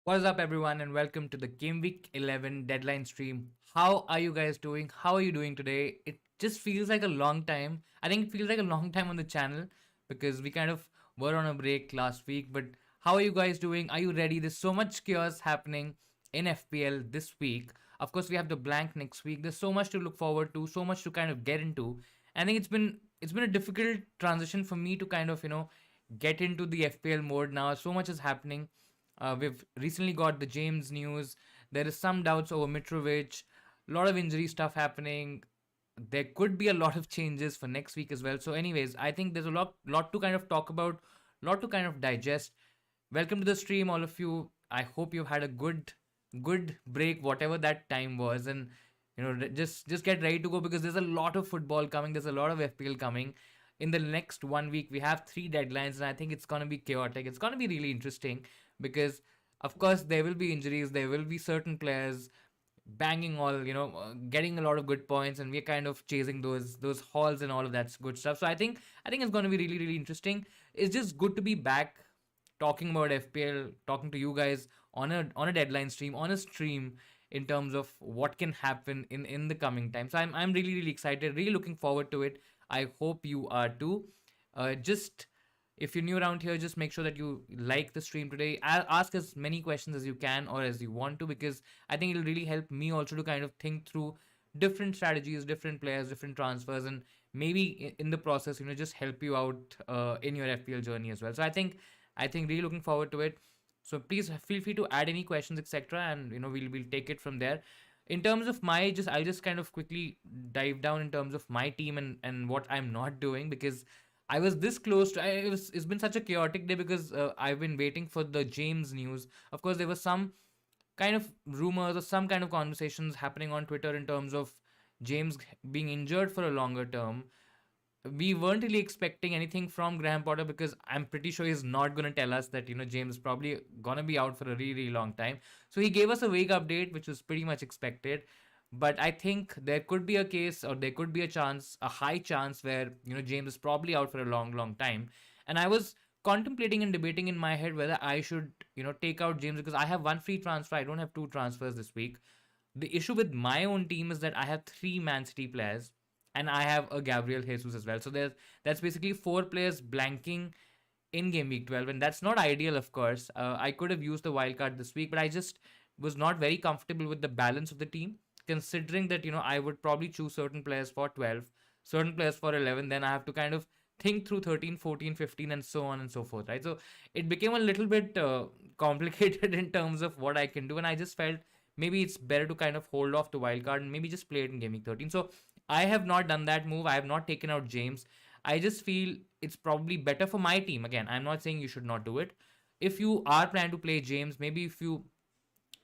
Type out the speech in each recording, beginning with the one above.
What is up, everyone, and welcome to the Game Week 11 deadline stream. How are you guys doing? How are you doing today? It just feels like a long time. I think it feels like a long time on the channel because we kind of were on a break last week. But how are you guys doing? Are you ready? There's so much chaos happening in FPL this week. Of course, we have the blank next week. There's so much to look forward to, so much to kind of get into. I think it's been a difficult transition for me to kind of get into the FPL mode now. So much is happening. We've recently got the James news. There is some doubts over Mitrovic. A lot of injury stuff happening. There could be a lot of changes for next week as well. So, anyways, I think there's a lot to kind of talk about, lot to kind of digest. Welcome to the stream, all of you. I hope you've had a good break, whatever that time was, and just get ready to go because there's a lot of football coming. There's a lot of FPL coming. In the next 1 week, we have three deadlines, and I think it's gonna be chaotic. It's gonna be really interesting because of course there will be injuries, there will be certain players banging all getting a lot of good points, and we're kind of chasing those hauls and all of that good stuff. So I think it's going to be really interesting. It's just good to be back talking about FPL, talking to you guys on a deadline stream, on a stream, in terms of what can happen in the coming time. So I'm really excited, really looking forward to it. I hope you are too. Just if you're new around here, just make sure that you like the stream today. I'll ask as many questions as you can or as you want to, because I think it'll really help me also to kind of think through different strategies, different players, different transfers, and maybe in the process, just help you out in your FPL journey as well. So I think really looking forward to it. So please feel free to add any questions, etc., and we'll take it from there. In terms of I'll just kind of quickly dive down in terms of my team and what I'm not doing, because I was this close to. It's been such a chaotic day because I've been waiting for the James news. Of course, there was some kind of rumors or some kind of conversations happening on Twitter in terms of James being injured for a longer term. We weren't really expecting anything from Graham Potter because I'm pretty sure he's not going to tell us that James is probably going to be out for a really long time. So he gave us a vague update, which was pretty much expected. But I think there could be a case, or there could be a chance, a high chance, where James is probably out for a long time. And I was contemplating and debating in my head whether I should take out James, because I have one free transfer. I don't have two transfers this week. The issue with my own team is that I have three Man City players and I have a Gabriel Jesus as well. So that's basically four players blanking in game week 12, and that's not ideal, of course. I could have used the wild card this week, but I just was not very comfortable with the balance of the team, considering that I would probably choose certain players for 12, certain players for 11. Then I have to kind of think through 13, 14, 15, and so on and so forth, right? So it became a little bit complicated in terms of what I can do, and I just felt maybe it's better to kind of hold off the wild card and maybe just play it in game week 13. So I have not done that move. I have not taken out James. I just feel it's probably better for my team. Again, I'm not saying you should not do it. If you are planning to play James, maybe if you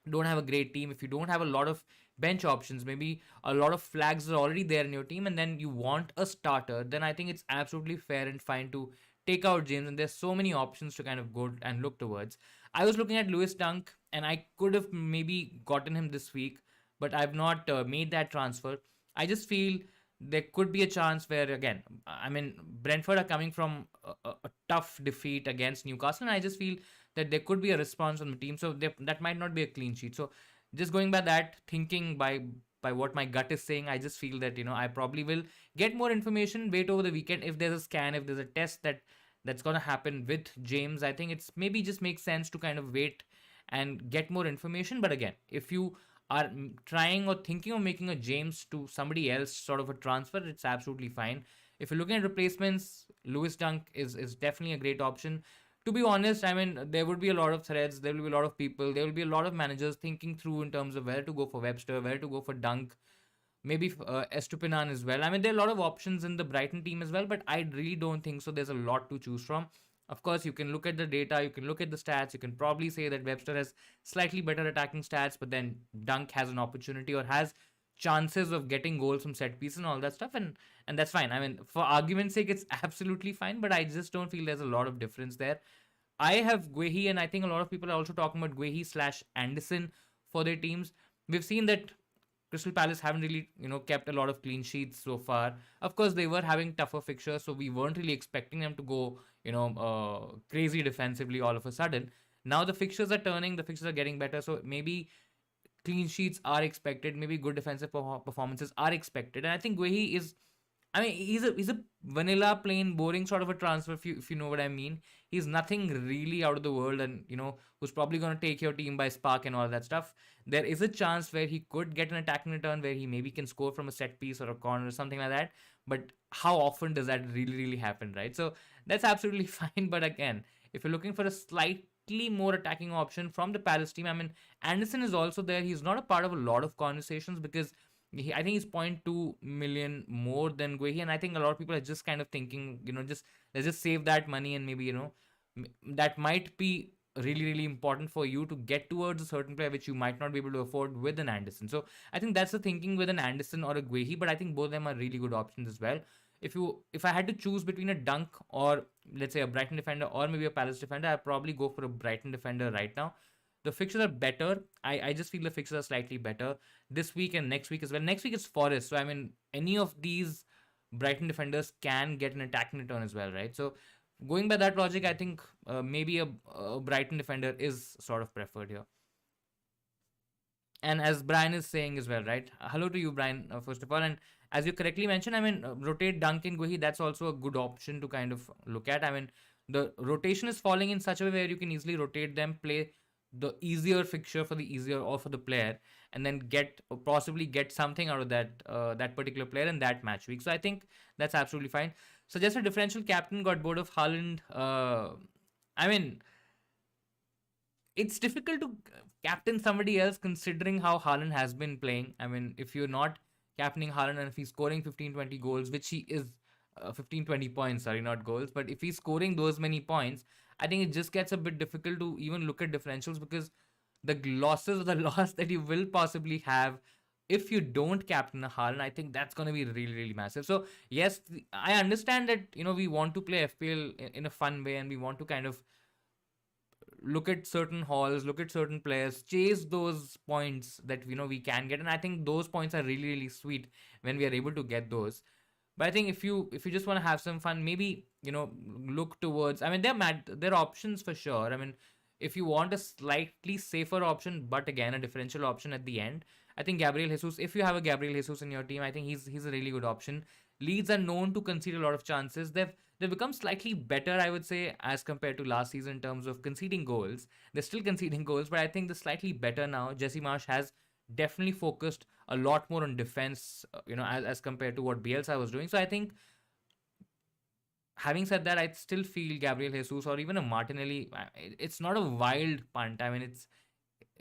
don't have a great team, if you don't have a lot of bench options, maybe a lot of flags are already there in your team, and then you want a starter, then I think it's absolutely fair and fine to take out James. And there's so many options to kind of go and look towards. I was looking at Lewis Dunk, and I could have maybe gotten him this week, but I've not made that transfer. I just feel there could be a chance where, again, I mean, Brentford are coming from a tough defeat against Newcastle, and I just feel that there could be a response from the team. So that might not be a clean sheet. So just going by that, thinking by what my gut is saying, I just feel that I probably will get more information, wait over the weekend. If there's a scan, if there's a test that's gonna happen with James, I think it's maybe just makes sense to kind of wait and get more information. But again, if you are trying or thinking of making a James to somebody else sort of a transfer, it's absolutely fine. If you're looking at replacements, Lewis Dunk is definitely a great option. To be honest, I mean, there would be a lot of threads, there will be a lot of people, there will be a lot of managers thinking through in terms of where to go for Webster, where to go for Dunk, maybe Estupinan as well. I mean, there are a lot of options in the Brighton team as well, but I really don't think so. There's a lot to choose from. Of course, you can look at the data, you can look at the stats, you can probably say that Webster has slightly better attacking stats, but then Dunk has an opportunity or has chances of getting goals from set pieces and all that stuff, and that's fine. I mean, for argument's sake, it's absolutely fine, but I just don't feel there's a lot of difference there. I have Guehi, and I think a lot of people are also talking about Guehi slash Anderson for their teams. We've seen that Crystal Palace haven't really, kept a lot of clean sheets so far. Of course, they were having tougher fixtures, so we weren't really expecting them to go, crazy defensively all of a sudden. Now the fixtures are turning, the fixtures are getting better. So maybe clean sheets are expected, maybe good defensive performances are expected. And I think Guehi is, I mean, he's a vanilla, plain, boring sort of a transfer. If you know what I mean, he's nothing really out of the world, and who's probably going to take your team by spark and all that stuff. There is a chance where he could get an attacking return, where he maybe can score from a set piece or a corner or something like that. But how often does that really happen, right? So that's absolutely fine. But again, if you're looking for a slightly more attacking option from the Palace team, I mean, Anderson is also there. He's not a part of a lot of conversations because I think he's 0.2 million more than Guehi, and I think a lot of people are just kind of thinking, just let's just save that money, and maybe that might be really important for you to get towards a certain player which you might not be able to afford with an Anderson. So I think that's the thinking with an Anderson or a Guehi, but I think both of them are really good options as well. If I had to choose between a Dunk or let's say a Brighton defender or maybe a Palace defender, I'd probably go for a Brighton defender right now. The fixtures are better. I just feel the fixtures are slightly better this week and next week as well. Next week is Forest, so I mean any of these Brighton defenders can get an attacking return as well, right? So going by that logic, I think maybe a Brighton defender is sort of preferred here. And as Brian is saying as well, right? Hello to you, Brian, first of all. And as you correctly mentioned, I mean, rotate Duncan Guehi, that's also a good option to kind of look at. I mean, the rotation is falling in such a way where you can easily rotate them, play the easier fixture for the easier or for the player, and then get possibly get something out of that particular player in that match week. So I think that's absolutely fine. Suggest a differential captain, got bored of Haaland. I mean, it's difficult to captain somebody else considering how Haaland has been playing. I mean, if you're not captaining Haaland and if he's scoring 15 20 goals, which he is 15 20 points, sorry, not goals, but if he's scoring those many points, I think it just gets a bit difficult to even look at differentials because the losses or the loss that you will possibly have if you don't captain a Haaland, I think that's going to be really massive. So yes, I understand that we want to play FPL in a fun way and we want to kind of look at certain halls, look at certain players, chase those points that we can get, and I think those points are really sweet when we are able to get those. But I think if you just want to have some fun, maybe look towards. I mean, there are options for sure. I mean, if you want a slightly safer option, but again a differential option at the end, I think Gabriel Jesus. If you have a Gabriel Jesus in your team, I think he's a really good option. Leeds are known to concede a lot of chances. They've become slightly better, I would say, as compared to last season in terms of conceding goals. They're still conceding goals, but I think they're slightly better now. Jesse Marsch has definitely focused a lot more on defense, as compared to what Bielsa was doing. So I think, having said that, I still feel Gabriel Jesus or even a Martinelli, it's not a wild punt. I mean,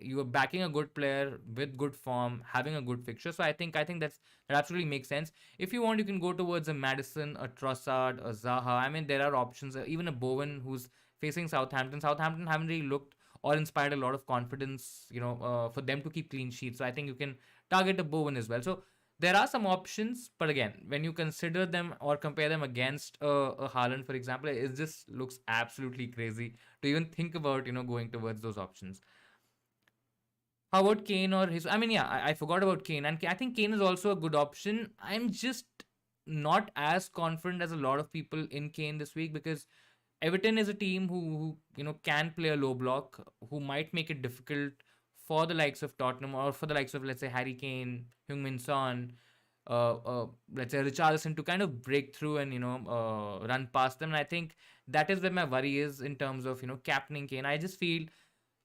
you are backing a good player with good form, having a good fixture. So I think that absolutely makes sense. If you want, you can go towards a Madison, a Trossard, a Zaha. I mean, there are options. Even a Bowen who's facing Southampton. Southampton haven't really looked or inspired a lot of confidence, for them to keep clean sheets. So I think you can target a Bowen as well. So there are some options, but again, when you consider them or compare them against a Haaland, for example, it just looks absolutely crazy to even think about, going towards those options. How about Kane or his? I mean, yeah, I forgot about Kane, and I think Kane is also a good option. I'm just not as confident as a lot of people in Kane this week because Everton is a team who can play a low block, who might make it difficult for the likes of Tottenham or for the likes of, let's say, Harry Kane, Heung-min Son, let's say Richarlison, to kind of break through and run past them. And I think that is where my worry is in terms of captaining Kane. I just feel,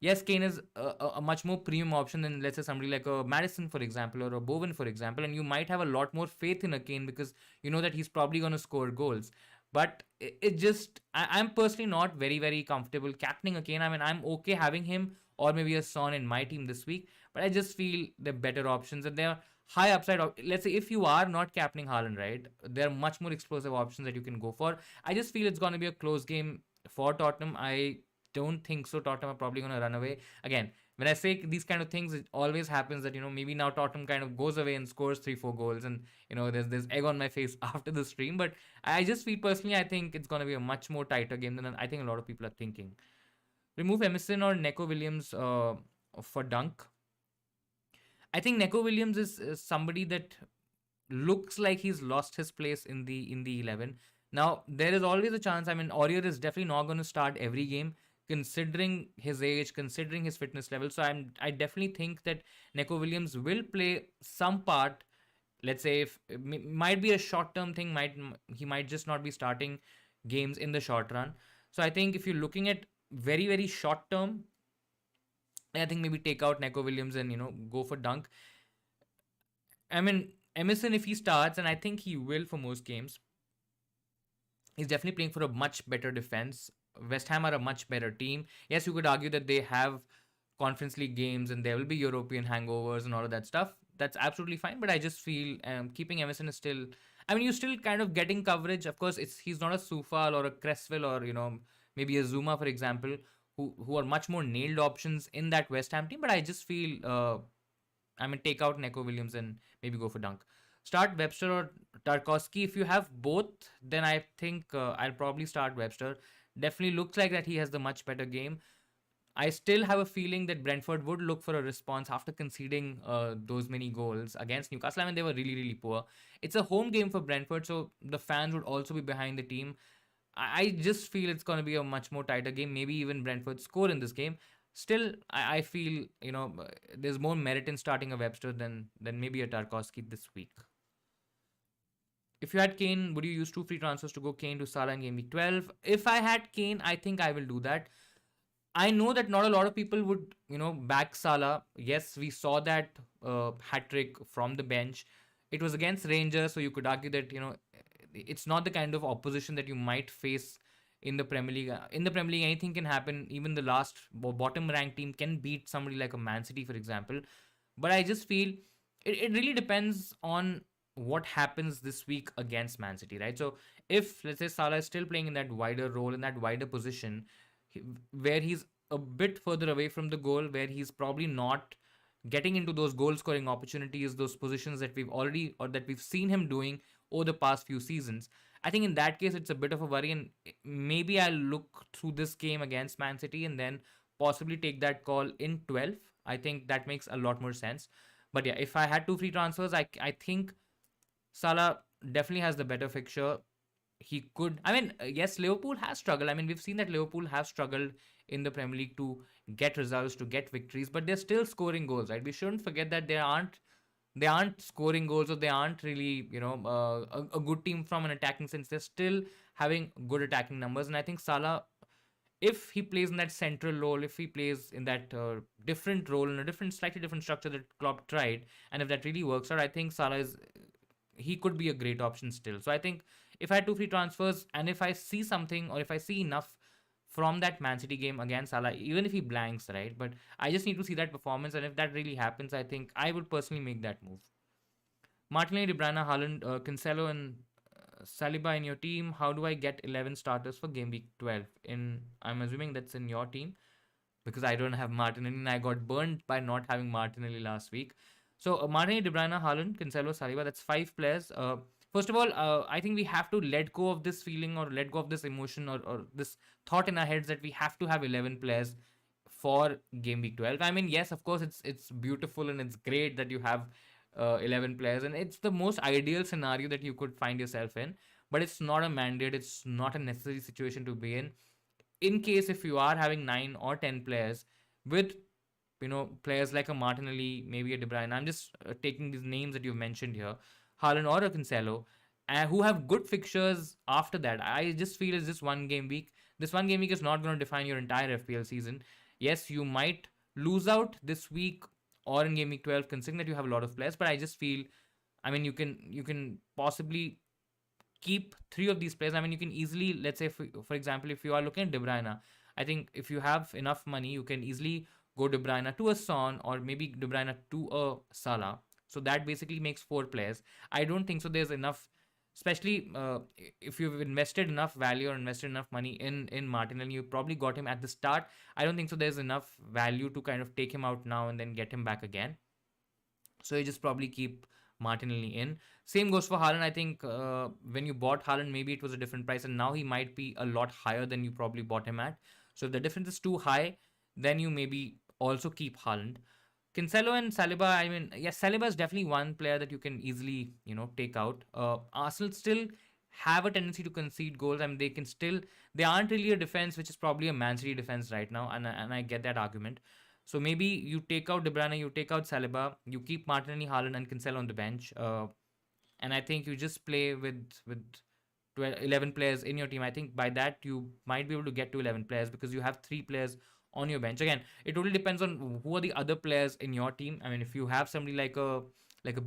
yes, Kane is a much more premium option than, let's say, somebody like a Madison, for example, or a Bowen, for example. And you might have a lot more faith in a Kane because you know that he's probably going to score goals. But it just, I'm personally not very comfortable captaining a Kane. I mean, I'm okay having him or maybe a Son in my team this week. But I just feel they're better options and they're high upside. Let's say if you are not captaining Haaland, right, there are much more explosive options that you can go for. I just feel it's going to be a close game for Tottenham. I don't think so. Tottenham are probably going to run away. Again, when I say these kind of things, it always happens that maybe now Tottenham kind of goes away and scores 3-4 goals, and there's egg on my face after the stream. But I just feel personally, I think it's going to be a much more tighter game than I think a lot of people are thinking. Remove Emerson or Neco Williams for Dunk. I think Neco Williams is somebody that looks like he's lost his place in the 11. Now there is always a chance. I mean, Aurier is definitely not going to start every game. considering his age, considering his fitness level. So I definitely think that Neko Williams will play some part. Let's say if might be a short term thing, might he might just not be starting games in the short run. So I think if you're looking at very short term, I think maybe take out Neko Williams and go for Dunk. I mean Emerson, if he starts, and I think he will for most games, he's definitely playing for a much better defense. West Ham are a much better team. Yes, you could argue that they have Conference League games and there will be European hangovers and all of that stuff. That's absolutely fine. But I just feel keeping Emerson is still. I mean, you're still kind of getting coverage. Of course, he's not a Sufal or a Cresswell or maybe a Zuma, for example, who are much more nailed options in that West Ham team. But I just feel I mean, take out Neko Williams and maybe go for Dunk. Start Webster or Tarkowski. If you have both, then I think I'll probably start Webster. Definitely looks like that he has the much better game. I still have a feeling that Brentford would look for a response after conceding those many goals against Newcastle. I mean, they were really poor. It's a home game for Brentford, so the fans would also be behind the team. I just feel it's going to be a much more tighter game. Maybe even Brentford score in this game. Still, I feel there's more merit in starting a Webster than maybe a Tarkowski this week. If you had Kane, would you use two free transfers to go Kane to Salah in game week 12? If I had Kane, I think I will do that. I know that not a lot of people would, back Salah. Yes, we saw that hat trick from the bench. It was against Rangers, so you could argue that, it's not the kind of opposition that you might face in the Premier League. In the Premier League, anything can happen. Even the last bottom ranked team can beat somebody like a Man City, for example. But I just feel it really depends on what happens this week against Man City, right? So if, let's say, Salah is still playing in that wider role, in that wider position, where he's a bit further away from the goal, where he's probably not getting into those goal scoring opportunities, those positions that we've already or that we've seen him doing over the past few seasons. I think in that case, it's a bit of a worry, and maybe I'll look through this game against Man City and then possibly take that call in 12. I think that makes a lot more sense. But yeah, if I had two free transfers, I think Salah definitely has the better fixture. He could. I mean, yes, Liverpool has struggled. I mean, we've seen that Liverpool have struggled in the Premier League to get results, to get victories, but they're still scoring goals, right? We shouldn't forget that they aren't scoring goals, or they aren't really a good team from an attacking sense. They're still having good attacking numbers, and I think Salah, if he plays in that central role, if he plays in that different role, in a slightly different structure that Klopp tried, and if that really works out, I think Salah is he could be a great option still. So I think if I had two free transfers, and if I see something, or if I see enough from that Man City game against Salah, even if he blanks, right? But I just need to see that performance, and if that really happens, I think I would personally make that move. Martinelli, De Bruyne, Haaland, Cancelo, and Saliba in your team. How do I get 11 starters for game week 12? I'm assuming that's in your team, because I don't have Martinelli and I got burned by not having Martinelli last week. So Martinelli, De Bruyne, Haaland, Cancelo, Saliba, that's five players. First of all, I think we have to let go of this feeling, or let go of this emotion, or this thought in our heads that we have to have 11 players for game week 12. I mean, yes, of course, it's beautiful and it's great that you have 11 players, and it's the most ideal scenario that you could find yourself in. But it's not a mandate, it's not a necessary situation to be in. In case if you are having 9 or 10 players with players like a Martinelli, maybe a De Bruyne, I'm just taking these names that you've mentioned here, Haaland or a Cancelo, who have good fixtures after that. I just feel it's just one game week. This one game week is not going to define your entire FPL season. Yes, you might lose out this week or in game week 12, considering that you have a lot of players, but I just feel, I mean, you can possibly keep three of these players. I mean, you can easily, let's say, for example, if you are looking at De Bruyne, I think if you have enough money, you can easily go De Bruyne to a Son, or maybe De Bruyne to a Salah. So that basically makes four players. I don't think so. There's enough, especially if you've invested enough value or invested enough money in Martin, and you probably got him at the start. I don't think so. There's enough value to kind of take him out now and then get him back again. So you just probably keep Martinelli in. Same goes for Haaland. I think when you bought Haaland, maybe it was a different price, and now he might be a lot higher than you probably bought him at. So if the difference is too high, then you maybe also keep Haaland. Cancelo and Saliba, I mean, yes, Saliba is definitely one player that you can easily, take out. Arsenal still have a tendency to concede goals. I mean, they aren't really a defense, which is probably a Man City defense right now, and I get that argument. So maybe you take out De Bruyne, you take out Saliba, you keep Martinelli, Haaland, and Cancelo on the bench, and I think you just play with 11 players in your team. I think by that you might be able to get to 11 players because you have 3 players on your bench. Again, it totally depends on who are the other players in your team. I mean, if you have somebody like a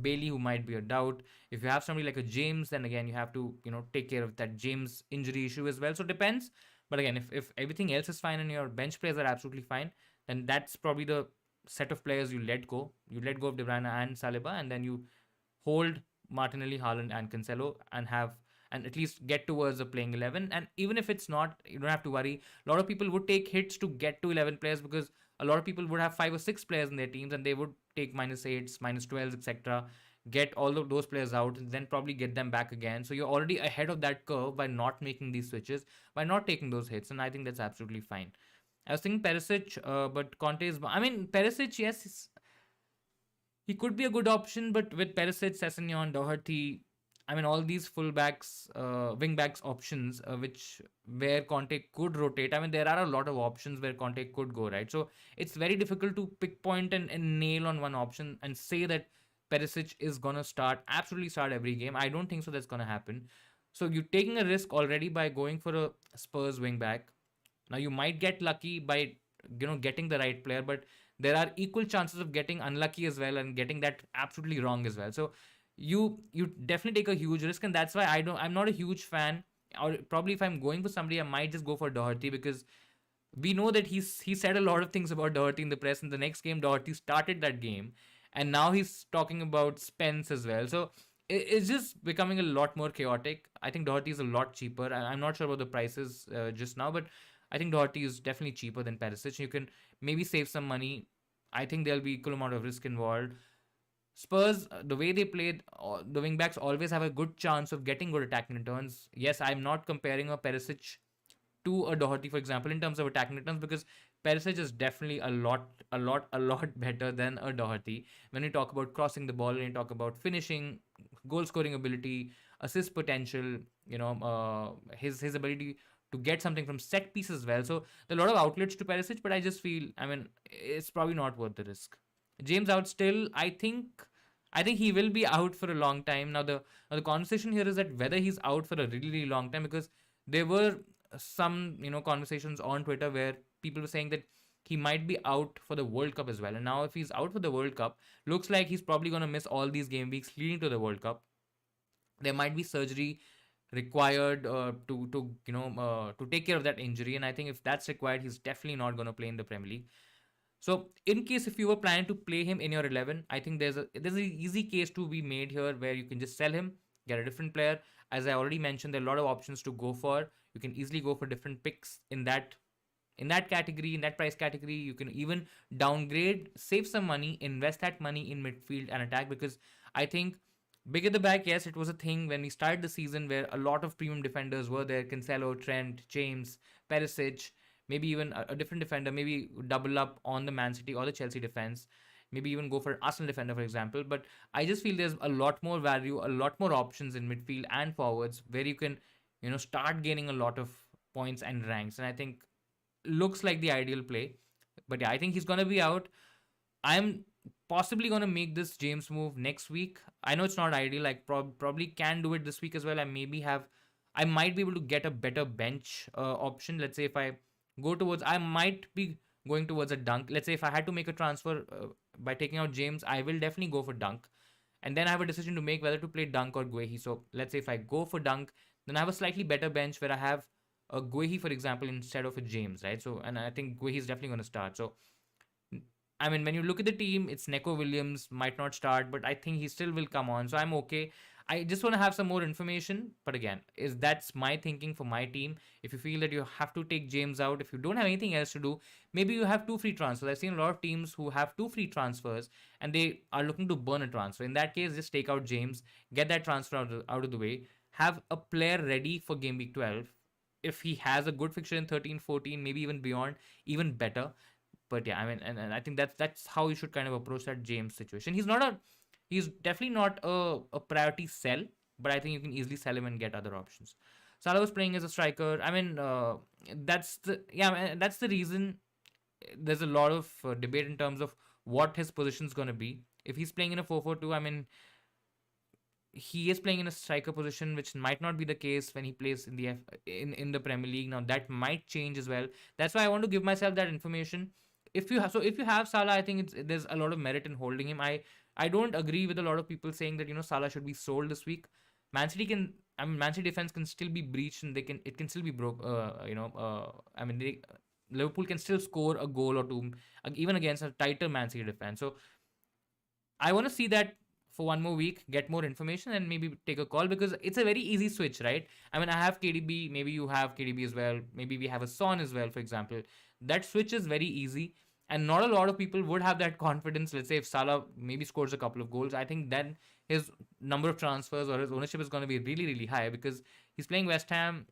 Bailey who might be a doubt, if you have somebody like a James, then again you have to take care of that James injury issue as well. So it depends. But again, if everything else is fine and your bench players are absolutely fine, then that's probably the set of players you let go. You let go of De Bruyne and Saliba, and then you hold Martinelli, Haaland, and Cancelo, and at least get towards the playing 11. And even if it's not, you don't have to worry. A lot of people would take hits to get to 11 players because a lot of people would have 5 or 6 players in their teams and they would take -8s, -12s, etc. Get all of those players out and then probably get them back again. So you're already ahead of that curve by not making these switches, by not taking those hits. And I think that's absolutely fine. I was thinking Perisic, but Conte is. I mean, Perisic, yes, he could be a good option, but with Perisic, Sessegnon, Doherty, I mean, all these fullbacks, wingbacks options, which where Conte could rotate. I mean, there are a lot of options where Conte could go, right? So it's very difficult to pick point and nail on one option and say that Perisic is gonna absolutely start every game. I don't think so. That's gonna happen. So you're taking a risk already by going for a Spurs wingback. Now you might get lucky by getting the right player, but there are equal chances of getting unlucky as well and getting that absolutely wrong as well. So you definitely take a huge risk, and that's why I'm not a huge fan. Or probably if I'm going for somebody, I might just go for Doherty because we know that he said a lot of things about Doherty in the press. In the next game, Doherty started that game, and now he's talking about Spence as well. So it's just becoming a lot more chaotic. I think Doherty is a lot cheaper. I'm not sure about the prices just now, but I think Doherty is definitely cheaper than Perisic. You can maybe save some money. I think there'll be equal amount of risk involved. Spurs, the way they played, the wingbacks always have a good chance of getting good attacking returns. Yes, I'm not comparing a Perisic to a Doherty, for example, in terms of attacking returns, because Perisic is definitely a lot better than a Doherty. When you talk about crossing the ball, when you talk about finishing, goal scoring ability, assist potential, his ability to get something from set piece as well. So there are a lot of outlets to Perisic, but I just feel, I mean, it's probably not worth the risk. James out still. I think he will be out for a long time. Now the conversation here is that whether he's out for a really, really long time, because there were some conversations on Twitter where people were saying that he might be out for the World Cup as well. And now if he's out for the World Cup, looks like he's probably going to miss all these game weeks leading to the World Cup. There might be surgery required to take care of that injury, and I think if that's required, he's definitely not going to play in the Premier League. So, in case if you were planning to play him in your 11, I think there's an easy case to be made here where you can just sell him, get a different player. As I already mentioned, there are a lot of options to go for. You can easily go for different picks in that category, in that price category. You can even downgrade, save some money, invest that money in midfield and attack, because I think big at the back, yes, it was a thing when we started the season where a lot of premium defenders were there: Cancelo, Trent, James, Perisic, maybe even a different defender, maybe double up on the Man City or the Chelsea defense, maybe even go for Arsenal defender, for example. But I just feel there's a lot more value, a lot more options in midfield and forwards where you can, start gaining a lot of points and ranks. And I think looks like the ideal play. But yeah, I think he's gonna be out. I'm possibly gonna make this James move next week. I know it's not ideal. Like probably can do it this week as well. I might be able to get a better bench option. Let's say if I go towards, I might be going towards a Dunk. Let's say if I had to make a transfer by taking out James, I will definitely go for Dunk. And then I have a decision to make whether to play Dunk or Guehi. So let's say if I go for Dunk, then I have a slightly better bench where I have a Guehi, for example, instead of a James, right? So, and I think Guehi is definitely going to start. So, I mean, when you look at the team, it's Neko Williams might not start, but I think he still will come on. So I'm okay. I just want to have some more information. But again, that's my thinking for my team. If you feel that you have to take James out, if you don't have anything else to do, maybe you have two free transfers. I've seen a lot of teams who have two free transfers and they are looking to burn a transfer. In that case, just take out James, get that transfer out of the way, have a player ready for game week 12. If he has a good fixture in 13, 14, maybe even beyond, even better. But yeah, I mean, and I think that's how you should kind of approach that James situation. He's definitely not a priority sell, but I think you can easily sell him and get other options. Salah was playing as a striker. I mean, that's the reason there's a lot of debate in terms of what his position is going to be. If he's playing in a 4-4-2, I mean, he is playing in a striker position, which might not be the case when he plays in in the Premier League. Now that might change as well. That's why I want to give myself that information. If you have Salah, I think there's a lot of merit in holding him. I don't agree with a lot of people saying that Salah should be sold this week. Man City can I mean Man City defense can still be breached and it can still be broke. I mean Liverpool can still score a goal or two even against a tighter Man City defense. So I want to see that for one more week, get more information, and maybe take a call because it's a very easy switch, right? I mean, I have KDB, maybe you have KDB as well, maybe we have a Son as well, for example. That switch is very easy, and not a lot of people would have that confidence. Let's say if Salah maybe scores a couple of goals, I think then his number of transfers or his ownership is going to be really, really high because he's playing West Ham.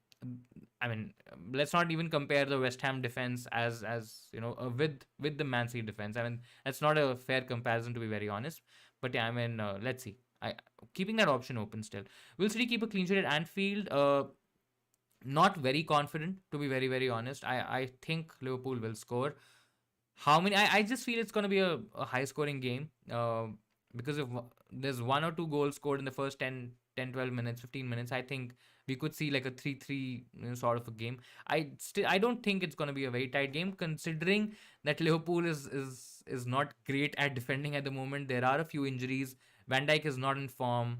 I mean, let's not even compare the West Ham defense with the Man City defense. I mean, that's not a fair comparison to be very honest. But yeah, I mean, let's see. I keeping that option open still. Will City keep a clean sheet at Anfield? Not very confident to be very very honest. I think Liverpool will score. How many? I just feel it's going to be a high scoring game. Because if there's one or two goals scored in the first 12 minutes, 15 minutes, I think we could see like a 3-3 sort of a game. I don't think it's going to be a very tight game considering that Liverpool is not great at defending at the moment. There are a few injuries. Van Dijk is not in form.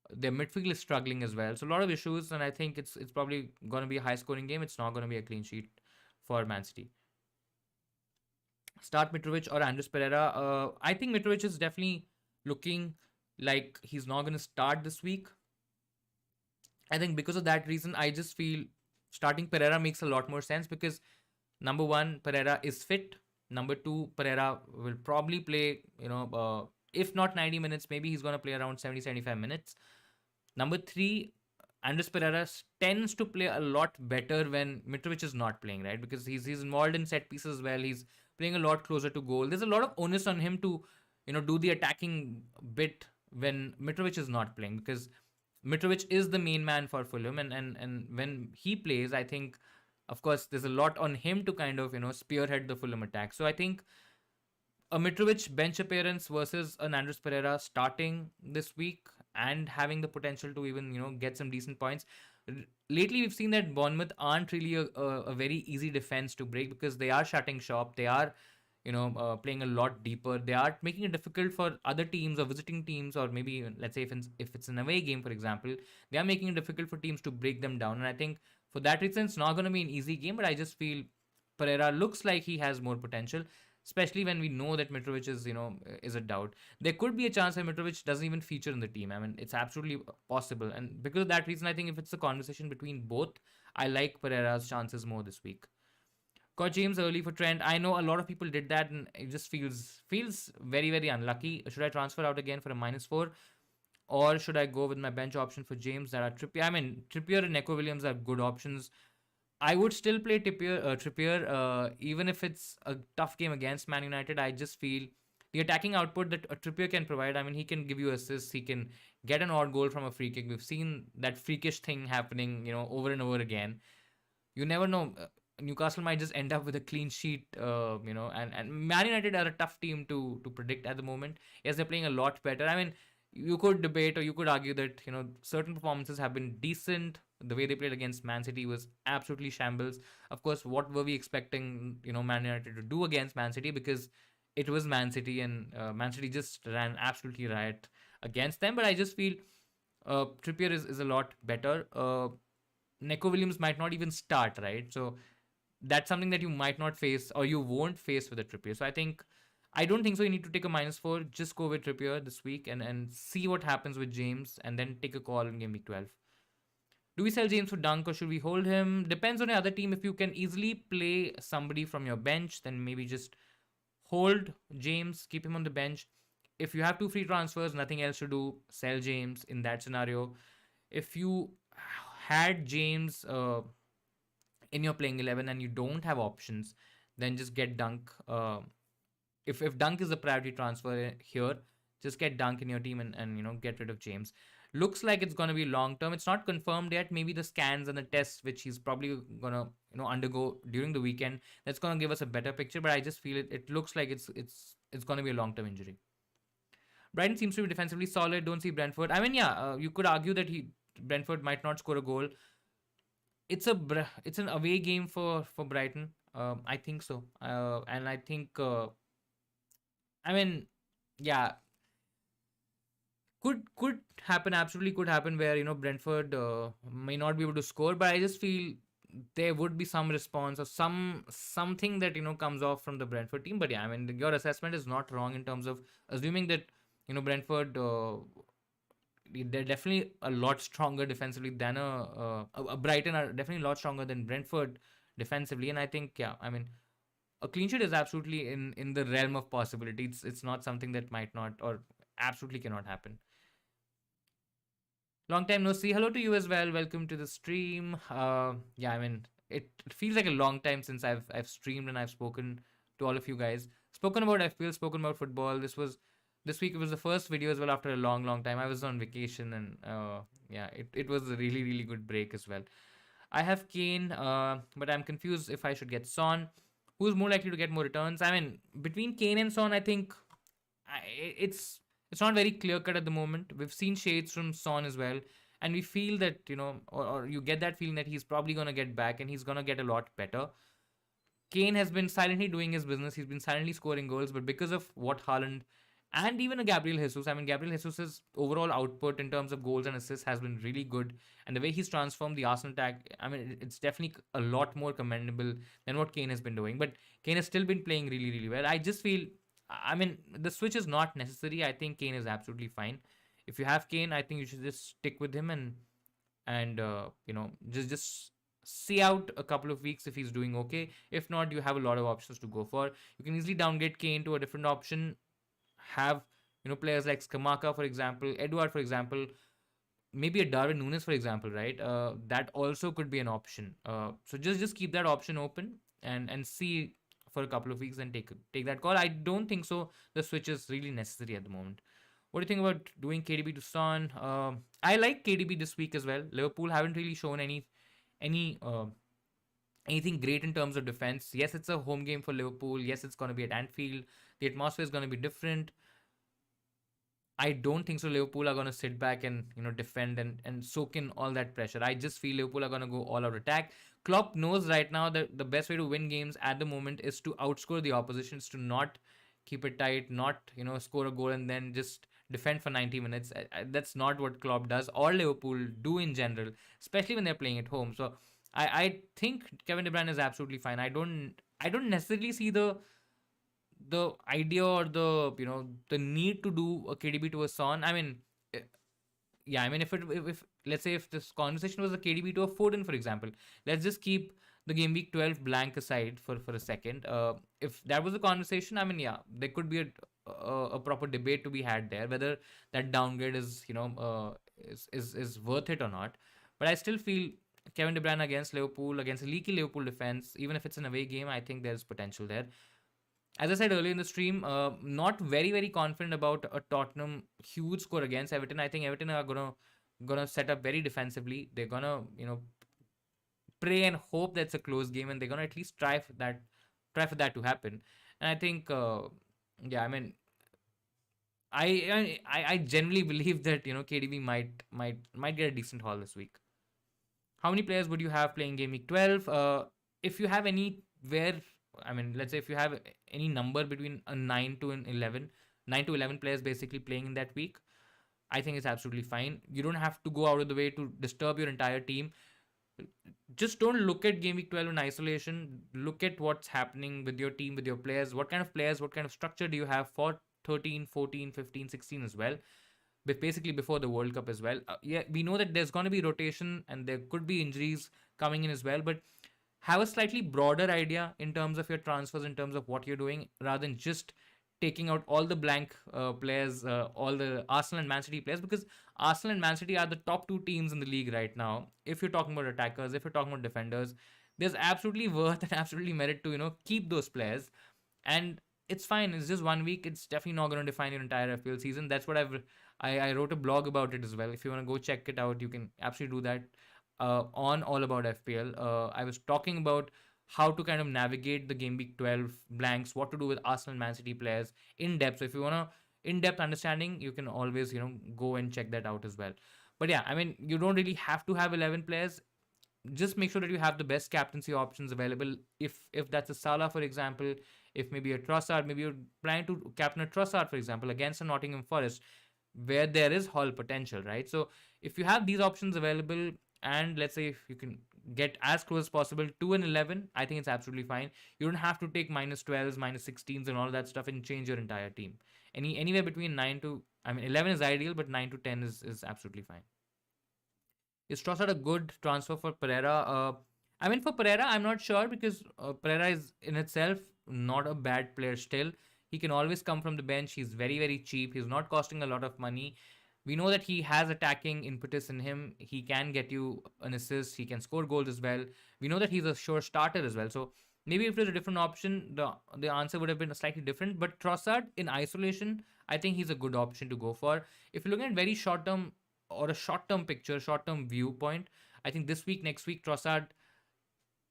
Their midfield is struggling as well. So a lot of issues, and I think it's probably going to be a high scoring game. It's not going to be a clean sheet for Man City. Start Mitrovic or Andres Pereira. I think Mitrovic is definitely looking like he's not going to start this week. I think because of that reason, I just feel starting Pereira makes a lot more sense because number one, Pereira is fit. Number two, Pereira will probably play, if not 90 minutes, maybe he's going to play around 70-75 minutes. Number three, Andres Pereira tends to play a lot better when Mitrovic is not playing, right? Because he's involved in set pieces as well. He's playing a lot closer to goal. There's a lot of onus on him to, do the attacking bit when Mitrovic is not playing because Mitrovic is the main man for Fulham, and when he plays, I think, of course, there's a lot on him to kind of spearhead the Fulham attack. So I think a Mitrovic bench appearance versus an Andres Pereira starting this week and having the potential to even get some decent points. Lately, we've seen that Bournemouth aren't really a very easy defense to break because they are shutting shop. They are playing a lot deeper. They are making it difficult for other teams or visiting teams, or maybe let's say if it's an away game, for example, they are making it difficult for teams to break them down. And I think for that reason, it's not going to be an easy game. But I just feel Pereira looks like he has more potential, especially when we know that Mitrovic is a doubt. There could be a chance that Mitrovic doesn't even feature in the team. I mean, it's absolutely possible. And because of that reason, I think if it's a conversation between both, I like Pereira's chances more this week. Got James early for Trent. I know a lot of people did that, and it just feels very very unlucky. Should I transfer out again for a -4, or should I go with my bench option for James that are Trippier? I mean, Trippier and Neco Williams are good options. I would still play Trippier, even if it's a tough game against Man United. I just feel the attacking output that a Trippier can provide. I mean, he can give you assists. He can get an odd goal from a free kick. We've seen that freakish thing happening, over and over again. You never know. Newcastle might just end up with a clean sheet, and Man United are a tough team to predict at the moment. Yes, they're playing a lot better. I mean, you could debate or you could argue that certain performances have been decent. The way they played against Man City was absolutely shambles. Of course, what were we expecting Man United to do against Man City, because it was Man City, and Man City just ran absolutely riot against them. But I just feel Trippier is a lot better. Neco Williams might not even start, right? So that's something that you might not face or you won't face with a Trippier. So I don't think so. You need to take a -4. Just go with Trippier this week and see what happens with James, and then take a call in game week 12. Do we sell James for Dunk or should we hold him? Depends on your other team. If you can easily play somebody from your bench, then maybe just hold James, keep him on the bench. If you have two free transfers, nothing else to do, sell James in that scenario. If you had James in your playing 11 and you don't have options, then just get Dunk. If Dunk is a priority transfer here, just get Dunk in your team and get rid of James. Looks like it's going to be long term. It's not confirmed yet. Maybe the scans and the tests, which he's probably going to undergo during the weekend, that's going to give us a better picture. But I just feel it looks like it's going to be a long term injury. Brighton seems to be defensively solid. Don't see Brentford. I mean, yeah, you could argue that he Brentford might not score a goal. It's an away game for Brighton. I think so. And I think I mean, yeah, could happen. Absolutely could happen where Brentford may not be able to score, but I just feel there would be some response or something that comes off from the Brentford team. But yeah, I mean your assessment is not wrong in terms of assuming that Brentford they're definitely a lot stronger defensively than a Brighton are definitely a lot stronger than Brentford defensively, and I think yeah, I mean a clean sheet is absolutely in the realm of possibility. It's not something that might not or absolutely cannot happen. Long time no see. Hello to you as well. Welcome to the stream. Yeah, I mean, it feels like a long time since I've streamed and I've spoken to all of you guys. Spoken about FPL, spoken about football. This week. It was the first video as well after a long time. I was on vacation and yeah, it was a really good break as well. I have Kane, but I'm confused if I should get Son. Who's more likely to get more returns? I mean, between Kane and Son, I think it's not very clear cut at the moment. We've seen shades from Son as well, and we feel that or you get that feeling that he's probably gonna get back and he's gonna get a lot better. Kane has been silently doing his business. He's been silently scoring goals, but because of what Haaland and even a Gabriel Jesus, I mean, Gabriel Jesus's overall output in terms of goals and assists has been really good. And the way he's transformed the Arsenal attack, I mean, it's definitely a lot more commendable than what Kane has been doing. But Kane has still been playing really well. I just feel, I mean, the switch is not necessary. I think Kane is absolutely fine. If you have Kane, I think you should just stick with him and just see out a couple of weeks if he's doing okay. If not, you have a lot of options to go for. You can easily downgrade Kane to a different option. Have players like Skamaka, for example, Edward, for example, maybe a Darwin Nunes, for example, right? That also could be an option. So just keep that option open and see for a couple of weeks and take that call. I don't think so. The switch is really necessary at the moment. What do you think about doing KDB to Son? I like KDB this week as well. Liverpool haven't really shown any anything great in terms of defense. Yes, it's a home game for Liverpool. Yes, it's going to be at Anfield. The atmosphere is going to be different. I don't think so. Liverpool are going to sit back and defend and soak in all that pressure. I just feel Liverpool are going to go all out attack. Klopp knows right now that the best way to win games at the moment is to outscore the opposition, is to not keep it tight, not score a goal and then just defend for 90 minutes. That's not what Klopp does or Liverpool do in general, especially when they're playing at home. So I think Kevin De Bruyne is absolutely fine. I don't necessarily see the idea or the need to do a KDB to a Son. I mean, eh, yeah, I mean if let's say if this conversation was a KDB to a Foden, for example, let's just keep the game week 12 blank aside for a second. If that was a conversation, I mean, yeah, there could be a proper debate to be had there whether that downgrade is is worth it or not. But I still feel Kevin De Bruyne against Liverpool, against a leaky Liverpool defense, even if it's an away game, I think there's potential there. As I said earlier in the stream, not very confident about a Tottenham huge score against Everton. I think Everton are gonna set up very defensively. They're gonna pray and hope that's a close game, and they're gonna at least try for that to happen. And I think yeah, I mean I generally believe that KDB might get a decent haul this week. How many players would you have playing game week 12? If you have anywhere, I mean, let's say if you have any number between a 9 to an 11, 9 to 11 players basically playing in that week, I think it's absolutely fine. You don't have to go out of the way to disturb your entire team. Just don't look at game week 12 in isolation. Look at what's happening with your team, with your players. What kind of players, what kind of structure do you have for 13, 14, 15, 16 as well? Basically before the World Cup as well. Yeah, we know that there's going to be rotation and there could be injuries coming in as well, but have a slightly broader idea in terms of your transfers, in terms of what you're doing, rather than just taking out all the blank players, all the Arsenal and Man City players, because Arsenal and Man City are the top two teams in the league right now. If you're talking about attackers, if you're talking about defenders, there's absolutely worth and absolutely merit to keep those players. And it's fine. It's just 1 week. It's definitely not going to define your entire FPL season. That's what I wrote a blog about it as well. If you want to go check it out, you can absolutely do that on All About FPL. I was talking about how to kind of navigate the game week 12 blanks, what to do with Arsenal Man City players in depth. So if you want to in depth understanding, you can always, go and check that out as well. But yeah, I mean, you don't really have to have 11 players. Just make sure that you have the best captaincy options available. If that's a Salah, for example, if maybe a Trossard, maybe you're planning to captain a Trossard, for example, against a Nottingham Forest, where there is Hall potential, right? So if you have these options available, and let's say if you can get as close as possible to an 11, I think it's absolutely fine. You don't have to take minus 12s, minus 16s, and all that stuff and change your entire team. Anywhere between 9 to, I mean, 11 is ideal, but 9 to 10 is absolutely fine. Is Trossard a good transfer for Pereira? I mean, for Pereira, I'm not sure because Pereira is in itself not a bad player still. He can always come from the bench. He's very, very cheap. He's not costing a lot of money. We know that he has attacking impetus in him. He can get you an assist. He can score goals as well. We know that he's a sure starter as well. So maybe if there's a different option, the answer would have been slightly different. But Trossard in isolation, I think he's a good option to go for. If you're looking at very short term or a short term picture, short term viewpoint, I think this week, next week, Trossard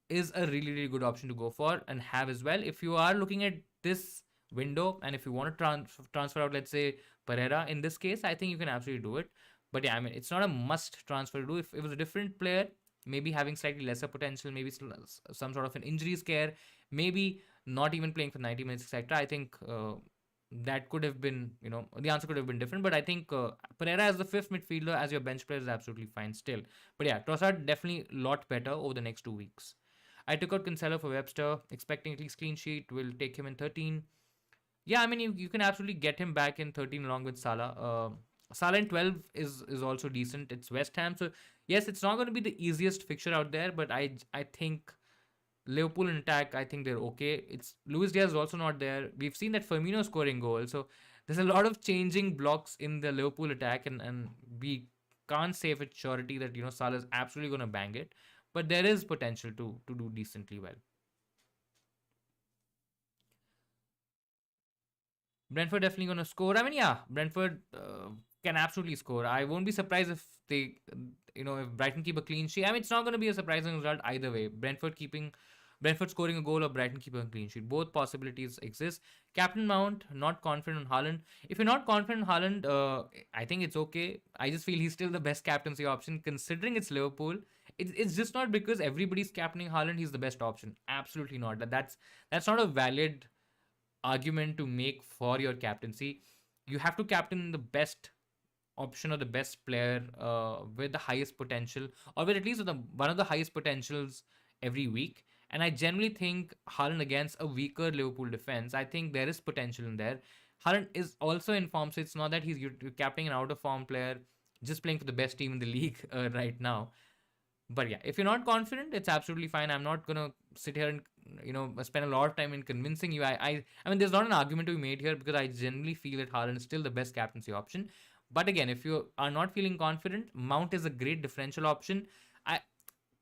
is a really, really good option to go for and have as well. If you are looking at this window and if you want to transfer out, let's say, Pereira in this case, I think you can absolutely do it. But yeah, I mean, it's not a must transfer to do. If it was a different player, maybe having slightly lesser potential, maybe some sort of an injury scare, maybe not even playing for 90 minutes, etc. I think that could have been, the answer could have been different. But I think Pereira as the fifth midfielder, as your bench player, is absolutely fine still. But yeah, Trossard definitely a lot better over the next 2 weeks. I took out Cancelo for Webster, expecting at least clean sheet. Will take him in 13. Yeah, I mean, you can absolutely get him back in 13 along with Salah. Salah in 12 is also decent. It's West Ham. So, yes, it's not going to be the easiest fixture out there, but I think Liverpool in attack, I think they're okay. It's Luis Diaz is also not there. We've seen that Firmino scoring goals. So, there's a lot of changing blocks in the Liverpool attack, and we can't say with surety that, Salah is absolutely going to bang it. But there is potential to do decently well. Brentford definitely going to score. I mean, yeah, Brentford can absolutely score. I won't be surprised if they, if Brighton keep a clean sheet. I mean, it's not going to be a surprising result either way. Brentford scoring a goal or Brighton keeping a clean sheet. Both possibilities exist. Captain Mount, not confident on Haaland. If you're not confident on Haaland, I think it's okay. I just feel he's still the best captaincy option considering it's Liverpool. It's just not because everybody's captaining Haaland, he's the best option. Absolutely not. That's not a valid argument to make for your captaincy. You have to captain the best option or the best player with the highest potential, or with at least one of the highest potentials every week. And I generally think Haaland against a weaker Liverpool defense, I think there is potential in there. Haaland is also in form, so it's not that you're captaining an out of form player just playing for the best team in the league right now. But yeah, if you're not confident, it's absolutely fine. I'm not gonna sit here and spend a lot of time in convincing you. I mean, there's not an argument to be made here because I generally feel that Haaland is still the best captaincy option. But again, if you are not feeling confident, Mount is a great differential option. I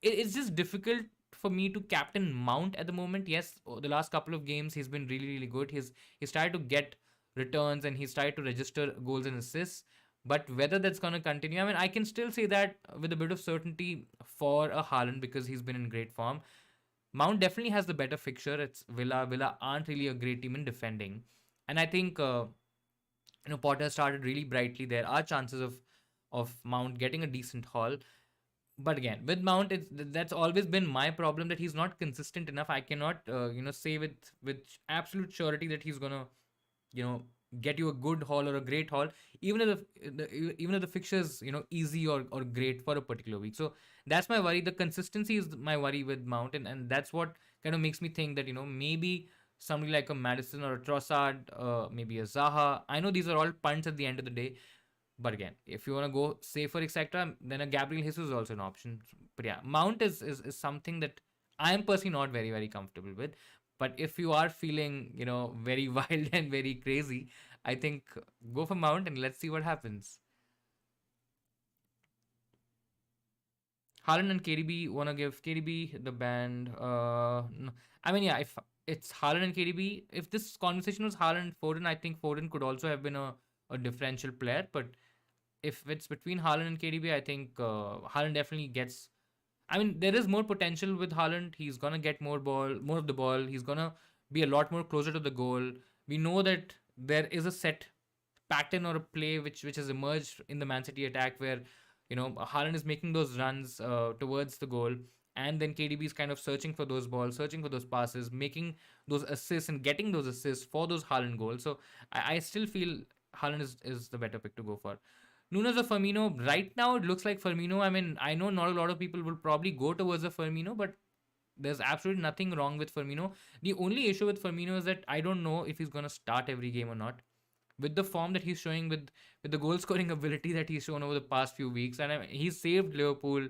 it's just difficult for me to captain Mount at the moment. Yes, the last couple of games he's been really, really good. He's started to get returns and he's started to register goals and assists. But whether that's going to continue, I mean, I can still say that with a bit of certainty for a Haaland because he's been in great form. Mount definitely has the better fixture. It's Villa. Villa aren't really a great team in defending, and I think Potter started really brightly. There are chances of Mount getting a decent haul. But again, with Mount, that's always been my problem that he's not consistent enough. I cannot say with absolute surety that he's gonna you know get you a good haul or a great haul, even if even if the fixture is easy or great for a particular week. So that's my worry. The consistency is my worry with Mount, and that's what kind of makes me think that maybe somebody like a Madison or a Trossard, maybe a Zaha. I know these are all punts at the end of the day, but again, if you want to go safer, etc., then a Gabriel Jesus is also an option. But yeah, Mount is something that I am personally not very, very comfortable with. But if you are feeling, very wild and very crazy, I think go for Mount and let's see what happens. Haaland and KDB want to give KDB the band. No. I mean, yeah, if it's Haaland and KDB, if this conversation was Haaland and Foden, I think Foden could also have been a differential player. But if it's between Haaland and KDB, I think Haaland definitely gets. I mean, there is more potential with Haaland. He's gonna get more of the ball. He's gonna be a lot more closer to the goal. We know that there is a set pattern or a play which has emerged in the Man City attack where Haaland is making those runs towards the goal, and then KDB is kind of searching for those balls, searching for those passes, making those assists and getting those assists for those Haaland goals. So I still feel Haaland is the better pick to go for. Nunes or Firmino? Right now, it looks like Firmino. I mean, I know not a lot of people will probably go towards the Firmino, but there's absolutely nothing wrong with Firmino. The only issue with Firmino is that I don't know if he's going to start every game or not. With the form that he's showing, with the goal scoring ability that he's shown over the past few weeks, and he's saved Liverpool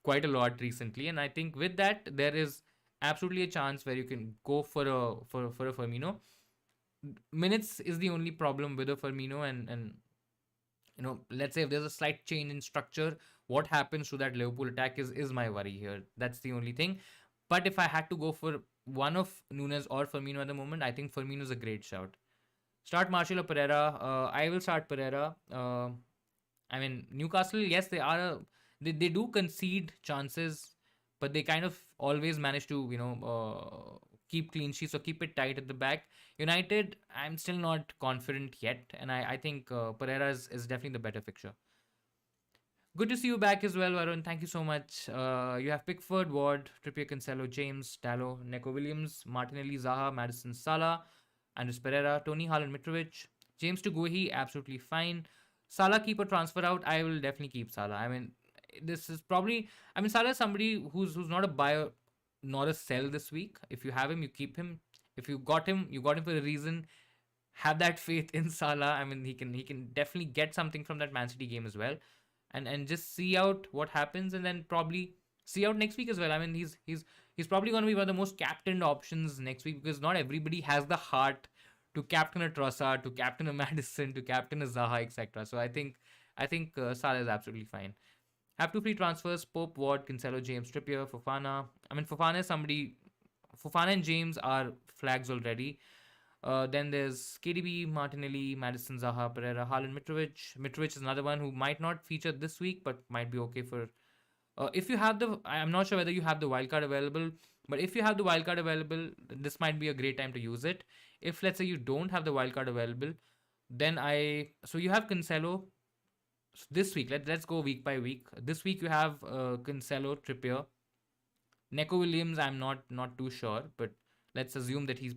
quite a lot recently. And I think with that, there is absolutely a chance where you can go for a Firmino. Minutes is the only problem with a Firmino, and let's say if there's a slight change in structure, what happens to that Liverpool attack is my worry here. That's the only thing. But if I had to go for one of Nunes or Firmino at the moment, I think Firmino is a great shout. Start Martial or Pereira. I will start Pereira. I mean, Newcastle, yes, they do concede chances, but they kind of always manage to, keep clean sheets or keep it tight at the back. United, I'm still not confident yet, and I think Pereira is definitely the better fixture. Good to see you back as well, Varun. Thank you so much. You have Pickford, Ward, Trippier, Cancelo, James, Dallo, Neco Williams, Martinelli, Zaha, Madison, Salah, Andres Pereira, Tony, Haaland, Mitrovic, James to Guehi, absolutely fine. Salah keep a transfer out. I will definitely keep Salah. I mean, this is probably. I mean, Salah is somebody who's not a buy nor a sell this week. If you have him, you keep him. If you got him for a reason. Have that faith in Salah. I mean, he can definitely get something from that Man City game as well, and just see out what happens, and then probably see out next week as well. I mean, he's probably going to be one of the most captained options next week because not everybody has the heart to captain a Trossard, to captain a Madison, to captain a Zaha, etc. So I think Salah is absolutely fine. Have two free transfers: Pope, Ward, Cancelo, James, Trippier, Fofana. I mean, Fofana is somebody. Fofana and James are flags already. Then there's KDB, Martinelli, Madison, Zaha, Pereira, Haaland, Mitrovic. Mitrovic is another one who might not feature this week, but might be okay for. If you have I'm not sure whether you have the wildcard available, but if you have the wildcard available, this might be a great time to use it. If let's say you don't have the wildcard available, then so you have Cancelo this week. Let's go week by week. This week you have Cancelo, Trippier, Neco Williams. I'm not too sure, but let's assume that he's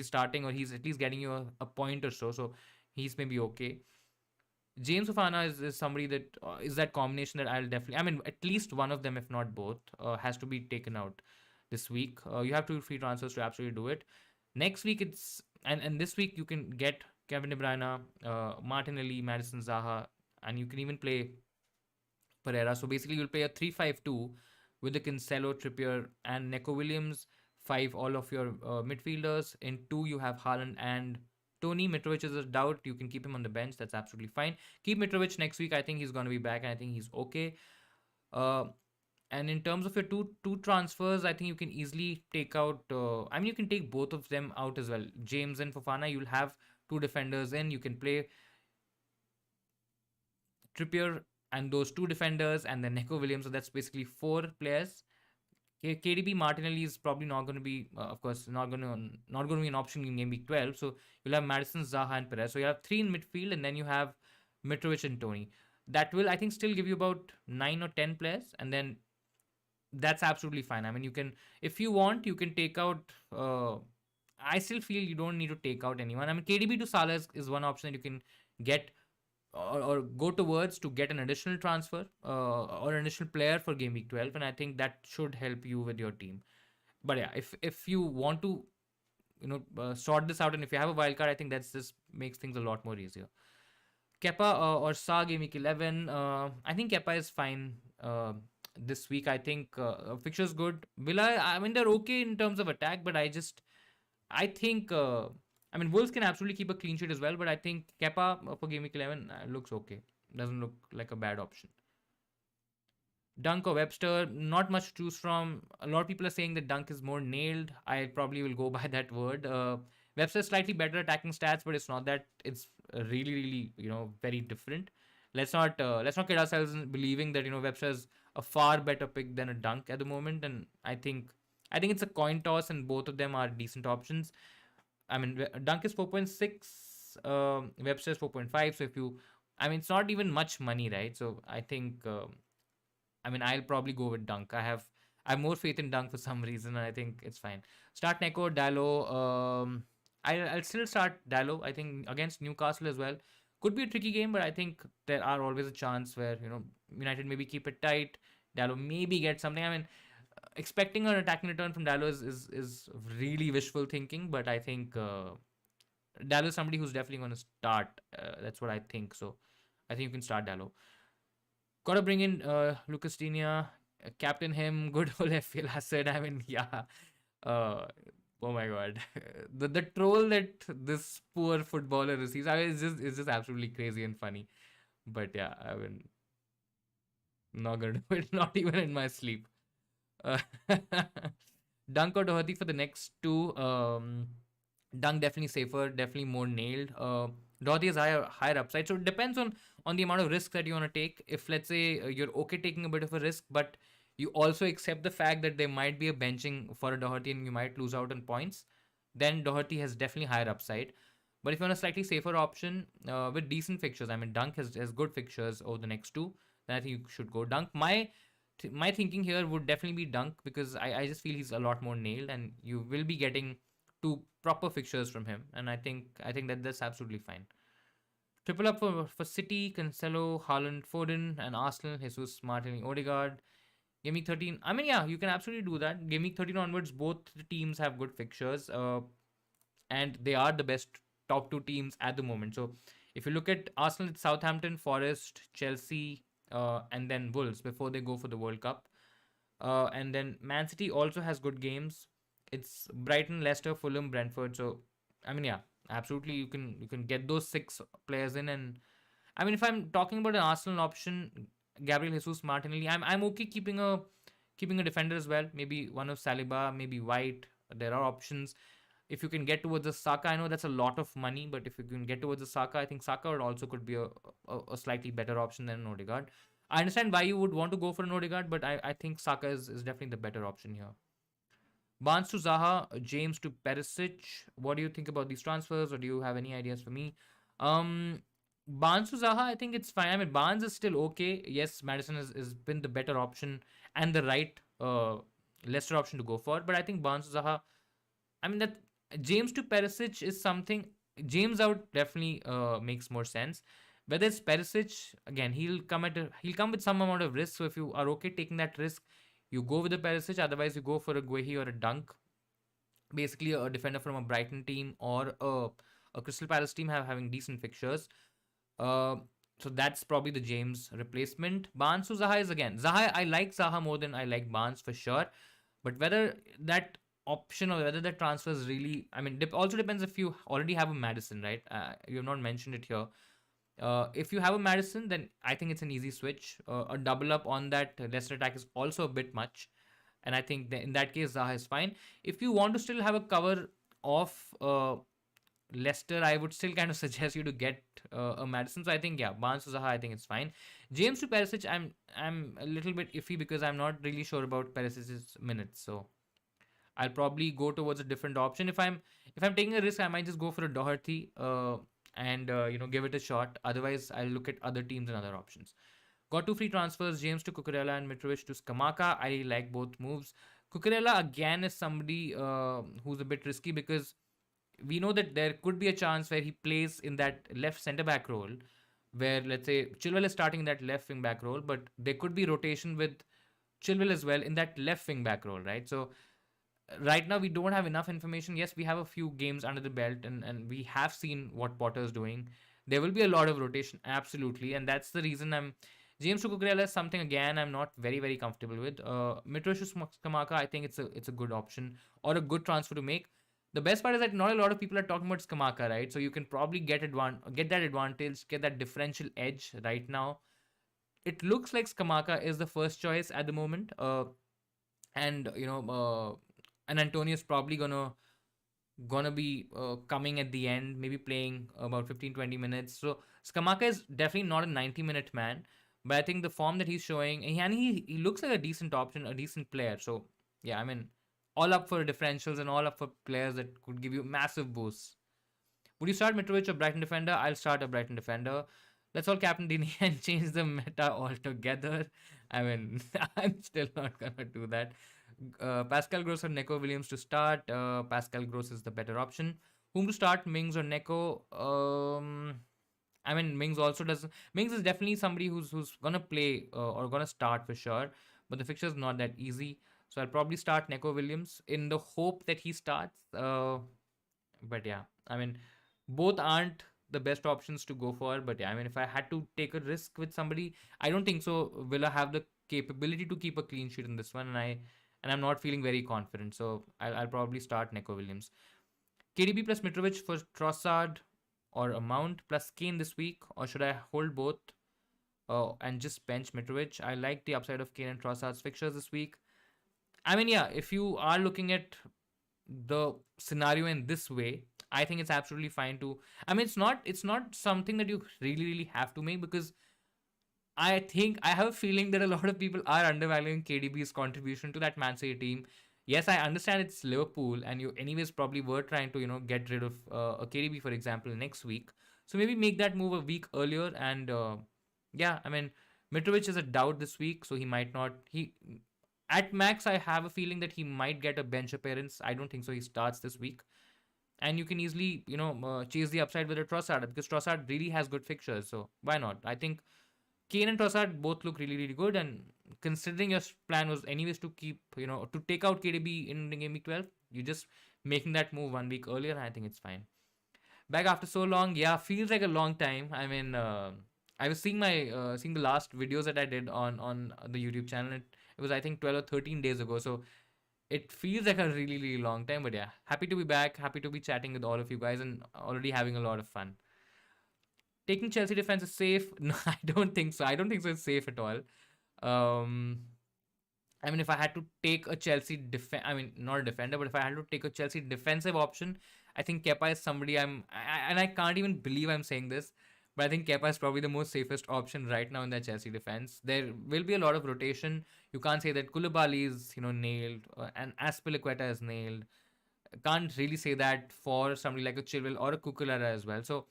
starting or he's at least getting you a point or so. So he's maybe okay. James Fofana is somebody that is that combination that I'll definitely. I mean, at least one of them, if not both, has to be taken out this week. You have two free transfers to absolutely do it. Next week it's and this week you can get Kevin De Bruyne, Martinelli, Madison, Zaha, and you can even play Pereira. So basically, you'll play a 3-5-2 with the Cancelo, Trippier, and Neco Williams. Five, all of your midfielders. In two, you have Haaland and Tony. Mitrovic is a doubt. You can keep him on the bench. That's absolutely fine. Keep Mitrovic next week. I think he's going to be back, and I think he's okay. Uh, and in terms of your two transfers, I think you can easily take out. I mean, you can take both of them out as well. James and Fofana. You'll have two defenders in. You can play Trippier and those two defenders, and then Neco Williams. So that's basically four players. KDB Martinelli is probably not going to be, of course, not going to be an option in game week 12. So you'll have Madison, Zaha, and Perez. So you have three in midfield, and then you have Mitrovic and Tony. That will, I think, still give you about 9 or 10 players, and then that's absolutely fine. I mean, you can, if you want, you can take out. I still feel you don't need to take out anyone. I mean, KDB to Salah is one option that you can get or go towards to get an additional transfer or an additional player for game week 12, and I think that should help you with your team. But yeah, if you want to sort this out, and if you have a wild card, I think that's just makes things a lot more easier. Kepa or Sa game week 11. I think Kepa is fine this week. I think fixture's good. Villa, I mean, they're okay in terms of attack, but I think I mean, Wolves can absolutely keep a clean sheet as well, but I think Kepa for game week 11 looks okay. Doesn't look like a bad option. Dunk or Webster, not much to choose from. A lot of people are saying that Dunk is more nailed. I probably will go by that word. Webster is slightly better attacking stats, but it's not that. It's really, really, very different. Let's not kid ourselves in believing that Webster is a far better pick than a Dunk at the moment. And I think it's a coin toss, and both of them are decent options. I mean, Dunk is 4.6, Webster is 4.5. So if you, I mean, it's not even much money, right? So I think, I mean, I'll probably go with Dunk. I have more faith in Dunk for some reason, and I think it's fine. Start Neko, Dallo. I'll still start Dallo. I think against Newcastle as well. Could be a tricky game, but I think there are always a chance where United maybe keep it tight. Dallo maybe get something. I mean, expecting an attacking return from Dallo is really wishful thinking, but I think Dallo is somebody who's definitely going to start. That's what I think. So I think you can start Dallo. Gotta bring in Lucas Digne, captain him, good old FPL asset. I mean, yeah. Uh, oh my god, the troll that this poor footballer receives, I mean, it's just absolutely crazy and funny. But yeah, I mean, not gonna do it, not even in my sleep. Uh, Dunk or Doherty for the next two. Dunk definitely safer, definitely more nailed. Doherty has higher upside, so it depends on the amount of risk that you want to take. If let's say you're okay taking a bit of a risk, but you also accept the fact that there might be a benching for a Doherty and you might lose out on points, then Doherty has definitely higher upside. But if you want a slightly safer option with decent fixtures, I mean Dunk has good fixtures over the next two, then I think you should go Dunk. My thinking here would definitely be Dunk because I just feel he's a lot more nailed, and you will be getting two proper fixtures from him, and I think that's absolutely fine. Triple up for City, Cancelo, Haaland, Foden, and Arsenal, Jesus, Martin, Odegaard. Game week 13. I mean, yeah, you can absolutely do that. Game week 13 onwards, both the teams have good fixtures, and they are the best top two teams at the moment. So if you look at Arsenal, it's Southampton, Forest, Chelsea, and then Wolves before they go for the World Cup. And then Man City also has good games. It's Brighton, Leicester, Fulham, Brentford. So I mean, yeah, absolutely, you can get those six players in. And I mean, if I'm talking about an Arsenal option, Gabriel Jesus, Martinelli, I'm okay keeping a defender as well. Maybe one of Saliba, maybe White. There are options. If you can get towards the Saka, I know that's a lot of money, but if you can get towards the Saka, I think Saka would also could be a slightly better option than Odegaard. I understand why you would want to go for an Odegaard, but I think Saka is definitely the better option here. Barnes to Zaha, James to Perisic. What do you think about these transfers, or do you have any ideas for me? Um, Barnes to Zaha, I think it's fine. I mean, Barnes is still okay. Yes, Madison has been the better option and the right lesser option to go for. But I think Barnes to Zaha, I mean, that James to Perisic is something. James out definitely makes more sense. Whether it's Perisic, again, he'll come with some amount of risk. So if you are okay taking that risk, you go with the Perisic. Otherwise, you go for a Guehi or a Dunk, basically a defender from a Brighton team or a Crystal Palace team having decent fixtures. Uh, so that's probably the James replacement. Barnes to Zaha is again. Zaha, I like Zaha more than I like Barnes for sure. But whether that option or whether that transfer is really, I mean, also depends if you already have a Madison, right? You have not mentioned it here. If you have a Madison, then I think it's an easy switch. A double up on that Leicester attack is also a bit much, and I think that in that case Zaha is fine. If you want to still have a cover of Leicester, I would still kind of suggest you to get a Madison. So I think yeah, Barnes to Zaha, I think it's fine. James to Perisic, I'm a little bit iffy because I'm not really sure about Perisic's minutes. So I'll probably go towards a different option. If I'm taking a risk, I might just go for a Doherty and give it a shot. Otherwise, I'll look at other teams and other options. Got two free transfers: James to Cucurella and Mitrovic to Skamaka. I like both moves. Cucurella again is somebody who's a bit risky because we know that there could be a chance where he plays in that left centre back role, where let's say Chilwell is starting in that left wing back role, but there could be rotation with Chilwell as well in that left wing back role, right? So right now we don't have enough information. Yes, we have a few games under the belt, and we have seen what Potter is doing. There will be a lot of rotation, absolutely, and that's the reason I'm James Cucurella is something again I'm not very very comfortable with. Mitrovic Kamaka, I think it's a good option or a good transfer to make. The best part is that not a lot of people are talking about Skamaka, right? So you can probably get that advantage, get that differential edge right now. It looks like Skamaka is the first choice at the moment, and and Antonio is probably gonna be coming at the end, maybe playing about 15-20 minutes. So Skamaka is definitely not a 90-minute man, but I think the form that he's showing, and he looks like a decent option, a decent player. So yeah, I mean, all up for differentials and all up for players that could give you massive boosts. Would you start Mitrovic or Brighton defender? I'll start a Brighton defender. Let's all captain Dini and change the meta altogether. I mean, I'm still not gonna do that. Pascal Gross or Neko Williams to start. Pascal Gross is the better option. Whom to start, Mings or Neko? I mean, Mings also does. Mings is definitely somebody who's gonna play or gonna start for sure. But the fixture is not that easy, so I'll probably start Neko Williams in the hope that he starts. But yeah, I mean, both aren't the best options to go for. But yeah, I mean, if I had to take a risk with somebody, I don't think so. Villa have the capability to keep a clean sheet in this one, and I'm not feeling very confident. So I'll probably start Neko Williams. KDB plus Mitrovic for Trossard or a Mount plus Kane this week, or should I hold both and just bench Mitrovic? I like the upside of Kane and Trossard's fixtures this week. I mean, yeah, if you are looking at the scenario in this way, I think it's absolutely fine to. I mean, it's not something that you really have to make, because I think I have a feeling that a lot of people are undervaluing KDB's contribution to that Man City team. Yes, I understand it's Liverpool, and you anyways probably were trying to get rid of a KDB, for example, next week. So maybe make that move a week earlier. And yeah, I mean, Mitrovic is a doubt this week, so he might not. He at max, I have a feeling that he might get a bench appearance. I don't think so. He starts this week, and you can easily chase the upside with a Trossard, because Trossard really has good fixtures. So why not? I think Kane and Trossard both look really good, and considering your plan was anyways to keep to take out KDB in the game week 12, you just making that move 1 week earlier. I think it's fine. Back after so long, yeah, feels like a long time. I mean, I was seeing the last videos that I did on the YouTube channel. It was, I think, 12 or 13 days ago. So it feels like a really long time. But yeah, happy to be back. Happy to be chatting with all of you guys and already having a lot of fun. Taking Chelsea defense is safe? No, I don't think so. I don't think so. It's safe at all. Um, I mean, if I had to take a I mean, not a defender, but if I had to take a Chelsea defensive option, I think Kepa is somebody and I can't even believe I'm saying this, but I think Kepa is probably the most safest option right now in that Chelsea defense. There will be a lot of rotation. You can't say that Koulibaly is, nailed, and Aspilicueta is nailed. Can't really say that for somebody like a Chilwell or a Cucurella as well. So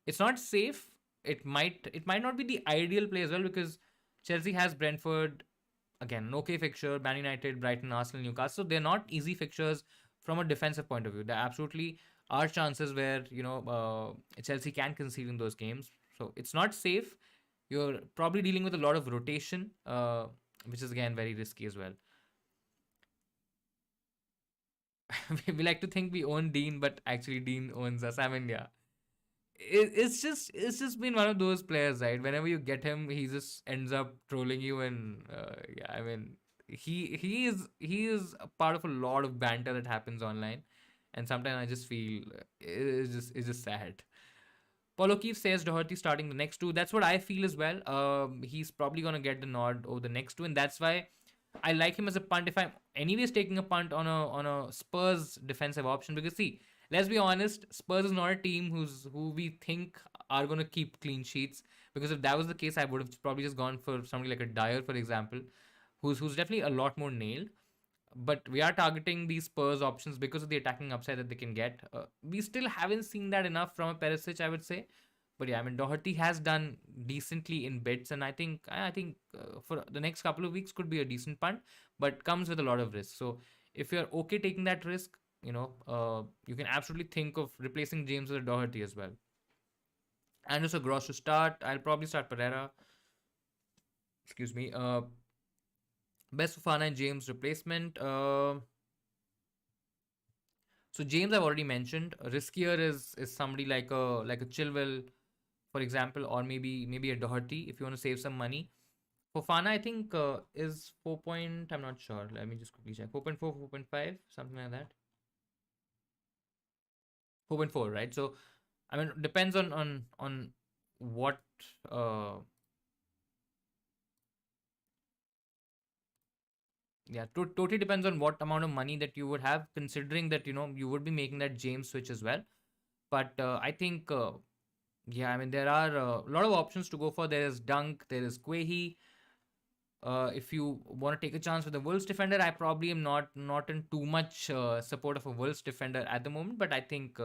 it's not safe. It might not be the ideal play as well, because Chelsea has Brentford, again, an okay fixture, Man United, Brighton, Arsenal, Newcastle. So they're not easy fixtures from a defensive point of view. There absolutely are chances where Chelsea can concede in those games. So it's not safe. You're probably dealing with a lot of rotation, which is again very risky as well. We like to think we own Dean, but actually Dean owns us. I mean, yeah, it's just been one of those players, right? Whenever you get him, he just ends up trolling you, and yeah, I mean, he is a part of a lot of banter that happens online, and sometimes I just feel it's just sad. Paulo Keefe says Doherty starting the next two. That's what I feel as well. He's probably gonna get the nod over the next two, and that's why I like him as a punt. If I'm anyways taking a punt on a Spurs defensive option, because see, let's be honest, Spurs is not a team who we think are gonna keep clean sheets. Because if that was the case, I would have probably just gone for somebody like a Dyer, for example, who's definitely a lot more nailed. But we are targeting these Spurs options because of the attacking upside that they can get. We still haven't seen that enough from a Perisic, I would say. But yeah, I mean, Doherty has done decently in bits, and I think for the next couple of weeks could be a decent punt, but comes with a lot of risk. So if you're okay taking that risk, you can absolutely think of replacing James with a Doherty as well. And also Gross to start. I'll probably start Pereira. Excuse me. Best Fofana and James replacement. So James I've already mentioned. Riskier is somebody like a Chilwell, for example, or maybe a Doherty if you want to save some money. Fofana, I think, is 4 point. I'm not sure. Let me just quickly check. 4.4, 4.5, something like that. 4.4, right? So I mean, depends on what uh Yeah, totally depends on what amount of money that you would have, considering that you would be making that James switch as well. But I think, yeah, I mean there are a lot of options to go for. There is Dunk, there is Quehi. If you want to take a chance with the Wolves defender, I probably am not in too much support of a Wolves defender at the moment. But I think,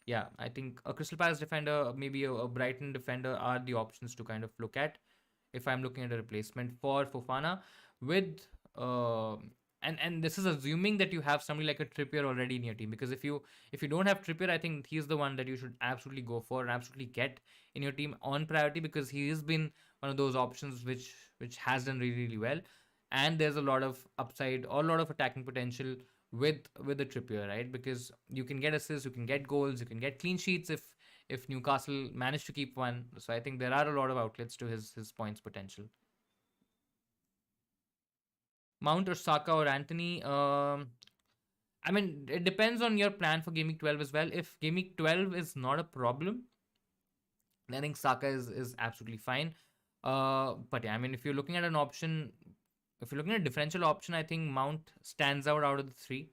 yeah, I think a Crystal Palace defender, maybe a Brighton defender are the options to kind of look at if I'm looking at a replacement for Fofana with uh, and this is assuming that you have somebody like a Trippier already in your team, because if you don't have Trippier, I think he's the one that you should absolutely go for and absolutely get in your team on priority, because he has been one of those options which has done really really well, and there's a lot of upside or a lot of attacking potential with the Trippier, right? Because you can get assists, you can get goals, you can get clean sheets if Newcastle manage to keep one. So I think there are a lot of outlets to his points potential. Mount or Saka or Anthony. I mean, it depends on your plan for Game Week 12 as well. If Game Week 12 is not a problem, I think Saka is absolutely fine. But yeah, I mean, if you're looking at an option, if you're looking at a differential option, I think Mount stands out of the three.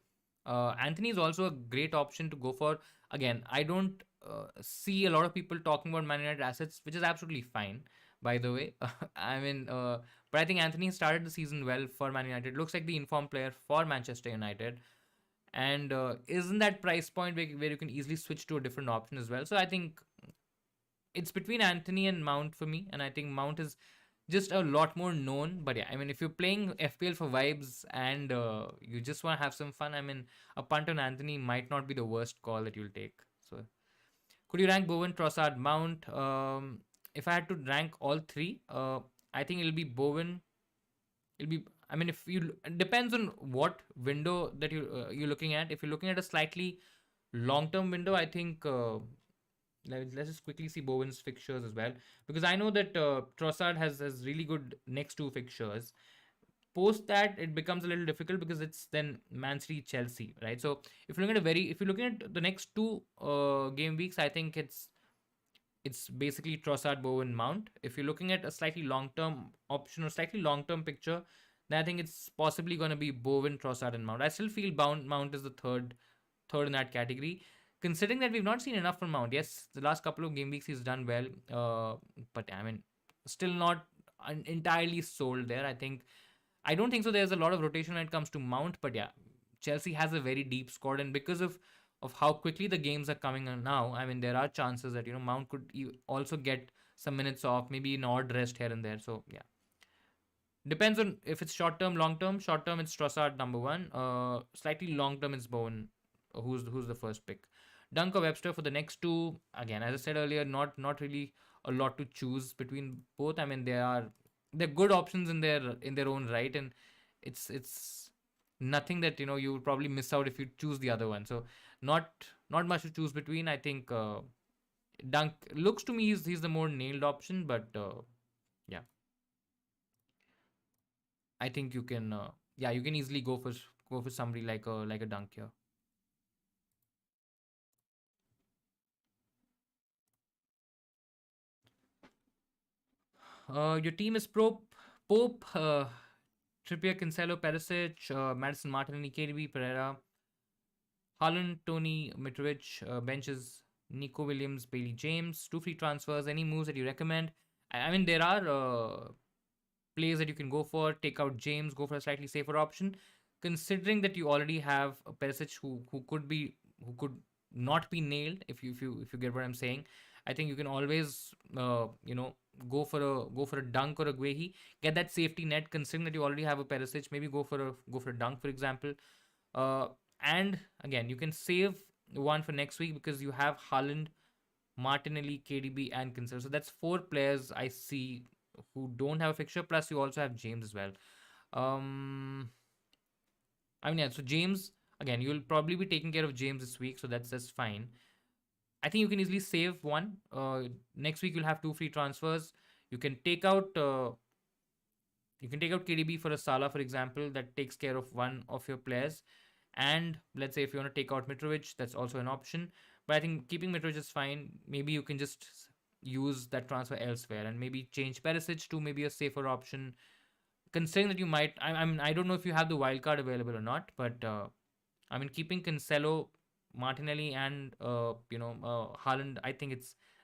Anthony is also a great option to go for. Again, I don't see a lot of people talking about Man United assets, which is absolutely fine, by the way. I mean, but I think Anthony started the season well for Man United. Looks like the informed player for Manchester United. And isn't that price point where you can easily switch to a different option as well? So I think it's between Anthony and Mount for me, and I think Mount is just a lot more known. But yeah, I mean, if you're playing FPL for vibes and you just want to have some fun, I mean, a punt on Anthony might not be the worst call that you'll take. So, could you rank Bowen, Trossard, Mount? If I had to rank all three, I think it'll be Bowen. It'll be. I mean, if you it depends on what window that you're looking at. If you're looking at a slightly long-term window, I think. Let's just quickly see Bowen's fixtures as well, because I know that Trossard has really good next two fixtures. Post that, it becomes a little difficult because it's then Man City, Chelsea, right? So if you're looking at the next two game weeks, I think it's basically Trossard, Bowen, Mount. If you're looking at a slightly long term option or slightly long term picture, then I think it's possibly going to be Bowen, Trossard, and Mount. I still feel Mount is the third in that category. Considering that we've not seen enough from Mount, yes, the last couple of game weeks he's done well, but I mean, still not entirely sold there. I don't think so. There's a lot of rotation when it comes to Mount, but yeah, Chelsea has a very deep squad, and because of how quickly the games are coming on now, I mean, there are chances that Mount could also get some minutes off, maybe an odd rest here and there. So yeah, depends on if it's short term, long term. Short term, it's Trossard number one. Slightly long term, it's Bowen, who's the first pick. Dunk or Webster for the next two. Again, as I said earlier, not really a lot to choose between both. I mean, they're good options in their own right, and it's nothing that you will probably miss out if you choose the other one. So not not much to choose between. I think Dunk looks to me he's the more nailed option, but yeah, I think you can yeah, you can easily go for somebody like a Dunk here. Your team is Pope, Trippier, Cancelo, Perisic, Madison, Martinelli, KDB, Pereira, Haaland, Tony, Mitrovic, benches, Nico Williams, Bailey James, two free transfers. Any moves that you recommend? I mean, there are plays that you can go for. Take out James, go for a slightly safer option. Considering that you already have a Perisic who could not be nailed, if you get what I'm saying, I think you can always go for a Dunk or a Guehi. Get that safety net. Considering that you already have a Perisic, maybe go for a Dunk, for example. Uh, and again, you can save one for next week because you have Haaland, Martinelli, KDB, and Cancelo. So that's four players I see who don't have a fixture. Plus, you also have James as well. Um, I mean, yeah. So James, again, you'll probably be taking care of James this week, so that's fine. I think you can easily save one. Next week you'll have two free transfers. You can take out KDB for a Salah, for example, that takes care of one of your players. And let's say if you want to take out Mitrovic, that's also an option. But I think keeping Mitrovic is fine. Maybe you can just use that transfer elsewhere and maybe change Perisic to maybe a safer option. considering that you might, I mean, I don't know if you have the wild card available or not, but I mean, keeping Cancelo, Martinelli, and Haaland, I think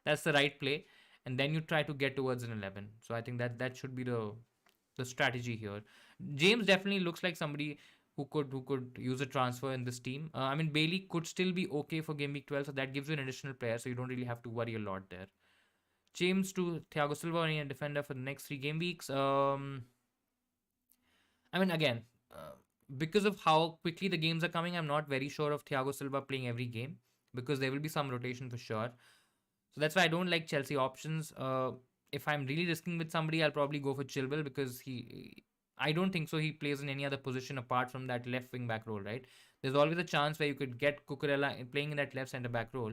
that's the right play. And then you try to get towards an 11. So I think that should be the strategy here. James definitely looks like somebody who could use a transfer in this team. I mean, Bailey could still be okay for game week 12, so that gives you an additional player, so you don't really have to worry a lot there. James to Thiago Silva, a defender for the next 3 game weeks. I mean, again, because of how quickly the games are coming, I'm not very sure of Thiago Silva playing every game because there will be some rotation for sure. So that's why I don't like Chelsea options. If I'm really risking with somebody, I'll probably go for Chilwell because I don't think so. He plays in any other position apart from that left wing back role, right? There's always a chance where you could get Cucurella playing in that left centre back role,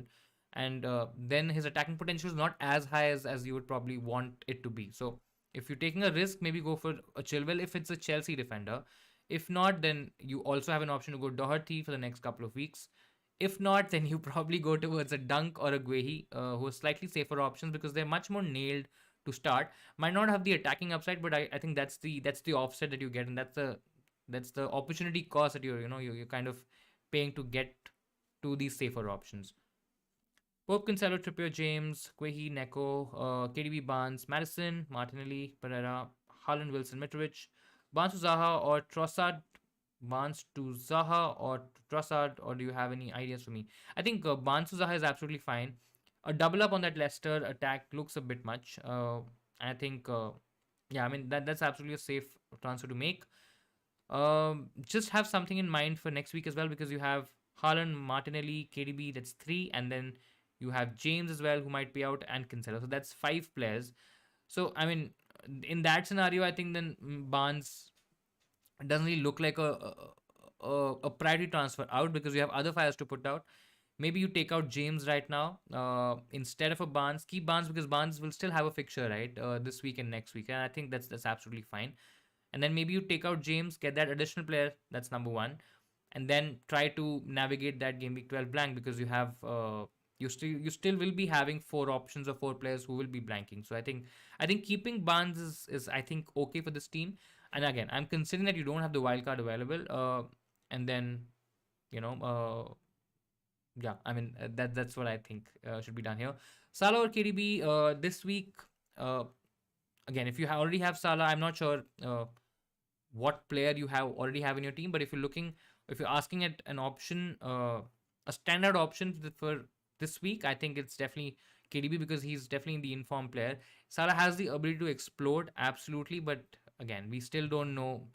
and then his attacking potential is not as high as you would probably want it to be. So if you're taking a risk, maybe go for a Chilwell if it's a Chelsea defender. If not, then you also have an option to go Doherty for the next couple of weeks. If not, then you probably go towards a Dunk or a Guehi, who are slightly safer options because they're much more nailed to start. Might not have the attacking upside, but I think that's the offset that you get, and that's the opportunity cost that you're kind of paying to get to these safer options. Pope, Cancelo, Trippier, James, Quehi, Neko, KDB, Barnes, Madison, Martinelli, Pereira, Haaland, Wilson, Mitrovic, Barnes to Zaha or Trossard, Barnes to Zaha or Trossard, or do you have any ideas for me? I think Barnes to Zaha is absolutely fine. A double up on that Leicester attack looks a bit much. I think, yeah, I mean that's absolutely a safe transfer to make. Just have something in mind for next week as well because you have Haaland, Martinelli, KDB, that's three, and then you have James as well who might be out and Cancelo. So that's 5 players. So I mean, in that scenario, I think then Barnes doesn't really look like a priority transfer out because you have other fires to put out. Maybe you take out James right now instead of a Barnes. Keep Barnes because Barnes will still have a fixture right this week and next week, and I think that's absolutely fine. And then maybe you take out James, get that additional player. That's number one, and then try to navigate that game week 12 blank because you have you still will be having 4 options or 4 players who will be blanking. So I think keeping Barnes is I think okay for this team. And again, I'm considering that you don't have the wild card available, and then you know yeah, I mean that's what I think should be done here. Salah or KDB this week. Uh, Again, if you already have Salah, I'm not sure what player you have already have in your team. But if you're asking at an option, a standard option for this week, I think it's definitely KDB because he's definitely the informed player. Salah has the ability to explode, absolutely, but again, we still don't know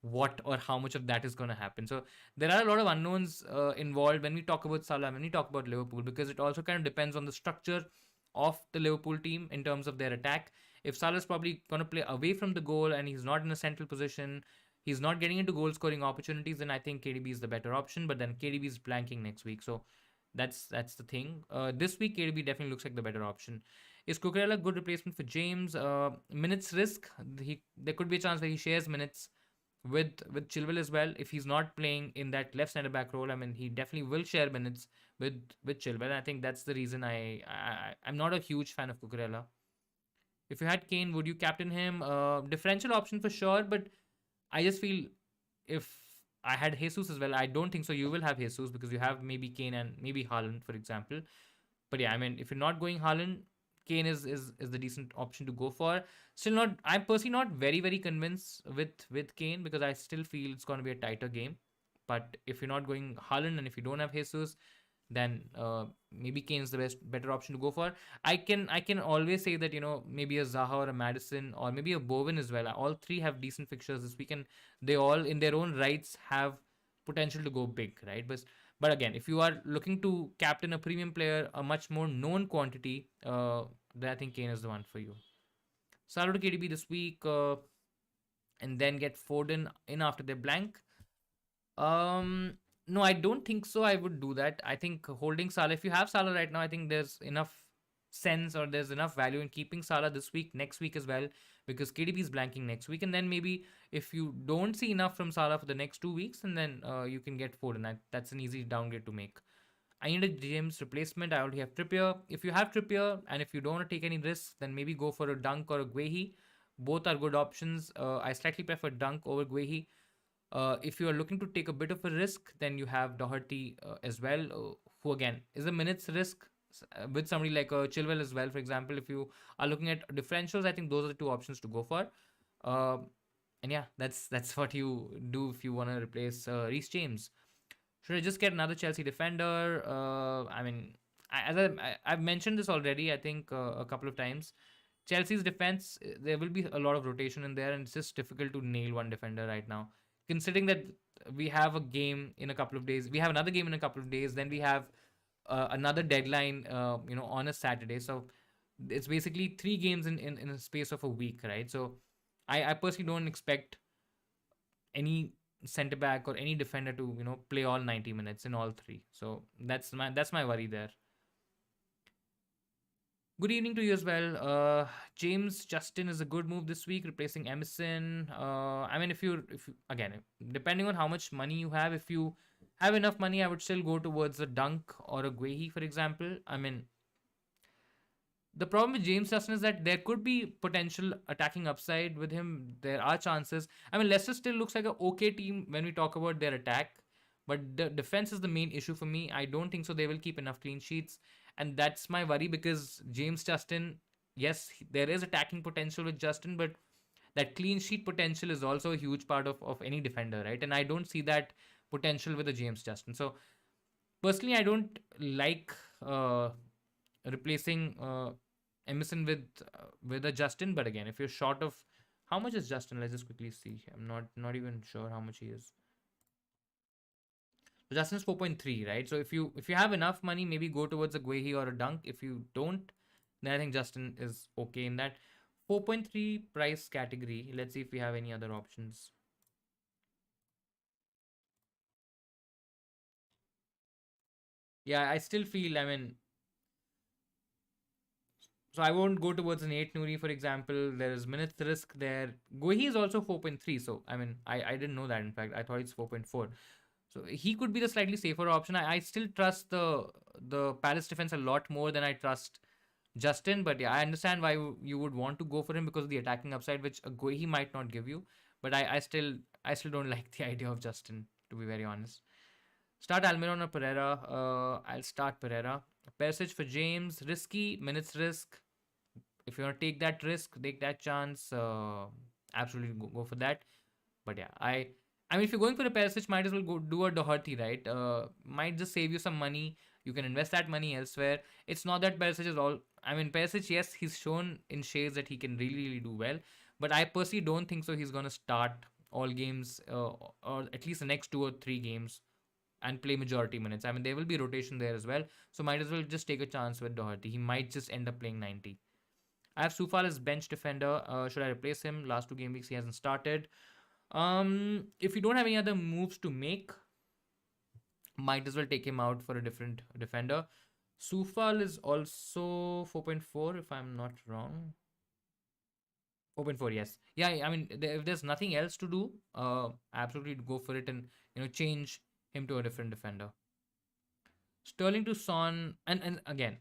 what or how much of that is going to happen. So there are a lot of unknowns involved when we talk about Salah, when we talk about Liverpool, because it also kind of depends on the structure of the Liverpool team in terms of their attack. If Salah is probably going to play away from the goal and he's not in a central position, he's not getting into goal scoring opportunities, then I think KDB is the better option. But then KDB is blanking next week, so that's the thing. This week KDB definitely looks like the better option. Is Cucurella a good replacement for James? Minutes risk. There could be a chance where he shares minutes with Chilwell as well. If he's not playing in that left centre back role, I mean, he definitely will share minutes with Chilwell. I think that's the reason I'm not a huge fan of Cucurella. If you had Kane, would you captain him? Differential option for sure, but I just feel if I had Jesus as well, I don't think so. You will have Jesus because you have maybe Kane and maybe Haaland, for example. But yeah, I mean, if you're not going Haaland, Kane is the decent option to go for. Still not. I'm personally not very convinced with Kane because I still feel it's going to be a tighter game. But if you're not going Haaland and if you don't have Jesus, then maybe Kane is the better option to go for. I can always say that maybe a Zaha or a Madison or maybe a Bowen as well. All three have decent fixtures this weekend. They all in their own rights have potential to go big, right? But again, if you are looking to captain a premium player, a much more known quantity, then I think Kane is the one for you. Salah to KDB this week, and then get Foden in after their blank. No, I don't think so. I would do that. I think holding Salah, if you have Salah right now, I think there's enough sense or there's enough value in keeping Salah this week, next week as well, because KDB is blanking next week. And then maybe if you don't see enough from Salah for the next 2 weeks, and then you can get Foden. That's an easy downgrade to make. I need a James replacement. I already have Trippier. If you have Trippier and if you don't want to take any risks, then maybe go for a Dunk or a Guehi. Both are good options. I slightly prefer Dunk over Guehi. If you are looking to take a bit of a risk, then you have Doherty as well, who again is a minutes risk with somebody like Chilwell as well. For example, if you are looking at differentials, I think those are the two options to go for. Uh, and yeah, that's what you do if you want to replace Reece James. Should I just get another Chelsea defender? I mean, I've mentioned this already, I think a couple of times. Chelsea's defense, there will be a lot of rotation in there, and it's just difficult to nail one defender right now. Considering that we have a game in a couple of days, we have another game in a couple of days, then we have another deadline, on a Saturday. So it's basically three games in a space of a week, right? So I personally don't expect any center back or any defender to play all 90 minutes in all three. So that's my worry there. Good evening to you as well. James Justin is a good move this week, replacing Emerson. I mean, if you, again, depending on how much money you have, if you have enough money, I would still go towards a Dunk or a Guehi, for example. I mean, the problem with James Justin is that there could be potential attacking upside with him. There are chances. I mean, Leicester still looks like an okay team when we talk about their attack, but the defense is the main issue for me. I don't think so. They will keep enough clean sheets, and that's my worry because James Justin, yes, there is attacking potential with Justin, but that clean sheet potential is also a huge part of any defender, right? And I don't see that potential with the James Justin. So personally, I don't like replacing Emerson with a Justin. But again, if you're short of how much is Justin, let's just quickly see. I'm not even sure how much he is. So Justin's 4.3, right? So if you have enough money, maybe go towards a Guehi or a Dunk. If you don't, then I think Justin is okay in that 4.3 price category. Let's see if we have any other options. Yeah, I still feel. I mean, so I won't go towards an 8 Nuri, for example. There is minutes risk there. Gohi is also 4.3. So, I mean, I didn't know that. In fact, I thought it's 4.4. So he could be the slightly safer option. I still trust the Palace defense a lot more than I trust Justin. But yeah, I understand why you would want to go for him because of the attacking upside, which a Gohi might not give you. But I still don't like the idea of Justin, to be very honest. Start Almiron or Pereira. I'll start Pereira. Perisic for James. Risky. Minutes risk. If you want to take that risk, take that chance, absolutely go for that. But yeah, I mean, if you're going for a Perisic, might as well go do a Doherty, right? Might just save you some money. You can invest that money elsewhere. It's not that Perisic is all. I mean, Perisic, yes, he's shown in shades that he can really, really do well. But I personally don't think so. He's gonna start all games, or at least the next 2 or 3 games, and play majority minutes. I mean, there will be rotation there as well. So might as well just take a chance with Doherty. He might just end up playing 90. I have Sufal as bench defender. Should I replace him? Last 2 game weeks he hasn't started. If you don't have any other moves to make, might as well take him out for a different defender. Sufal is also 4.4 if I'm not wrong. 4.4, yes. Yeah, I mean, if there's nothing else to do, absolutely go for it and change him to a different defender. Sterling to Son, and again,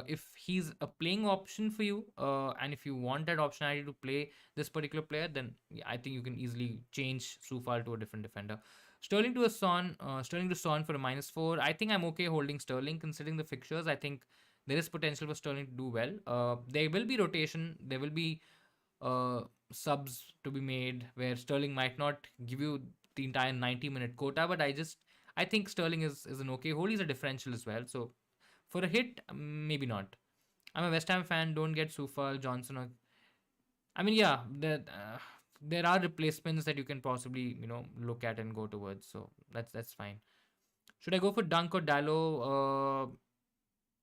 if he's a playing option for you, and if you want that optionality to play this particular player, then yeah, I think you can easily change Sufal to a different defender. Sterling to Son for a -4. I think I'm okay holding Sterling considering the fixtures. I think there is potential for Sterling to do well. There will be rotation. There will be subs to be made where Sterling might not give you the entire 90-minute quota, but I think Sterling is an okay hold. He's a differential as well. So for a hit, maybe not. I'm a West Ham fan. Don't get Sufal, Johnson. I mean, yeah, there are replacements that you can possibly look at and go towards. So that's fine. Should I go for Dunk or Dallo?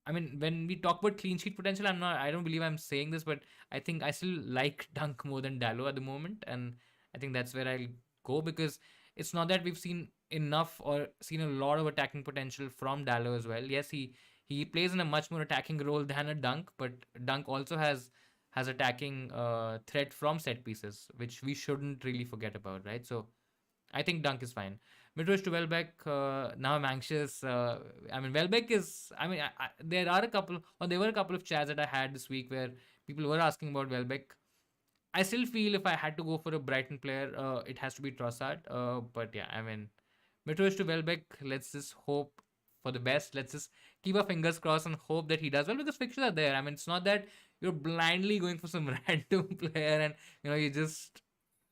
I mean, when we talk about clean sheet potential, I don't believe I'm saying this, but I think I still like Dunk more than Dallo at the moment. And I think that's where I'll go because it's not that we've seen enough or seen a lot of attacking potential from Dallo as well. Yes, he plays in a much more attacking role than a Dunk, but Dunk also has attacking threat from set pieces, which we shouldn't really forget about, right? So I think Dunk is fine. Mitrovic to Welbeck. Now I'm anxious. I mean, Welbeck is. I mean, there were a couple of chats that I had this week where people were asking about Welbeck. I still feel if I had to go for a Brighton player, it has to be Trossard. But yeah, I mean, Mitrovic to Welbeck. Let's just hope for the best. Let's just keep our fingers crossed and hope that he does well because fixtures are there. I mean, it's not that you're blindly going for some random player and you just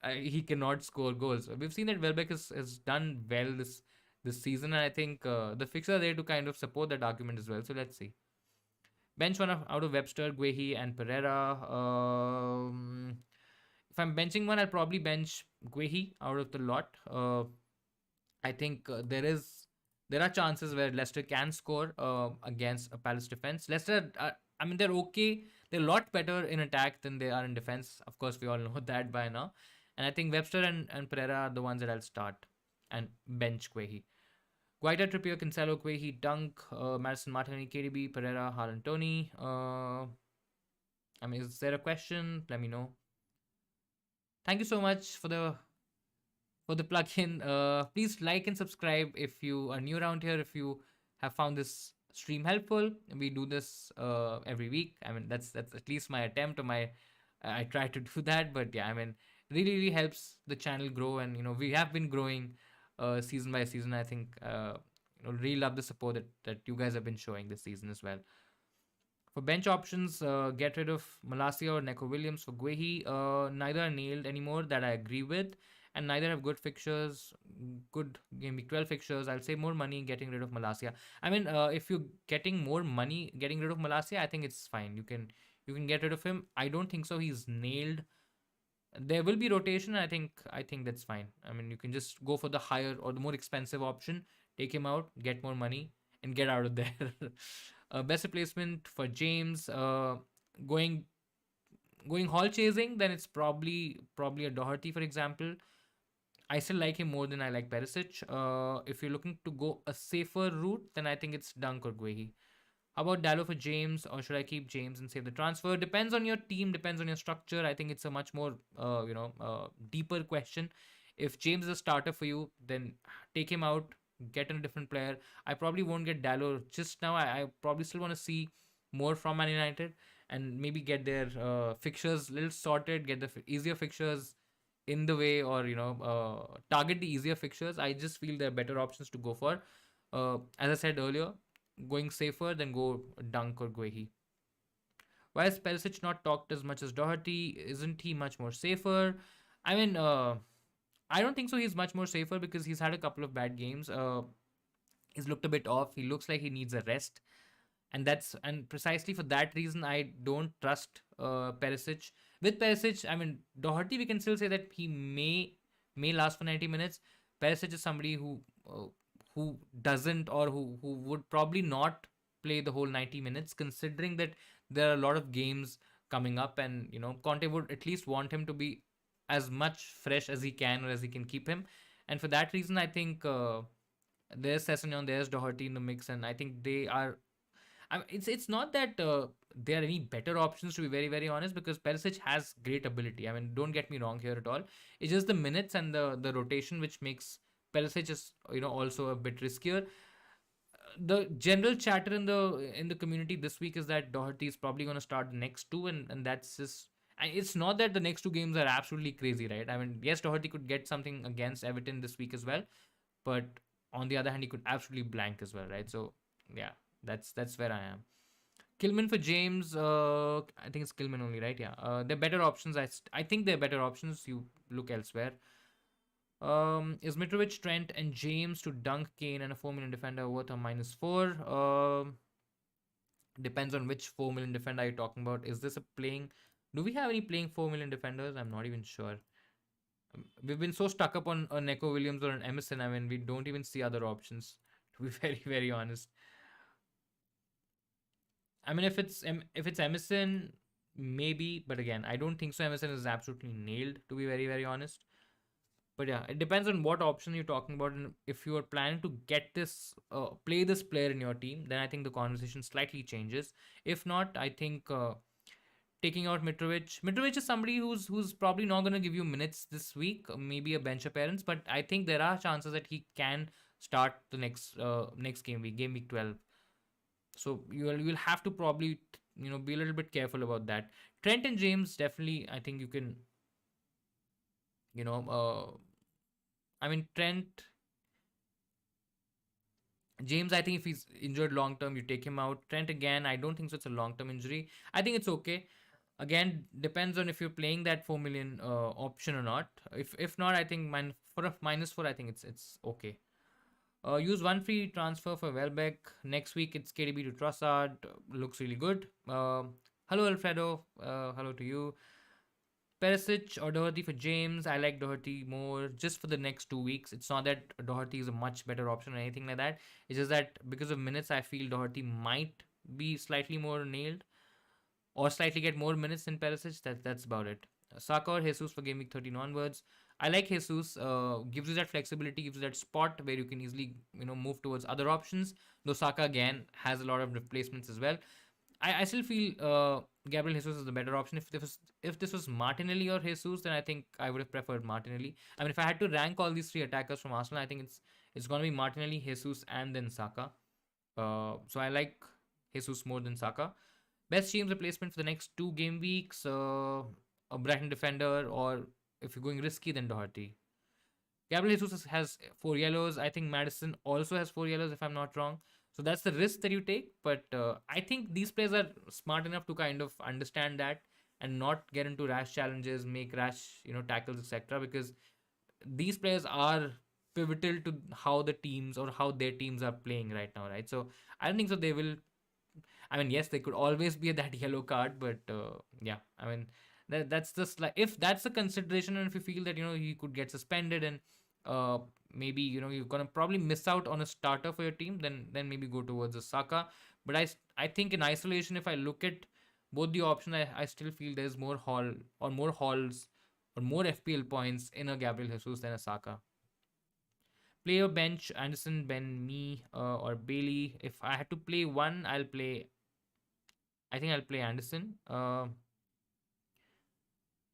he cannot score goals. We've seen that Welbeck has done well this season, and I think the fixtures are there to kind of support that argument as well. So let's see. Bench one out of Webster, Guehi, and Pereira. If I'm benching one, I'll probably bench Guehi out of the lot. I think there are chances where Leicester can score against a Palace defense. Leicester, I mean, they're okay. They're a lot better in attack than they are in defense. Of course, we all know that by now. And I think Webster and Pereira are the ones that I'll start and bench Guehi. Guaita, Trippier, Cancelo, Guehi, Dunk, Madison, Martinelli, KDB, Pereira, Haaland, Tony. I mean, is there a question? Let me know. Thank you so much for the plugin. Please like and subscribe if you are new around here. If you have found this stream helpful, we do this every week. I mean, that's at least my attempt or my I try to do that. But yeah, I mean, really helps the channel grow, and we have been growing season by season. I think really love the support that you guys have been showing this season as well. For bench options, get rid of Malacia or Neko Williams for Guehi. Neither are nailed anymore that I agree with, and neither have good fixtures, good game week 12 fixtures. I'll say more money getting rid of Malacia. I mean, if you're getting more money getting rid of Malacia, I think it's fine. You can get rid of him. I don't think so. He's nailed. There will be rotation. I think that's fine. I mean, you can just go for the higher or the more expensive option, take him out, get more money, and get out of there. Best replacement for James. Going going hall chasing, then it's probably a Doherty, for example. I still like him more than I like Perisic. If you're looking to go a safer route, then I think it's Dunk or Guehi. How about Dallo for James, or should I keep James and save the transfer? Depends on your team, depends on your structure. I think it's a much more, deeper question. If James is a starter for you, then take him out, get a different player. I probably won't get Dallo just now. I probably still want to see more from Man United and maybe get their fixtures a little sorted, get the easier fixtures in the way, or target the easier fixtures. I just feel there are better options to go for. As I said earlier, going safer, then go Dunk or Guehi. Why is Perisic not talked as much as Doherty? Isn't he much more safer? I mean, I don't think so. He's much more safer because he's had a couple of bad games. He's looked a bit off. He looks like he needs a rest, and precisely for that reason, I don't trust Perisic. With Perisic, I mean Doherty, we can still say that he may last for 90 minutes. Perisic is somebody who doesn't, or who would probably not play the whole 90 minutes, considering that there are a lot of games coming up, and Conte would at least want him to be as much fresh as he can, or as he can keep him. And for that reason, I think there's Sessegnon, there's Doherty in the mix, and I think they are. It's not that there are any better options, to be very very honest, because Perisic has great ability. I mean, don't get me wrong here at all. It's just the minutes and the rotation which makes Perisic is also a bit riskier. The general chatter in the community this week is that Doherty is probably going to start the next two, and that's just. And it's not that the next two games are absolutely crazy, right? I mean, yes, Doherty could get something against Everton this week as well, but on the other hand, he could absolutely blank as well, right? So yeah, that's where I am. Kilman for James. I think it's Kilman only, right? Yeah. They're better options. I think they're better options. You look elsewhere. Is Mitrovic, Trent, and James to Dunk, Kane, and a 4 million defender worth a -4? Depends on which 4 million defender you're talking about. Is this a playing? Do we have any playing 4 million defenders? I'm not even sure. We've been so stuck up on Neko Williams or an Emerson. I mean, we don't even see other options. To be very very honest. I mean, if it's Emerson, maybe, but again, I don't think so. Emerson is absolutely nailed, to be very very honest. But yeah, it depends on what option you're talking about, and if you are planning to get play this player in your team, then I think the conversation slightly changes. If not, I think taking out Mitrovic. Mitrovic is somebody who's probably not going to give you minutes this week, maybe a bench appearance, but I think there are chances that he can start the next game week 12. So you'll have to probably be a little bit careful about that. Trent and James, definitely, I think you can, you know, I mean, James, I think if he's injured long term, you take him out. Trent again, I don't think so. It's a long term injury. I think it's okay. Again, depends on if you're playing that 4 million option or not. If not, I think for a -4, I think it's okay. Use one free transfer for Welbeck. Next week it's KDB to Trossard. Looks really good. Hello Alfredo. Hello to you. Perisic or Doherty for James. I like Doherty more just for the next 2 weeks. It's not that Doherty is a much better option or anything like that. It's just that because of minutes, I feel Doherty might be slightly more nailed or slightly get more minutes than Perisic. That's about it. Saka or Jesus for game week 13 onwards. I like Jesus. Gives you that flexibility, gives you that spot where you can easily move towards other options. Though Saka again has a lot of replacements as well. I still feel Gabriel Jesus is the better option. If this was Martinelli or Jesus, then I think I would have preferred Martinelli. I mean, if I had to rank all these three attackers from Arsenal, I think it's gonna be Martinelli, Jesus, and then Saka. So I like Jesus more than Saka. Best team's replacement for the next 2 game weeks, a Brighton defender, or if you're going risky, then Doherty. Gabriel Jesus has 4 yellows. I think Madison also has 4 yellows, if I'm not wrong. So that's the risk that you take. But I think these players are smart enough to kind of understand that and not get into rash challenges, make rash, tackles, etc. Because these players are pivotal to how the teams or how their teams are playing right now, right? So I don't think so. They will. I mean, yes, they could always be that yellow card, but yeah, I mean, that's just like if that's a consideration, and if you feel that you could get suspended and uh, maybe you're gonna probably miss out on a starter for your team, then maybe go towards a Saka. But I think in isolation, if I look at both the option, I still feel there's more haul or more hauls or more FPL points in a Gabriel Jesus than a Saka. Play your bench Anderson, Ben, me, or Bailey. If I had to play one, I think I'll play Anderson.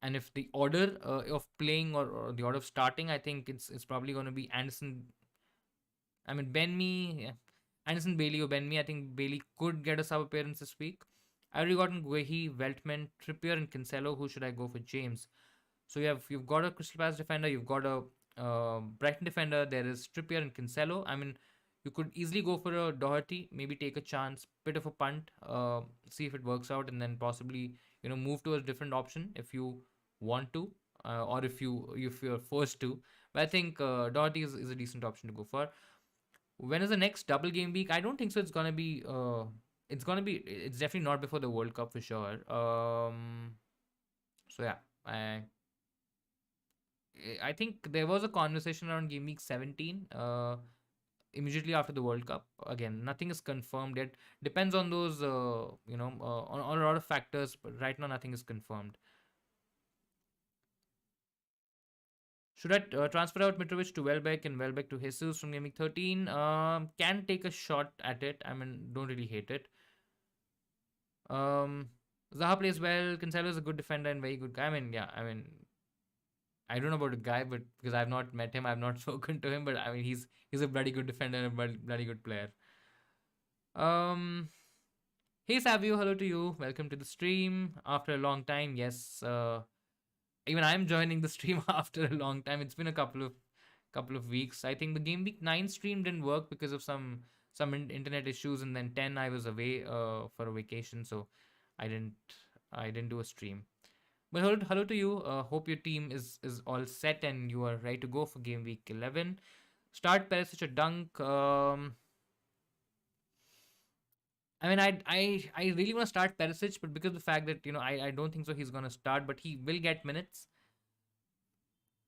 And if the order of playing or the order of starting, I think it's probably going to be Anderson. I mean Ben Me, yeah. Anderson, Bailey, or Ben Me. I think Bailey could get a sub appearance this week. I already gotten Guehi, Veltman, Trippier, and Cancelo. Who should I go for? James. So you've got a Crystal Palace defender, you've got a Brighton defender. There is Trippier and Cancelo. I mean, you could easily go for a Doherty, maybe take a chance, bit of a punt, see if it works out, and then possibly move to a different option if you want to, or if you're forced to. But I think Doherty is a decent option to go for. When is the next double game week? I don't think so. It's gonna be. It's gonna be. It's definitely not before the World Cup for sure. So yeah, I think there was a conversation around game week 17, immediately after the World Cup. Again, nothing is confirmed yet. Depends on those, on a lot of factors. But right now, nothing is confirmed. Should I transfer out Mitrovic to Welbeck and Welbeck to Jesus from game week 13? Can take a shot at it. I mean, don't really hate it. Um, Zaha plays well. Cancelo is a good defender and very good guy. I mean, yeah, I mean, I don't know about the guy, but because I've not met him, I've not spoken to him. But I mean, he's a bloody good defender and a bloody good player. Um, hey Savio, hello to you. Welcome to the stream after a long time. Yes, even I'm joining the stream after a long time. It's been a couple of weeks. I think the game week 9 stream didn't work because of some internet issues, and then 10 I was away for a vacation, so I didn't I didn't do a stream. But hello to you. Hope your team is all set and you are ready to go for game week 11. Start Perisic or Dunk. I mean, I really want to start Perisic, but because of the fact that I don't think so he's gonna start, but he will get minutes.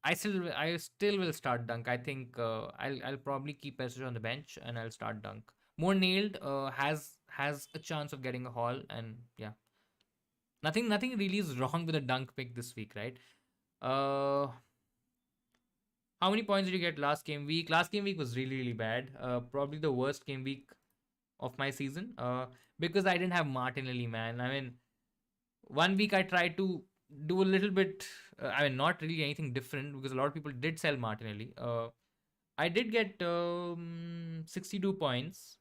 I still will start Dunk. I think I'll probably keep Perisic on the bench and I'll start Dunk. More nailed has a chance of getting a haul, and yeah, nothing really is wrong with a Dunk pick this week, right? Uh, how many points did you get last game week? Last game week was really bad. Probably the worst game week of my season. Because I didn't have Martinelli, man. I mean, one week I tried to do a little bit. I mean, not really anything different because a lot of people did sell Martinelli. I did get 62 points.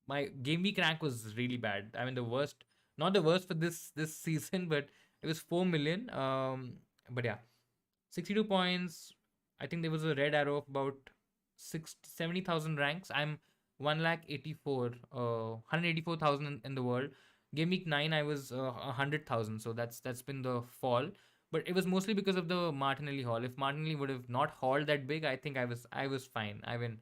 My game week rank was really bad. I mean, the worst Not the worst for this season, but it was 4 million. But yeah, 62 points. I think there was a red arrow of about 70,000 ranks. I'm 1 lakh 84, 184,000 in the world. Game week 9, I was 100,000. So that's been the fall. But it was mostly because of the Martinelli haul. If Martinelli would have not hauled that big, I think I was fine. I mean,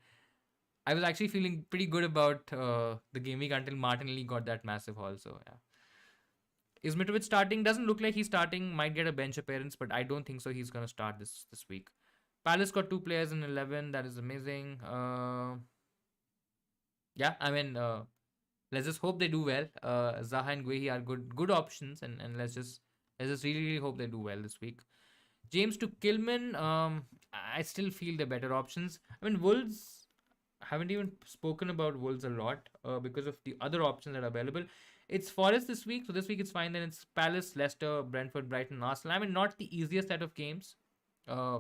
I was actually feeling pretty good about the game week until Martinelli got that massive haul. So yeah. Is Mitrovic starting? Doesn't look like he's starting. Might get a bench appearance, but I don't think so. He's gonna start this week. Palace got two players in 11. That is amazing. Yeah, I mean, let's just hope they do well. Zaha and Guehi are good options, and let's just really hope they do well this week. James to Kilman. I still feel the better options. I mean, Wolves haven't even spoken about Wolves a lot because of the other options that are available. It's Forest this week, so this week it's fine. Then it's Palace, Leicester, Brentford, Brighton, Arsenal. I mean, not the easiest set of games, uh,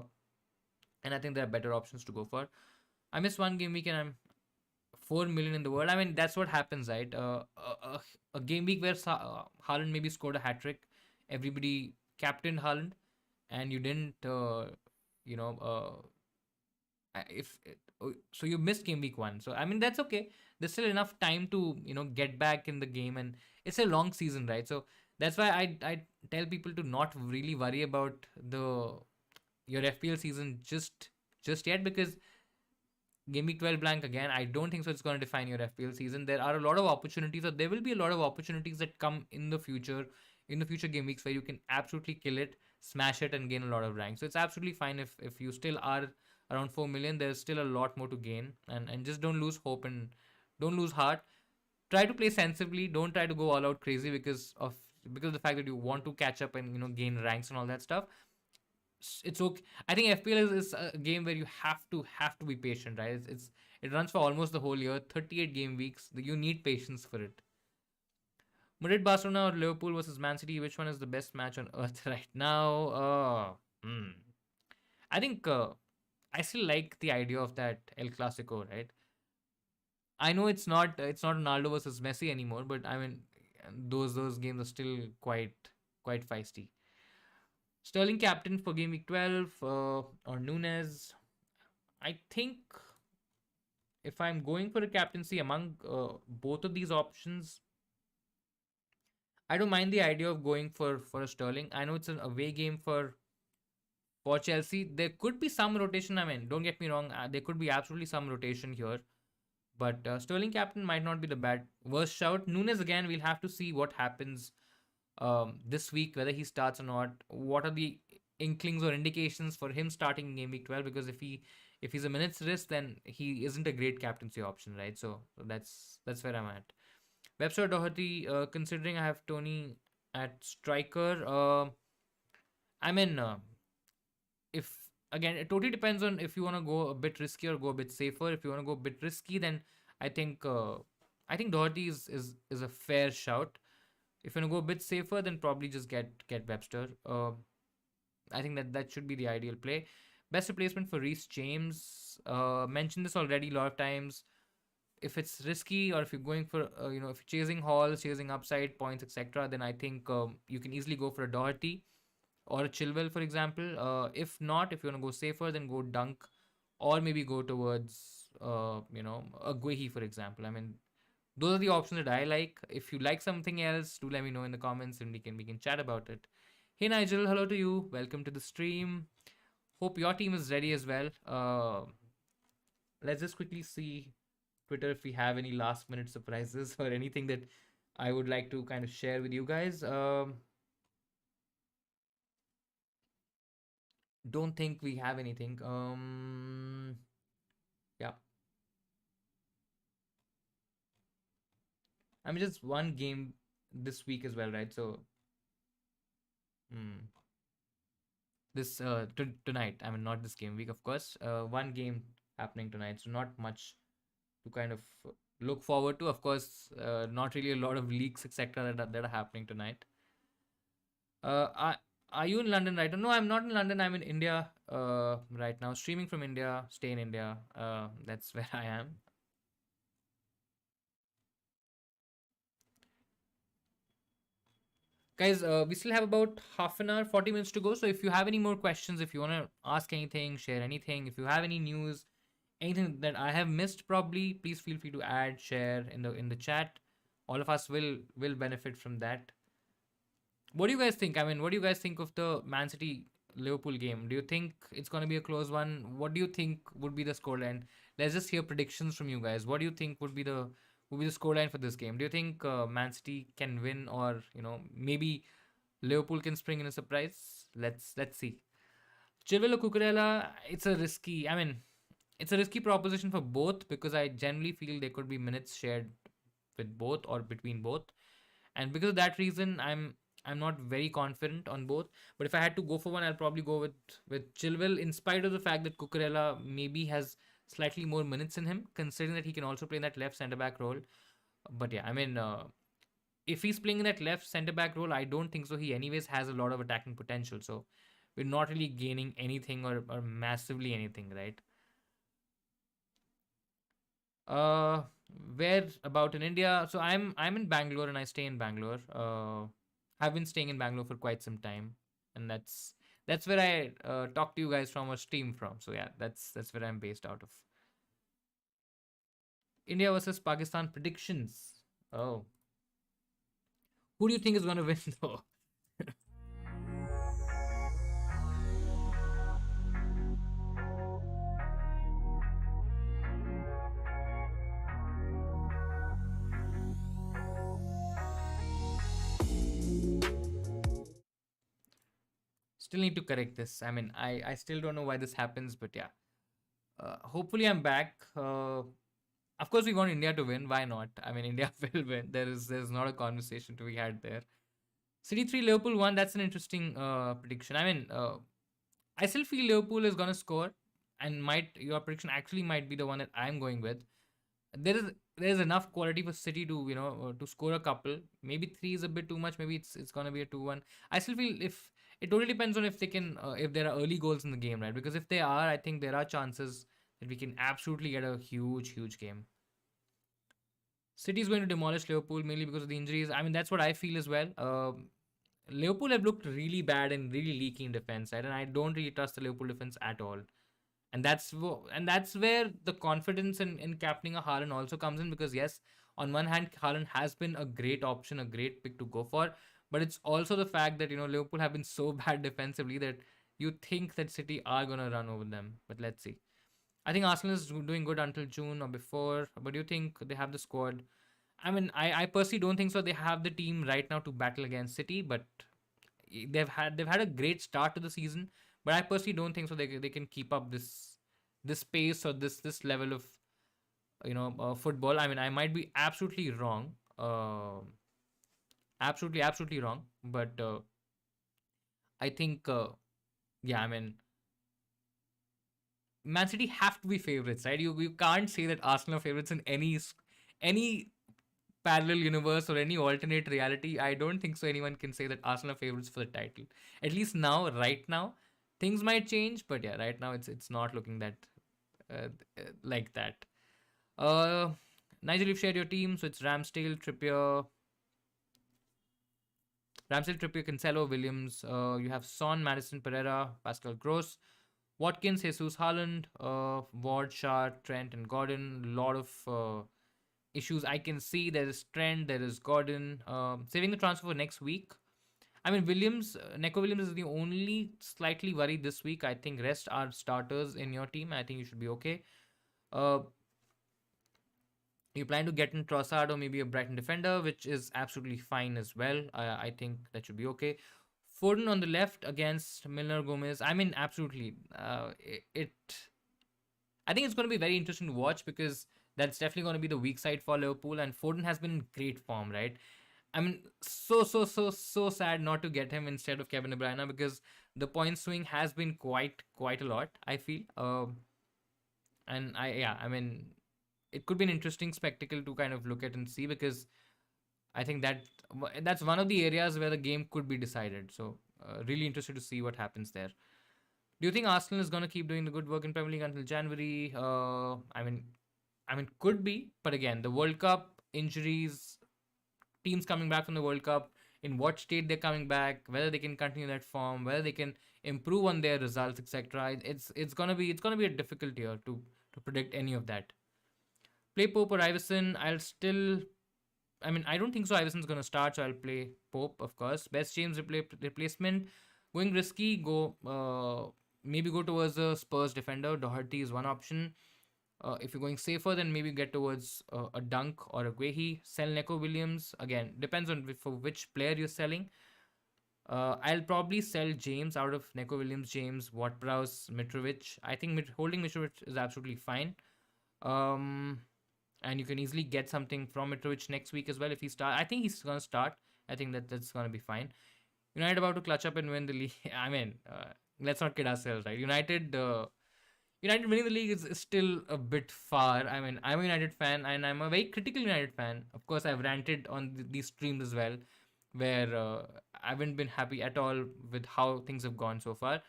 and I think there are better options to go for. I missed one game week and I'm 4 million in the world. I mean, that's what happens, right? A game week where Haaland maybe scored a hat trick, everybody captained Haaland, and you didn't, you know, if so you missed game week 1. So I mean that's okay. There's still enough time to get back in the game, and it's a long season, right? So that's why I tell people to not really worry about the your FPL season just yet, because game week 12 blank again, I don't think so it's going to define your FPL season. There are a lot of opportunities, or there will be a lot of opportunities that come in the future game weeks where you can absolutely kill it, smash it, and gain a lot of rank. So it's absolutely fine if you still are around 4 million. There's still a lot more to gain, and just don't lose hope and don't lose heart. Try to play sensibly. Don't try to go all out crazy because of the fact that you want to catch up and gain ranks and all that stuff. It's okay. I think FPL is a game where you have to be patient, right? It runs for almost the whole year, 38 game weeks. You need patience for it. Madrid, Barcelona, or Liverpool versus Man City. Which one is the best match on earth right now? I think I still like the idea of that El Clasico, right? I know it's not Ronaldo versus Messi anymore, but I mean those games are still quite feisty. Sterling captain for game week 12 or Nunes. I think if I'm going for a captaincy among both of these options, I don't mind the idea of going for a Sterling. I know it's an away game for Chelsea. There could be some rotation. I mean, don't get me wrong. There could be absolutely some rotation here. But Sterling captain might not be the bad worst shout. Nunes again, we'll have to see what happens this week, whether he starts or not. What are the inklings or indications for him starting in game week 12? Because if he's a minute's risk, then he isn't a great captaincy option, right? So that's where I'm at. Webster Doherty, considering I have Tony at striker, I mean, if again, it totally depends on if you want to go a bit risky or go a bit safer. If you want to go a bit risky, then I think uh, I think Doherty is a fair shout. If you want to go a bit safer, then probably just get Webster. I think that should be the ideal play. Best replacement for Reece James. Mentioned this already a lot of times. If it's risky, or if you're going for if you're chasing hauls, chasing upside points, etc., then I think you can easily go for a Doherty or a Chilwell, for example. If not, if you want to go safer, then go Dunk, or maybe go towards a Guehi, for example. I mean, those are the options that I like. If you like something else, do let me know in the comments, and we can chat about it. Hey Nigel, hello to you. Welcome to the stream. Hope your team is ready as well. Let's just quickly see Twitter if we have any last minute surprises or anything that I would like to kind of share with you guys. Don't think we have anything. Yeah. I mean, just one game this week as well, right? So, hmm, this tonight. I mean, not this game week, of course. One game happening tonight, so not much to kind of look forward to. Of course, not really a lot of leaks, etc., that are happening tonight. Are you in London right now? No, I'm not in London. I'm in India right now, streaming from India. Stay in India. That's where I am. Guys, we still have about half an hour, 40 minutes to go. So if you have any more questions, if you want to ask anything, share anything, if you have any news, anything that I have missed, probably, please feel free to add, share in the chat. All of us will benefit from that. What do you guys think? I mean, what do you guys think of the Man City Liverpool game? Do you think it's going to be a close one? What do you think would be the scoreline? Let's just hear predictions from you guys. What do you think would be the scoreline for this game? Do you think Man City can win, or maybe Liverpool can spring in a surprise? Let's see. Chilwell or Cucurella, it's a risky. I mean, it's a risky proposition for both because I generally feel there could be minutes shared with both or between both, and because of that reason, I'm not very confident on both. But if I had to go for one, I'll probably go with Chilwell, in spite of the fact that Cucurella maybe has slightly more minutes in him, considering that he can also play in that left centre back role. But yeah, I mean, if he's playing in that left centre back role, I don't think so. He anyways has a lot of attacking potential, so we're not really gaining anything or massively anything, right? Uh, where about in India? So I'm in Bangalore and I stay in Bangalore. I've been staying in Bangalore for quite some time, and that's where I talk to you guys from or stream from. So yeah, that's where I'm based out of. India versus Pakistan predictions. Oh, who do you think is going to win though? Still need to correct this. I mean, I still don't know why this happens, but yeah. Hopefully, I'm back. Of course, we want India to win. Why not? I mean, India will win. There's not a conversation to be had there. City 3, Liverpool 1. That's an interesting prediction. I mean, I still feel Liverpool is gonna score, and might your prediction actually might be the one that I'm going with. There is enough quality for City to to score a couple. Maybe three is a bit too much. Maybe it's gonna be a 2-1. I still feel if it totally depends on if they can if there are early goals in the game, right? Because if they are, I think there are chances that we can absolutely get a huge game. City is going to demolish Liverpool mainly because of the injuries. I mean, that's what I feel as well. Liverpool have looked really bad and really leaky in defense, right? And I don't really trust the Liverpool defense at all. And that's where the confidence in captaining a Haaland also comes in, because yes, on one hand, Haaland has been a great option, a great pick to go for, but it's also the fact that Liverpool have been so bad defensively that you think that City are gonna run over them. But let's see. I think Arsenal is doing good until June or before, but do you think they have the squad? I mean, I personally don't think so. They have the team right now to battle against City, but they've had a great start to the season. But I personally don't think so. They can keep up this pace or this level of football. I mean, I might be absolutely wrong, absolutely wrong. But I think yeah, I mean, Man City have to be favorites, right? You can't say that Arsenal are favorites in any parallel universe or any alternate reality. I don't think so. Anyone can say that Arsenal are favorites for the title. At least now, right now, things might change, but yeah, right now it's not looking that like that. Uh, Nigel, you've shared your team, so it's Ramsdale, Trippier, Cancelo, Williams. You have Son, Madison, Pereira, Pascal Gross, Watkins, Jesus, Haaland, Ward, Shah, Trent, and Gordon. A lot of issues I can see. There is Trent, there is Gordon. Saving the transfer for next week. I mean, Neko Williams is the only slightly worried this week. I think rest are starters in your team. I think you should be okay. Uh, you plan to get in Trossard or maybe a Brighton defender, which is absolutely fine as well. I think that should be okay. Foden on the left against Milner Gomez. I mean, absolutely. I think it's going to be very interesting to watch because that's definitely going to be the weak side for Liverpool. And Foden has been in great form, right? I mean, so sad not to get him instead of Kevin De Bruyne, because the point swing has been quite a lot, I feel. And I mean, it could be an interesting spectacle to kind of look at and see, because I think that's one of the areas where the game could be decided. So really interested to see what happens there. Do you think Arsenal is going to keep doing the good work in Premier League until January? I mean, could be, but again, the World Cup injuries, teams coming back from the World Cup, in what state they're coming back, whether they can continue that form, whether they can improve on their results, etc. It's gonna be a difficult year to predict any of that. Play Pope or Iverson. I don't think so. Iverson's going to start, so I'll play Pope, of course. Best James replacement. Going risky, maybe go towards a Spurs defender. Doherty is one option. If you're going safer, then maybe get towards a Dunk or a Guehi. Sell Neko Williams. Again, depends on for which player you're selling. I'll probably sell James out of Neko Williams, James, Watt-Prowse, Mitrovic. I think holding Mitrovic is absolutely fine. Um, and you can easily get something from Mitrovic next week as well if he start. I think he's gonna start. I think that's gonna be fine. United about to clutch up and win the league. Let's not kid ourselves, right? United winning the league is still a bit far. I'm a United fan and I'm a very critical United fan. Of course, I've ranted on these streams as well, where I haven't been happy at all with how things have gone so far.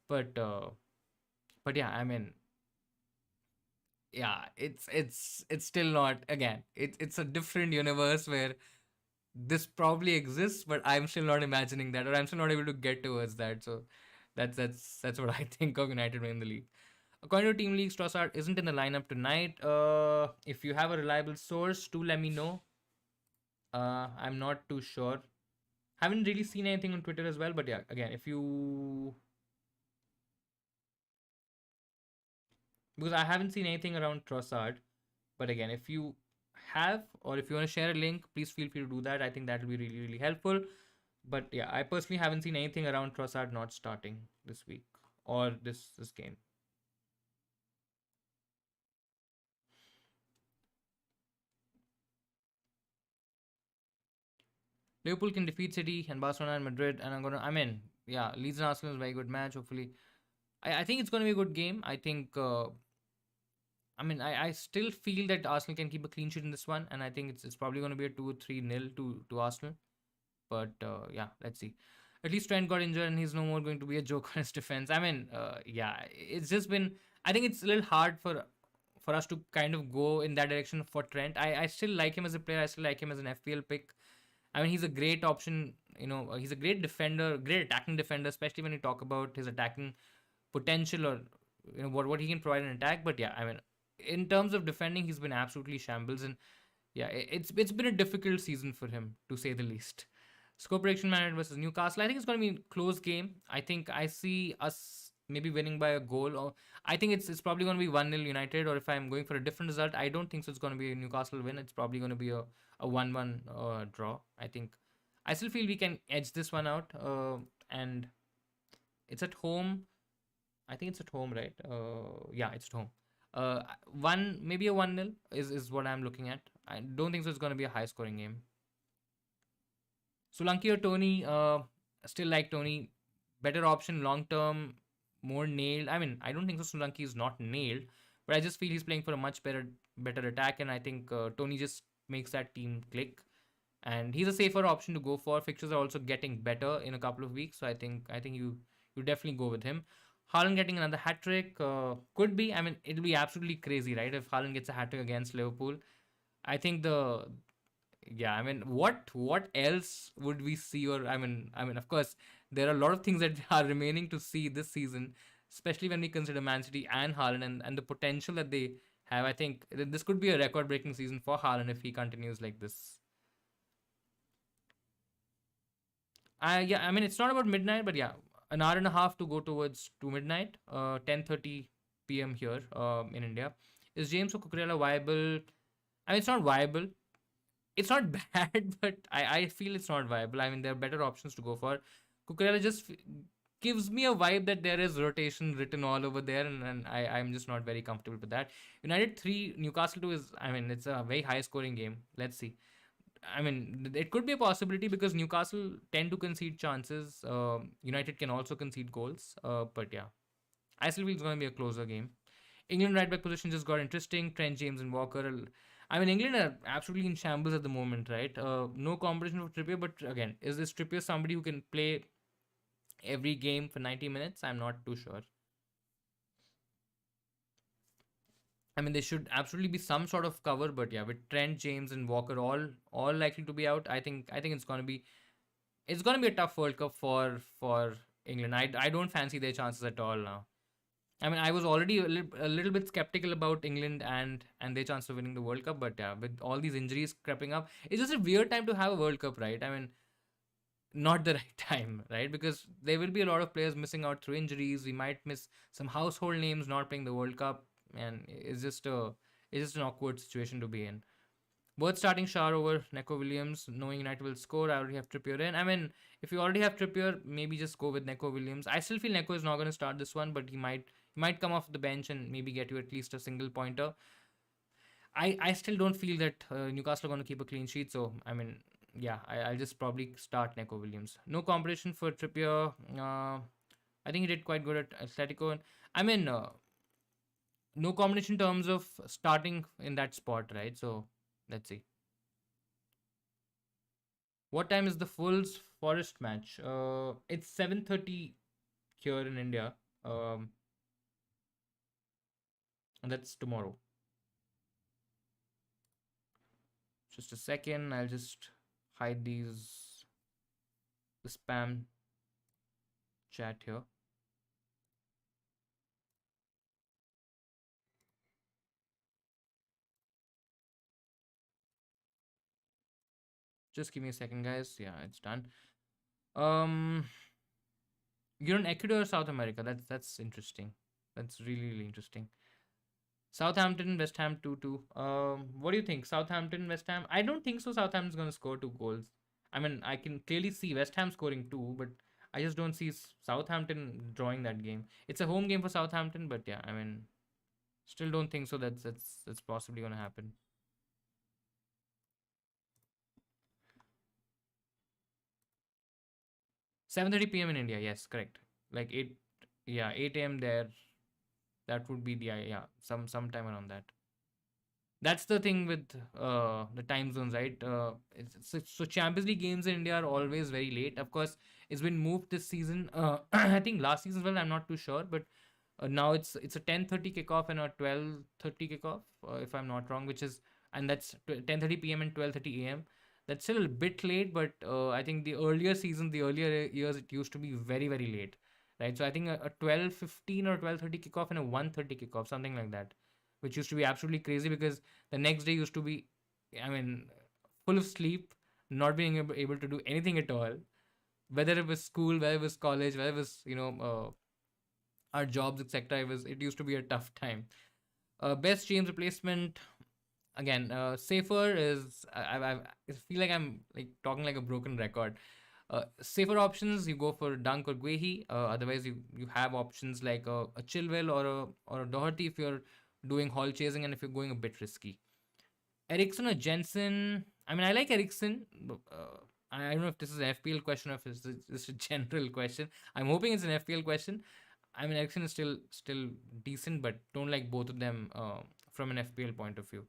But uh, but yeah, yeah, it's still not. Again, it's a different universe where this probably exists, but I'm still not imagining that, or I'm still not able to get towards that. So that's what I think of United winning the league. According to Team League, Trossard isn't in the lineup tonight. If you have a reliable source, do let me know. I'm not too sure. Haven't really seen anything on Twitter as well, but yeah, again, if you because I haven't seen anything around Trossard. But again, if you have or if you want to share a link, please feel free to do that. I think that will be really, really helpful. But yeah, I personally haven't seen anything around Trossard not starting this week or this game. Liverpool can defeat City and Barcelona and Madrid, and yeah, Leeds and Arsenal is a very good match. Hopefully, I think it's gonna be a good game. I still feel that Arsenal can keep a clean sheet in this one, and I think it's probably going to be a 2 or 3 nil to Arsenal. But yeah, let's see. At least Trent got injured, and he's no more going to be a joke on his defense. Yeah, it's just been. I think it's a little hard for us to kind of go in that direction for Trent. I still like him as a player. I still like him as an FPL pick. He's a great option. He's a great defender, great attacking defender, especially when you talk about his attacking potential or what he can provide in attack. But yeah, in terms of defending, he's been absolutely shambles, and yeah, it's been a difficult season for him to say the least. Score prediction: Man versus Newcastle. I think it's going to be a close game. I think I see us maybe winning by a goal, or I think it's probably going to be 1-0 United. Or if I'm going for a different result, I don't think so. It's going to be a Newcastle win. It's probably going to be a 1-1 draw. I still feel we can edge this one out. And it's at home. I think it's at home, right? Yeah, it's at home. One maybe a 1-0 is what I'm looking at. I don't think so. It's going to be a high scoring game. Solanke or Tony? Still like Tony. Better option long term, more nailed. I don't think so. Solanke is not nailed, but I just feel he's playing for a much better attack, and I think Tony just makes that team click. And he's a safer option to go for. Fixtures are also getting better in a couple of weeks, so I think you definitely go with him. Haaland getting another hat trick could be. It'll be absolutely crazy, right? If Haaland gets a hat trick against Liverpool, I think the yeah. What else would we see? Or of course, there are a lot of things that are remaining to see this season, especially when we consider Man City and Haaland and the potential that they have. I think this could be a record-breaking season for Haaland if he continues like this. Yeah, it's not about midnight, but yeah, an hour and a half to go towards to midnight. 10:30 p.m. here in India. Is James or Cucurella viable? It's not viable. It's not bad, but I feel it's not viable. There are better options to go for. Cucurella just gives me a vibe that there is rotation written all over there, and I'm just not very comfortable with that. United 3, Newcastle 2 is, it's a very high scoring game. Let's see. It could be a possibility because Newcastle tend to concede chances. United can also concede goals. But yeah, I still feel it's going to be a closer game. England right back position just got interesting. Trent, James, and Walker. England are absolutely in shambles at the moment, right? No competition for Trippier, but again, is this Trippier somebody who can play every game for 90 minutes? I'm not too sure. There should absolutely be some sort of cover, but yeah, with Trent, James, and Walker all likely to be out, I think it's going to be It's gonna be a tough World Cup for England. I don't fancy their chances at all now. I mean, I was already a little bit skeptical about England and their chance of winning the World Cup, but yeah, with all these injuries creeping up, it's just a weird time to have a World Cup, right? I mean, not the right time, right? Because there will be a lot of players missing out through injuries. We might miss some household names not playing the World Cup, and it's just an awkward situation to be in. Both starting Shah over Neko Williams, knowing United will score. I already have Trippier in. I mean, if you already have Trippier, maybe just go with Neko Williams. I still feel Neko is not going to start this one, but he might come off the bench and maybe get you at least a single pointer. I still don't feel that Newcastle are going to keep a clean sheet. So I mean, yeah, I'll just probably start Neko Williams. No competition for Trippier. I think he did quite good at Atletico. And I mean, no competition in terms of starting in that spot, right? So let's see. What time is the Fulls Forest match? It's 7:30 here in India. Um, and that's tomorrow. Just a second. I'll just hide the spam chat here. Just give me a second, guys. Yeah, it's done. Um, you're in Ecuador, or South America. That's interesting. That's really really interesting. Southampton, West Ham 2-2. What do you think? Southampton, West Ham? I don't think so. Southampton's going to score 2 goals. I mean, I can clearly see West Ham scoring two, but I just don't see Southampton drawing that game. It's a home game for Southampton, but yeah, I mean, still don't think so. That's possibly going to happen. 7:30 p.m. in India. Yes, correct. Like 8, yeah, 8 a.m. there. That would be the yeah, sometime around that. That's the thing with the time zones, right? So Champions League games in India are always very late. Of course, it's been moved this season. I think last season as well. I'm not too sure, but now it's a 10:30 kickoff and a 12:30 kickoff, if I'm not wrong. Which is and that's 10:30 p.m. and 12:30 a.m. That's still a bit late, but I think the earlier season, the earlier years, it used to be very very late, right? So I think a 12:15 or 12:30 kickoff and a 1:30 kickoff, something like that, which used to be absolutely crazy because the next day used to be, I mean, full of sleep, not being able to do anything at all. Whether it was school, whether it was college, whether it was our jobs, etc. It used to be a tough time. Best James replacement again. Safer is I feel like I'm like talking like a broken record. Safer options, you go for Dunk or Guehi. Otherwise, you have options like a Chilwell or a Doherty if you're doing haul chasing and if you're going a bit risky. Ericsson or Jensen? I mean, I like Ericsson. I don't know if this is an FPL question or if it's just a general question. I'm hoping it's an FPL question. I mean, Ericsson is still decent, but don't like both of them from an FPL point of view.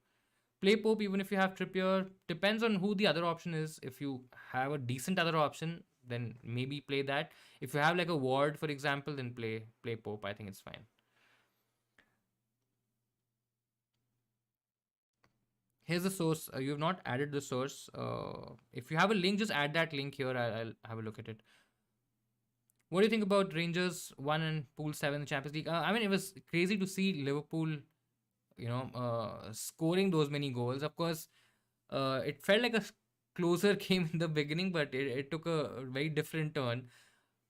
Play Pope even if you have Trippier. Depends on who the other option is. If you have a decent other option, then maybe play that. If you have like a Ward, for example, then play Pope. I think it's fine. Here's the source. You have not added the source. If you have a link, just add that link here. I'll have a look at it. What do you think about Rangers 1 and Pool 7 in the Champions League? I mean, it was crazy to see Liverpool, scoring those many goals. Of course, it felt like a closer game in the beginning, but it took a very different turn.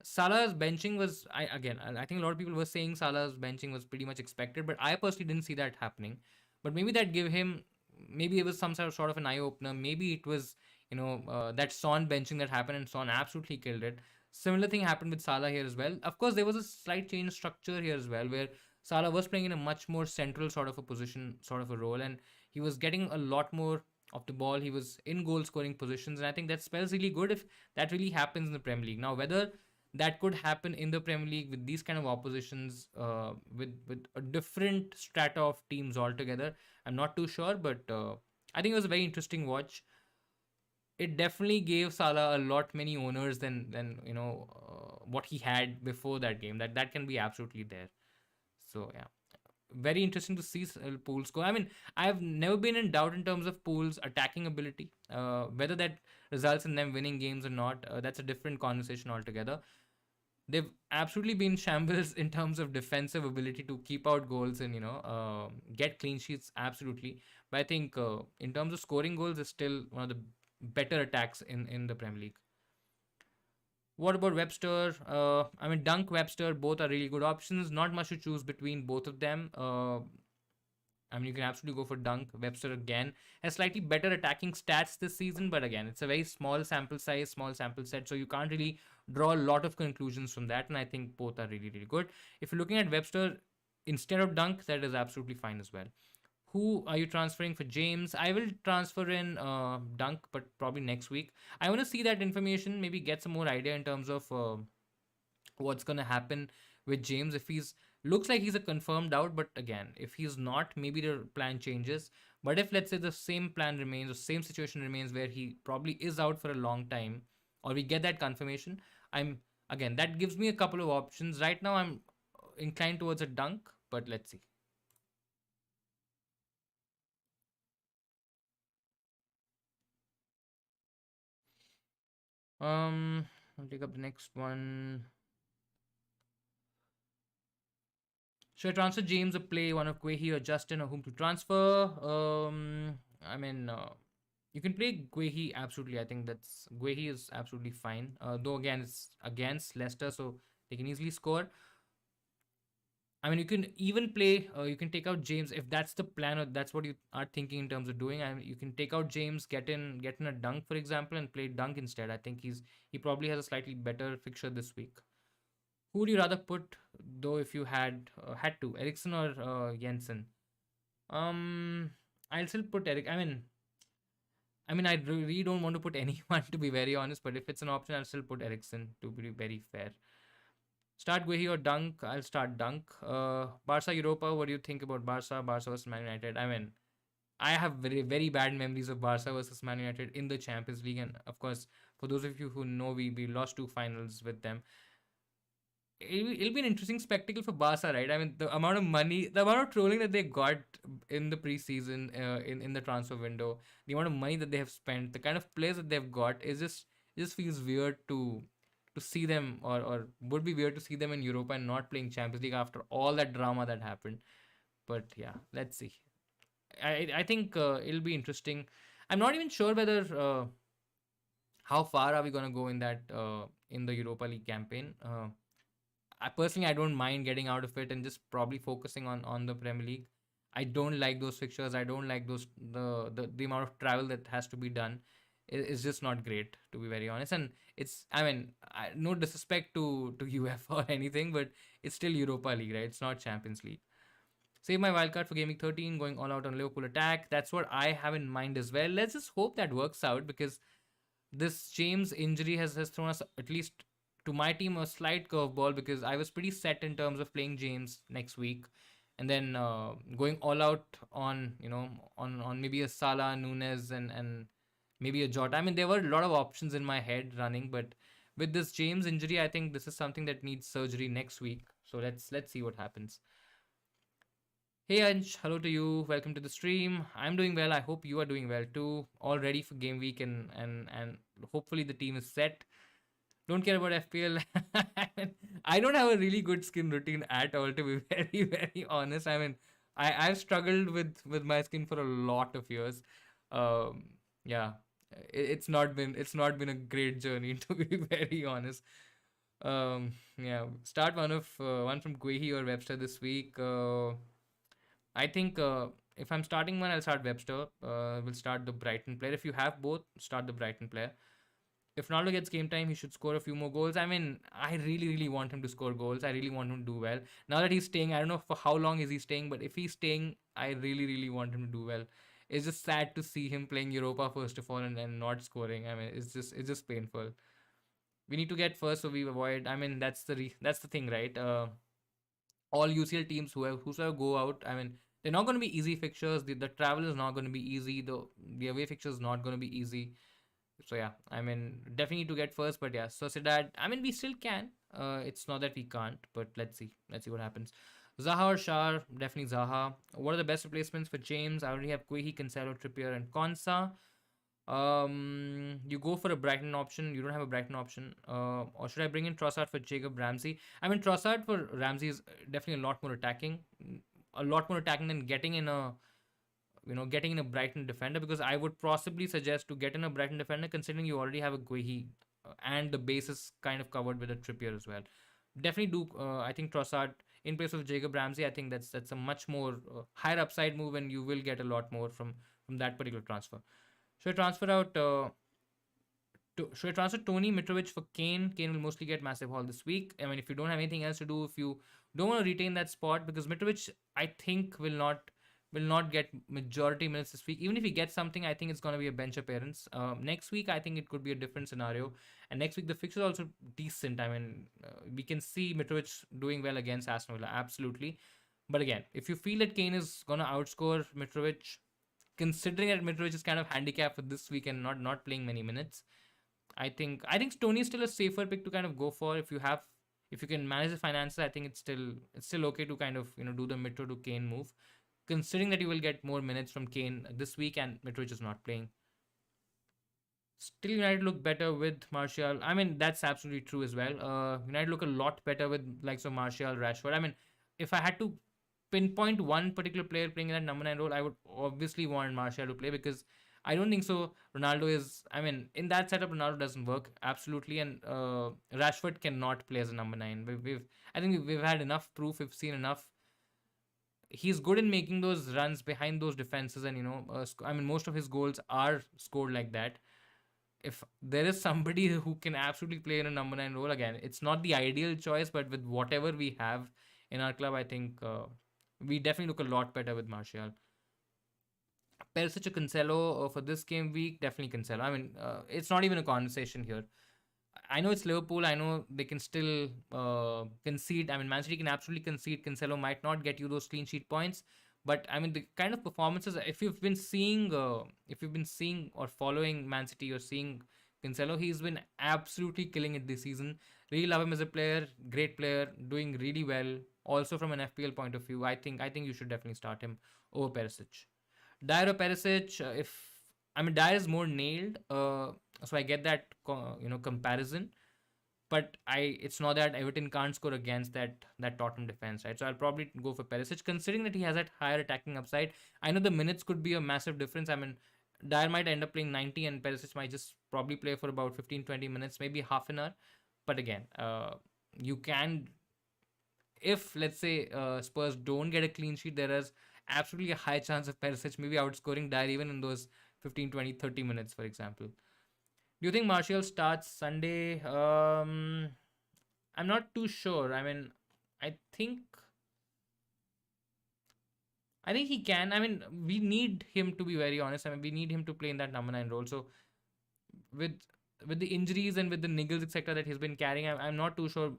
Salah's benching was, I think a lot of people were saying Salah's benching was pretty much expected, but I personally didn't see that happening. But maybe that gave him, maybe it was some sort of an eye opener. Maybe it was, that Son benching that happened and Son absolutely killed it. Similar thing happened with Salah here as well. Of course, there was a slight change in structure here as well, where Salah was playing in a much more central sort of a position, sort of a role, and he was getting a lot more of the ball. He was in goal scoring positions, and I think that spells really good if that really happens in the Premier League. Now, whether that could happen in the Premier League with these kind of oppositions, with a different strata of teams altogether, I'm not too sure, but I think it was a very interesting watch. It definitely gave Salah a lot many owners than what he had before that game. That can be absolutely there. So yeah. very interesting to see Poole's go. I mean, I've never been in doubt in terms of Poole's attacking ability. Whether that results in them winning games or not, that's a different conversation altogether. They've absolutely been shambles in terms of defensive ability to keep out goals and get clean sheets. Absolutely, but I think in terms of scoring goals, is still one of the better attacks in the Premier League. What about Webster? I mean, Dunk, Webster, both are really good options. Not much to choose between both of them. I mean, you can absolutely go for Dunk. Webster again has slightly better attacking stats this season, but again, it's a very small sample size, small sample set, so you can't really draw a lot of conclusions from that. And I think both are really, really good. If you're looking at Webster instead of Dunk, that is absolutely fine as well. Who are you transferring for James? I will transfer in Dunk, but probably next week. I want to see that information, maybe get some more idea in terms of what's going to happen with James. If he's looks like he's a confirmed out, but again, if he's not, maybe the plan changes. But if let's say the same plan remains, or same situation remains where he probably is out for a long time, or we get that confirmation, I'm again that gives me a couple of options. Right now, I'm inclined towards a Dunk, but let's see. I'll take up the next one. Should I transfer James or play one of Guehi or Justin or whom to transfer? I mean, you can play Guehi absolutely. I think that's Guehi is absolutely fine. Though again, it's against Leicester, so they can easily score. I mean, you can even play. You can take out James if that's the plan, or that's what you are thinking in terms of doing. I mean, you can take out James, get in a Dunk, for example, and play Dunk instead. I think he probably has a slightly better fixture this week. Who would you rather put though if you had to, Ericsson or Jensen? Um, I'll still put Eric. I mean, I really don't want to put anyone to be very honest, but if it's an option, I'll still put Ericsson to be very fair. Start Guehi or Dunk? I'll start Dunk. Barca Europa. What do you think about Barca? Barca versus Man United. I mean, I have very very bad memories of Barca versus Man United in the Champions League, and of course, for those of you who know, we lost two finals with them. It'll be an interesting spectacle for Barca, right? I mean, the amount of money, the amount of trolling that they got in the preseason, in the transfer window, the amount of money that they have spent, the kind of players that they've got, is just it just feels weird to see them, or would be weird to see them in Europa and not playing Champions League after all that drama that happened. But yeah, let's see. I think it'll be interesting. I'm not even sure whether how far are we gonna go in that in the Europa League campaign. I don't mind getting out of it and just probably focusing on the Premier League. I don't like those fixtures. I don't like those the amount of travel that has to be done. It's just not great, to be very honest. And it's I mean no disrespect to UEFA or anything, but it's still Europa League, right? It's not Champions League. Save my wildcard for Gaming 13, going all out on Liverpool attack. That's what I have in mind as well. Let's just hope that works out, because this James injury has thrown us, at least to my team, a slight curveball, because I was pretty set in terms of playing James next week, and then going all out on on maybe a Salah, Nunes, and maybe a Jota. I mean, there were a lot of options in my head running, but with this James injury, I think this is something that needs surgery next week. So let's see what happens. Hey Ansh, hello to you. Welcome to the stream. I'm doing well. I hope you are doing well too. All ready for game week, and hopefully the team is set. Don't care about FPL. I don't have a really good skin routine at all, to be very very honest. I mean, I've struggled with my skin for a lot of years. Yeah, it's not been a great journey, to be very honest. Yeah, start one from Guehi or Webster this week. I think if I'm starting one, I'll start Webster. We'll start the Brighton player. If you have both, start the Brighton player. If Ronaldo gets game time, he should score a few more goals. I mean, I really, really want him to score goals. I really want him to do well. Now that he's staying, I don't know for how long is he staying, but if he's staying, I really, really want him to do well. It's just sad to see him playing Europa first of all, and not scoring. I mean, it's just painful. We need to get first so we avoid. I mean, that's the thing, right? All UCL teams whosoever go out, I mean, they're not going to be easy fixtures. The travel is not going to be easy. The away fixture is not going to be easy. So yeah, I mean, definitely need to get first. But yeah, Sociedad, I mean, we still can. It's not that we can't, but let's see what happens. Zaha or Shah? Definitely Zaha. What are the best replacements for James? I already have Quehi, Cancelo, Trippier, and Konsa. You go for a Brighton option. You don't have a Brighton option. Or should I bring in Trossard for Jacob Ramsey? I mean, Trossard for Ramsey is definitely a lot more attacking, a lot more attacking than getting in a getting in a Brighton defender, because I would possibly suggest to get in a Brighton defender considering you already have a Guehi and the base is kind of covered with a Trippier as well. Definitely do. I think Trossard in place of Jacob Ramsey. I think that's a much more higher upside move, and you will get a lot more from that particular transfer. Should I transfer out? Should I transfer Tony Mitrovic for Kane? Kane will mostly get massive haul this week. I mean, if you don't have anything else to do, if you don't want to retain that spot, because Mitrovic, I think, will not get majority minutes this week. Even if he gets something, I think it's going to be a bench appearance. Next week, I think it could be a different scenario. And next week, the fixture is also decent. I mean, we can see Mitrovic doing well against Aston Villa, absolutely. But again, if you feel that Kane is going to outscore Mitrovic, considering that Mitrovic is kind of handicapped for this week and not playing many minutes, I think Tony is still a safer pick to kind of go for if you can manage the finances. I think it's still okay to kind of do the Mitro to Kane move, considering that you will get more minutes from Kane this week and Mitrovic is not playing. Still, United look better with Martial. I mean, that's absolutely true as well. United look a lot better with likes of Martial, Rashford. I mean, if I had to pinpoint one particular player playing in that number 9 role, I would obviously want Martial to play, because I don't think so. Ronaldo is, I mean, in that setup, Ronaldo doesn't work absolutely, and Rashford cannot play as a number 9. I think we've had enough proof. We've seen enough. He's good in making those runs behind those defenses, and I mean, most of his goals are scored like that. If there is somebody who can absolutely play in a number 9 role, again, it's not the ideal choice, but with whatever we have in our club, I think we definitely look a lot better with Martial. Perisic or Cancelo for this game week, definitely Cancelo. I mean, it's not even a conversation here. I know it's Liverpool. I know they can still concede. I mean, Man City can absolutely concede. Cancelo might not get you those clean sheet points, but I mean, the kind of performances. If you've been seeing or following Man City, or seeing Cancelo, he's been absolutely killing it this season. Really love him as a player. Great player, doing really well. Also from an FPL point of view, I think you should definitely start him over Perisic. Dyer or Perisic, if I mean Dyer is more nailed, so I get that comparison. But it's not that Everton can't score against that Tottenham defense, right? So I'll probably go for Perisic, considering that he has that higher attacking upside. I know the minutes could be a massive difference. I mean, Dyer might end up playing 90, and Perisic might just probably play for about 15-20 minutes, maybe half an hour. But again, you can, if let's say Spurs don't get a clean sheet, there is absolutely a high chance of Perisic maybe outscoring Dyer even in those 15, 20, 30 minutes, for example. Do you think Martial starts Sunday? I'm not too sure. I mean, I think I think he can. I mean, we need him, to be very honest. I mean, we need him to play in that number 9 role. So with with the injuries and with the niggles etc that he's been carrying, I'm not too sure.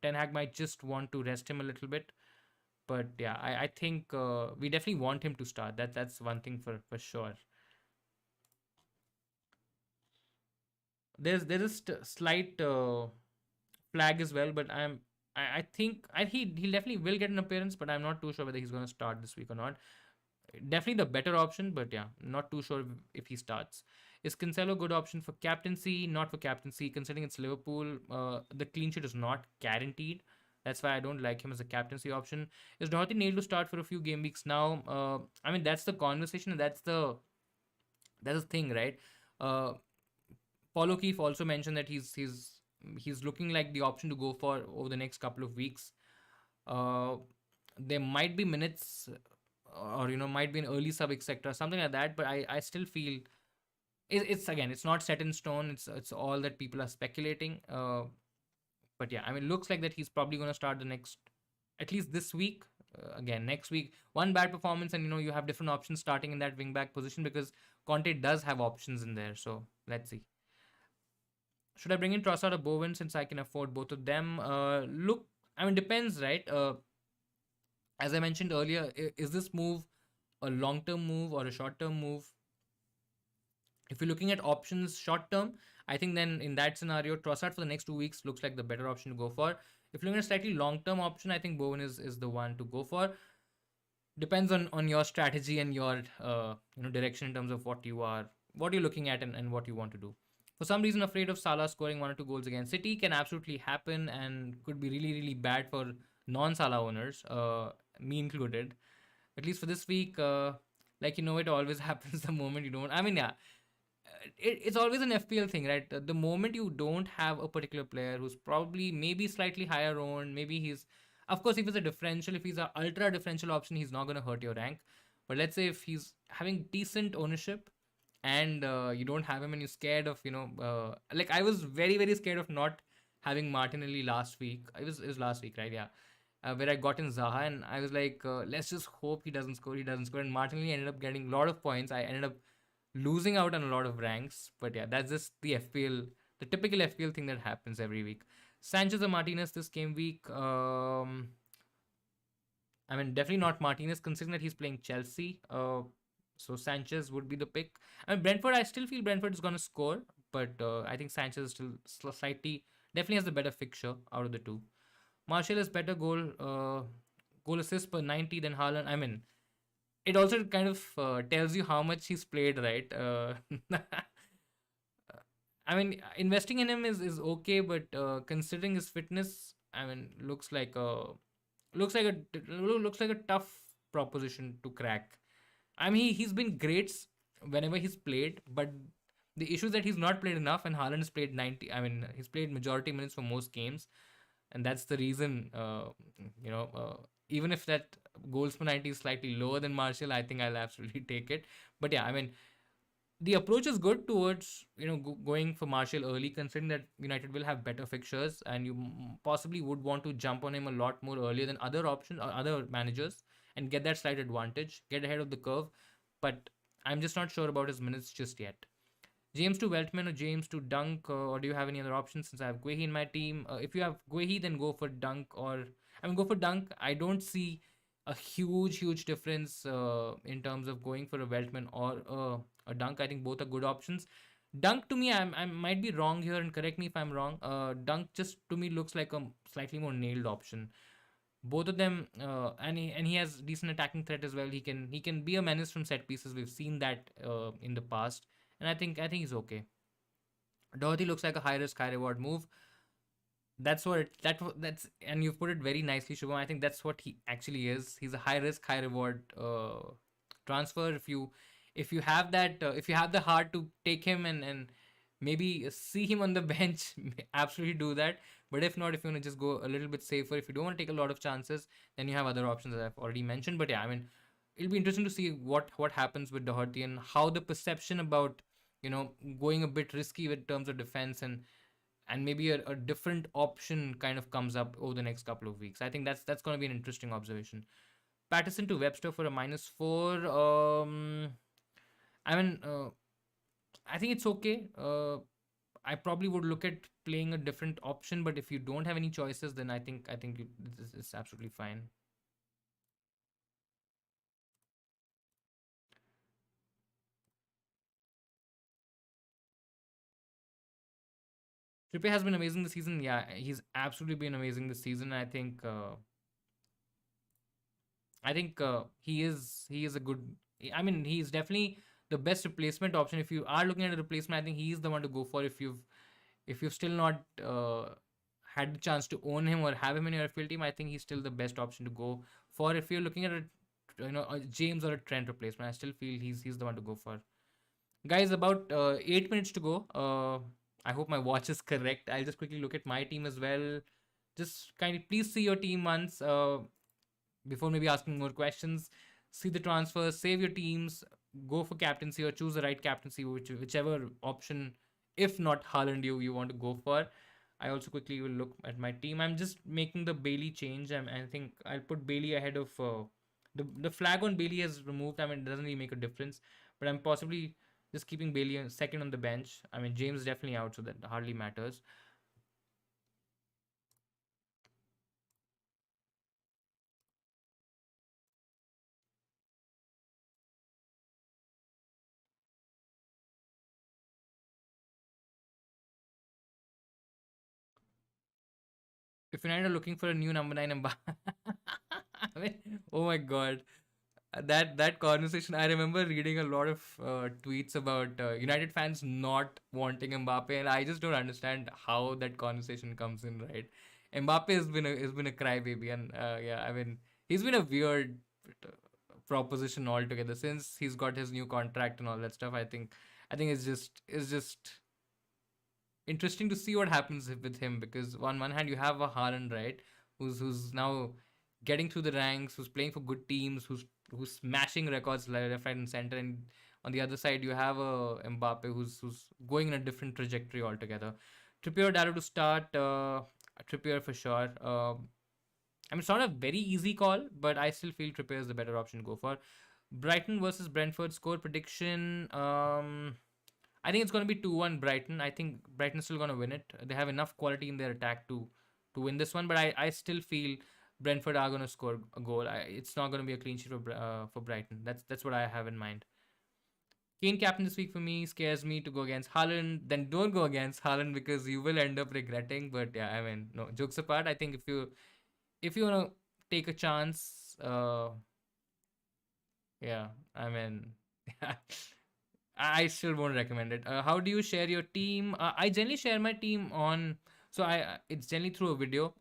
Ten Hag might just want to rest him a little bit. But yeah, I think we definitely want him to start. That's one thing for sure. There's a slight flag as well, but I think he definitely will get an appearance, but I'm not too sure whether he's going to start this week or not. Definitely the better option, but yeah, not too sure if he starts. Is Cancelo a good option for captaincy? Not for captaincy, considering it's Liverpool. The clean sheet is not guaranteed. That's why I don't like him as a captaincy option. Is Doherty nailed to start for a few game weeks now? I mean, that's the conversation, and that's the thing, right? Uh, Paul O'Keefe also mentioned that he's looking like the option to go for over the next couple of weeks. Uh, there might be minutes, or might be an early sub etc something like that, but I still feel it's again, it's not set in stone. It's all that people are speculating. But yeah, I mean, looks like that he's probably going to start the next, at least this week. Again, next week, one bad performance, and you have different options starting in that wing back position, because Conte does have options in there. So let's see. Should I bring in Trossard or Bowen, since I can afford both of them? Look, I mean, depends, right? As I mentioned earlier, is this move a long term move or a short term move? If you're looking at options short term, I think then in that scenario, Trossard for the next 2 weeks looks like the better option to go for. If you're looking at a slightly long term option, I think Bowen is the one to go for. Depends on your strategy and your direction in terms of what you're looking at, and what you want to do. For some reason, afraid of Salah scoring 1 or 2 goals against City can absolutely happen and could be really really bad for non-Salah owners, me included. At least for this week, it always happens the moment you don't. I mean, yeah, it's always an FPL thing, right? The moment you don't have a particular player who's probably maybe slightly higher owned, maybe he's, of course, if it's a differential, if he's an ultra differential option, he's not going to hurt your rank. But let's say if he's having decent ownership and you don't have him and you're scared of, like I was very, very scared of not having Martinelli last week. It was last week, right? Yeah. Where I got in Zaha and I was like, let's just hope he doesn't score. He doesn't score. And Martinelli ended up getting a lot of points. I ended up losing out on a lot of ranks. But yeah, that's just the FPL, the typical FPL thing that happens every week. Sanchez or Martinez this game week. I mean, definitely not Martinez, considering that he's playing Chelsea. So Sanchez would be the pick. I mean, Brentford, I still feel Brentford is going to score, but I think Sanchez is still slightly, definitely has the better fixture out of the two. Martial has better goal assist per 90 than Haaland. I mean, it also kind of tells you how much he's played, right? I mean, investing in him is okay, but considering his fitness, I mean, looks like a tough proposition to crack. I mean, he's been great whenever he's played, but the issue is that he's not played enough, and Haaland has played 90. I mean, he's played majority minutes for most games, and that's the reason. Even if that goals per 90 is slightly lower than Martial, I think I'll absolutely take it. But yeah, I mean, the approach is good towards going for Martial early, considering that United will have better fixtures, and you possibly would want to jump on him a lot more earlier than other options or other managers, and get that slight advantage, get ahead of the curve. But I'm just not sure about his minutes just yet. James to Weltman or James to Dunk, or do you have any other options? Since I have Guehi in my team, if you have Guehi, then go for Dunk, or I mean, go for Dunk. I don't see a huge difference in terms of going for a Weltman or a Dunk. I think both are good options. Dunk to me, I might be wrong here, and correct me if I'm wrong. Dunk just to me looks like a slightly more nailed option. Both of them, and he has decent attacking threat as well. He can be a menace from set pieces. We've seen that in the past, and I think he's okay. Doherty looks like a high risk, high reward move. That's and you've put it very nicely, Shubham. I think that's what he actually is. He's a high risk, high reward transfer. If you have the heart to take him and maybe see him on the bench, absolutely do that. But if not, if you want to just go a little bit safer, if you don't want to take a lot of chances, then you have other options that I've already mentioned. But yeah, I mean, it'll be interesting to see what happens with Doherty and how the perception about going a bit risky with terms of defense and maybe a different option kind of comes up over the next couple of weeks. I think that's going to be an interesting observation. Patterson to Webster for a -4. I mean, I think it's okay. I probably would look at playing a different option, but if you don't have any choices, then I think this is absolutely fine. Trippier has been amazing this season. Yeah, he's absolutely been amazing this season. I think he is a good. I mean, he's definitely the best replacement option. If you are looking at a replacement, I think he's the one to go for. If you've still not had the chance to own him or have him in your FPL team, I think he's still the best option to go for. If you're looking at a James or a Trent replacement, I still feel he's the one to go for. Guys, about 8 minutes to go. I hope my watch is correct. I'll just quickly look at my team as well. Just kind of please see your team once. Before maybe asking more questions. See the transfers, save your teams, go for captaincy or choose the right captaincy, whichever option, if not Haaland, you want to go for. I also quickly will look at my team. I'm just making the Bailey change. I think I'll put Bailey ahead of the flag on Bailey has removed. I mean, it doesn't really make a difference, but I'm possibly just keeping Bailey second on the bench. I mean, James is definitely out, so that hardly matters. If United are looking for a new number nine, I mean, oh my god, that conversation. I remember reading a lot of tweets about United fans not wanting Mbappe, and I just don't understand how that conversation comes in. Right, Mbappe has been a crybaby, and yeah, I mean, he's been a weird uh, proposition altogether since he's got his new contract and all that stuff. I think it's just interesting to see what happens with him, because on one hand you have a Haaland, right, who's now getting through the ranks, who's playing for good teams, who's smashing records left, right, and center, and on the other side you have a Mbappe who's going in a different trajectory altogether. Trippier Darrow to start, Trippier for sure. I mean, it's not a very easy call, but I still feel Trippier is the better option to go for. Brighton versus Brentford score prediction. I think it's going to be 2-1 Brighton. I think Brighton's still going to win it. They have enough quality in their attack to win this one, but I still feel Brentford are going to score a goal. It's not going to be a clean sheet for Brighton. That's what I have in mind. Kane captain this week for me scares me to go against Haaland. Then don't go against Haaland because you will end up regretting. But yeah, I mean, no, jokes apart, I think if you want to take a chance, yeah, I mean, I still won't recommend it. How do you share your team? I generally share my team on, so it's generally through a video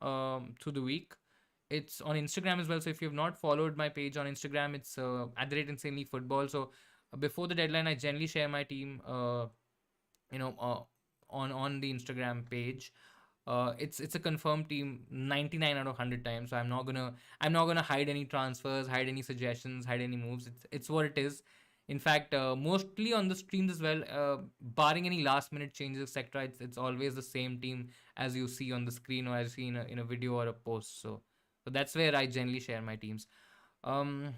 through the week. It's on Instagram as well. So if you have not followed my page on Instagram, it's at the rate insanely football. So before the deadline, I generally share my team. You know, on the Instagram page. It's a confirmed team 99 out of 100 times. So I'm not gonna hide any transfers, hide any suggestions, hide any moves. It's what it is. In fact, mostly on the streams as well, barring any last minute changes, etc. It's always the same team as you see on the screen or as you see in a video or a post. So that's where I generally share my teams. Um,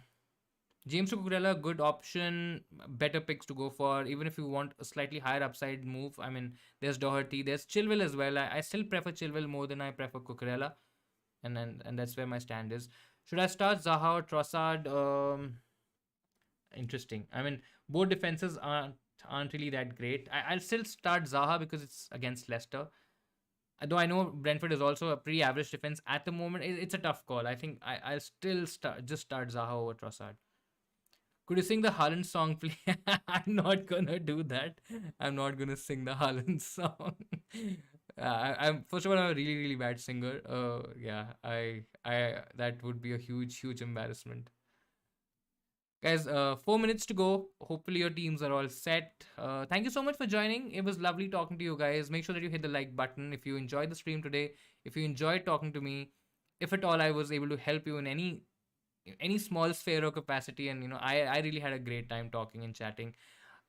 James to Cucurella, good option. Better picks to go for. Even if you want a slightly higher upside move, I mean, there's Doherty, there's Chilwell as well. I still prefer Chilwell more than I prefer Cucurella, and that's where my stand is. Should I start Zaha or Trossard? Interesting. I mean, both defenses aren't really that great. I'll still start Zaha because it's against Leicester. Though I know Brentford is also a pretty average defense at the moment. It's a tough call. I think I'll still start Zaha over Trossard. Could you sing the Haaland song, please? I'm not gonna do that. I'm not gonna sing the Haaland song. I'm first of all, I'm a really, really bad singer. Yeah, I that would be a huge, huge embarrassment. Guys, 4 minutes to go. Hopefully, your teams are all set. Thank you so much for joining. It was lovely talking to you guys. Make sure that you hit the like button if you enjoyed the stream today. If you enjoyed talking to me, if at all I was able to help you in any small sphere or capacity, and I really had a great time talking and chatting.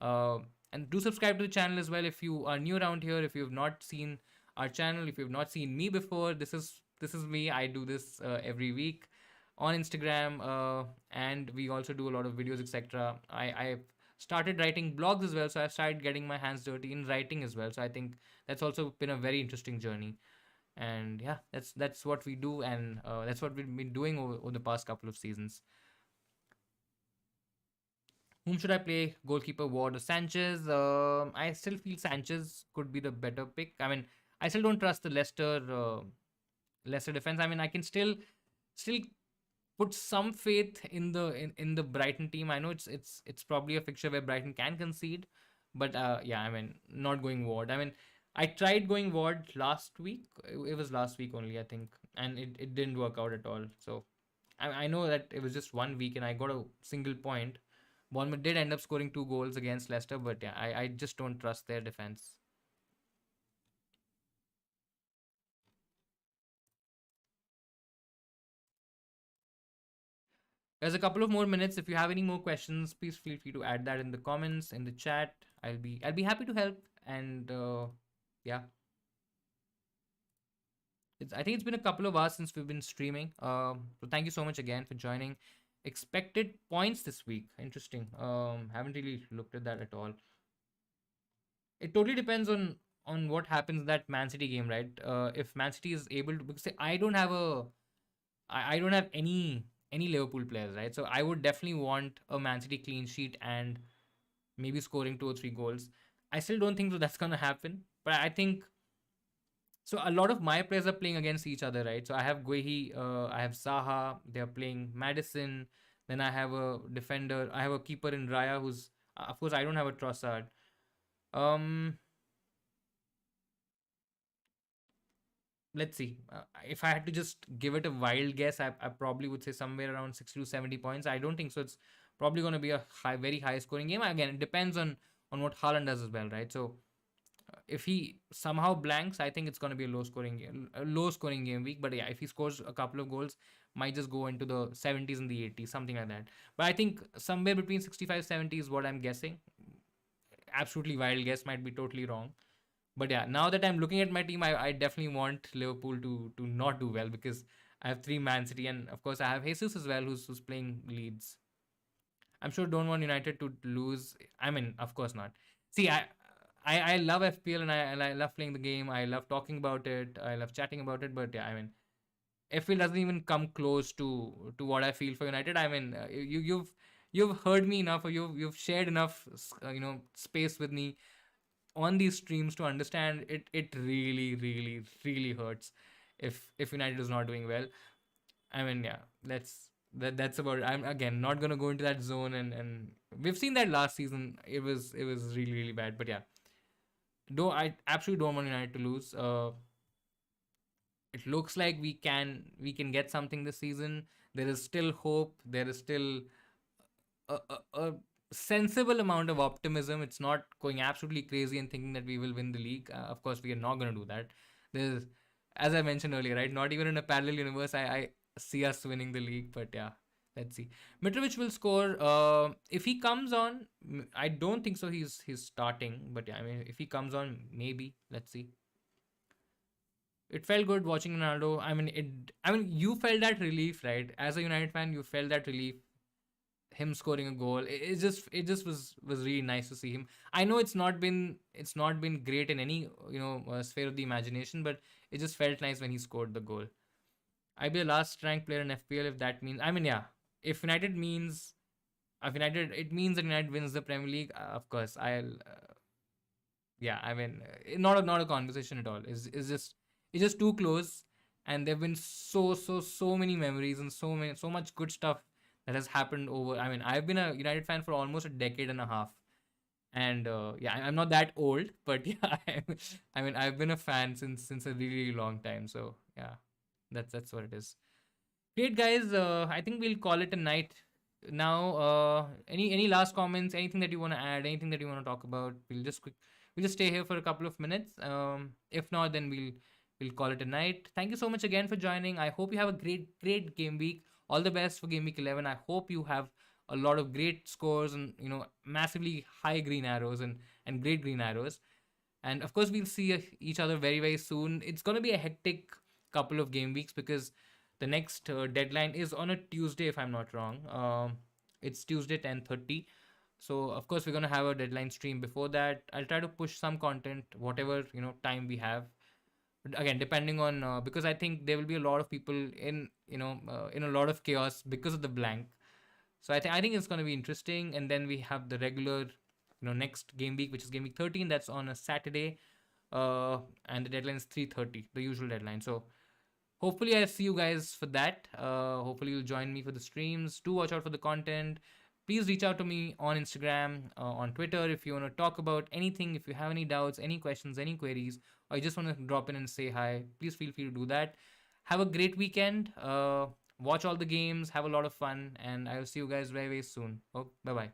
uh, and do subscribe to the channel as well if you are new around here. If you have not seen our channel, if you have not seen me before, this is me. I do this every week on Instagram, and we also do a lot of videos, etc. I've started writing blogs as well, so I've started getting my hands dirty in writing as well. So I think that's also been a very interesting journey. And yeah, that's what we do, and that's what we've been doing over the past couple of seasons. Whom should I play? Goalkeeper Ward or Sanchez? I still feel Sanchez could be the better pick. I mean, I still don't trust the Leicester defense. I mean, I can still put some faith in the Brighton team. I know it's probably a fixture where Brighton can concede, but yeah, I mean, not going Ward. I mean, I tried going Ward last week. It was last week only, I think, and it didn't work out at all. So I know that it was just 1 week and I got a single point. Bournemouth did end up scoring 2 goals against Leicester, but yeah, I just don't trust their defense. There's a couple of more minutes. If you have any more questions, please feel free to add that in the comments, in the chat. I'll be happy to help. And yeah, I think it's been a couple of hours since we've been streaming. So thank you so much again for joining. Expected points this week. Interesting. Haven't really looked at that at all. It totally depends on what happens in that Man City game, right? If Man City is able to, because I don't have any Liverpool players, right? So I would definitely want a Man City clean sheet and maybe scoring 2 or 3 goals. I still don't think so that's gonna happen, but I think So a lot of my players are playing against each other, right? So I have Guehi, I have Zaha, they're playing Madison. Then I have a defender, I have a keeper in Raya who's, of course, I don't have a Trossard. Um, let's see. If I had to just give it a wild guess, I probably would say somewhere around 60 to 70 points. I don't think so. It's probably going to be a very high scoring game. Again, it depends on what Haaland does as well, right? So if he somehow blanks, I think it's going to be a low scoring game week. But yeah, if he scores a couple of goals, might just go into the 70s and the 80s, something like that. But I think somewhere between 65 70 is what I'm guessing. Absolutely wild guess, might be totally wrong. But yeah, now that I'm looking at my team, I definitely want Liverpool to not do well because I have three Man City, and of course I have Jesus as well, who's playing Leeds. I'm sure don't want United to lose. I mean, of course not. See, I love FPL and I love playing the game. I love talking about it. I love chatting about it. But yeah, I mean, FPL doesn't even come close to what I feel for United. I mean, you've heard me enough, or you've shared enough, space with me on these streams to understand it. It really, really, really hurts if United is not doing well. I mean, yeah, that's about it. I'm again not gonna go into that zone, and we've seen that last season. It was really, really bad. But yeah, though I absolutely don't want United to lose. It looks like we can get something this season. There is still hope. There is still a sensible amount of optimism. It's not going absolutely crazy and thinking that we will win the league. Of course, we are not going to do that. There's, as I mentioned earlier, right? Not even in a parallel universe, I see us winning the league. But yeah, let's see. Mitrovic will score. If he comes on, I don't think so. He's starting, but yeah, I mean, if he comes on, maybe. Let's see. It felt good watching Ronaldo. I mean, it. I mean, you felt that relief, right? As a United fan, you felt that relief, him scoring a goal. It just was really nice to see him. I know it's not been great in any sphere of the imagination, but it just felt nice when he scored the goal. I'd be the last ranked player in FPL if that means. I mean, yeah, if United means if United it means that United wins the Premier League. Of course, I'll. Yeah, I mean, not a conversation at all. It's just too close, and there've been so many memories and so much good stuff that has happened over. I mean, I've been a United fan for almost a decade and a half, and yeah, I'm not that old, but yeah, I mean, I've been a fan since a really, really long time. So yeah, that's what it is. Great, guys. I think we'll call it a night now. Any last comments? Anything that you want to add? Anything that you want to talk about? We'll just stay here for a couple of minutes. If not, then we'll call it a night. Thank you so much again for joining. I hope you have a great game week. All the best for game week 11. I hope you have a lot of great scores and massively high green arrows and great green arrows. And of course, we'll see each other very, very soon. It's going to be a hectic couple of game weeks because the next deadline is on a Tuesday, if I'm not wrong. It's Tuesday 10:30. So of course we're gonna have a deadline stream before that. I'll try to push some content, whatever time we have. But again, depending on because I think there will be a lot of people in a lot of chaos because of the blank. So I think it's gonna be interesting. And then we have the regular next game week, which is game week 13. That's on a Saturday, and the deadline is 3:30, the usual deadline. So hopefully I see you guys for that. Hopefully you'll join me for the streams. Do watch out for the content. Please reach out to me on Instagram, on Twitter, if you want to talk about anything. If you have any doubts, any questions, any queries, or you just want to drop in and say hi, please feel free to do that. Have a great weekend. Watch all the games, have a lot of fun, and I'll see you guys very, very soon. Oh, bye bye.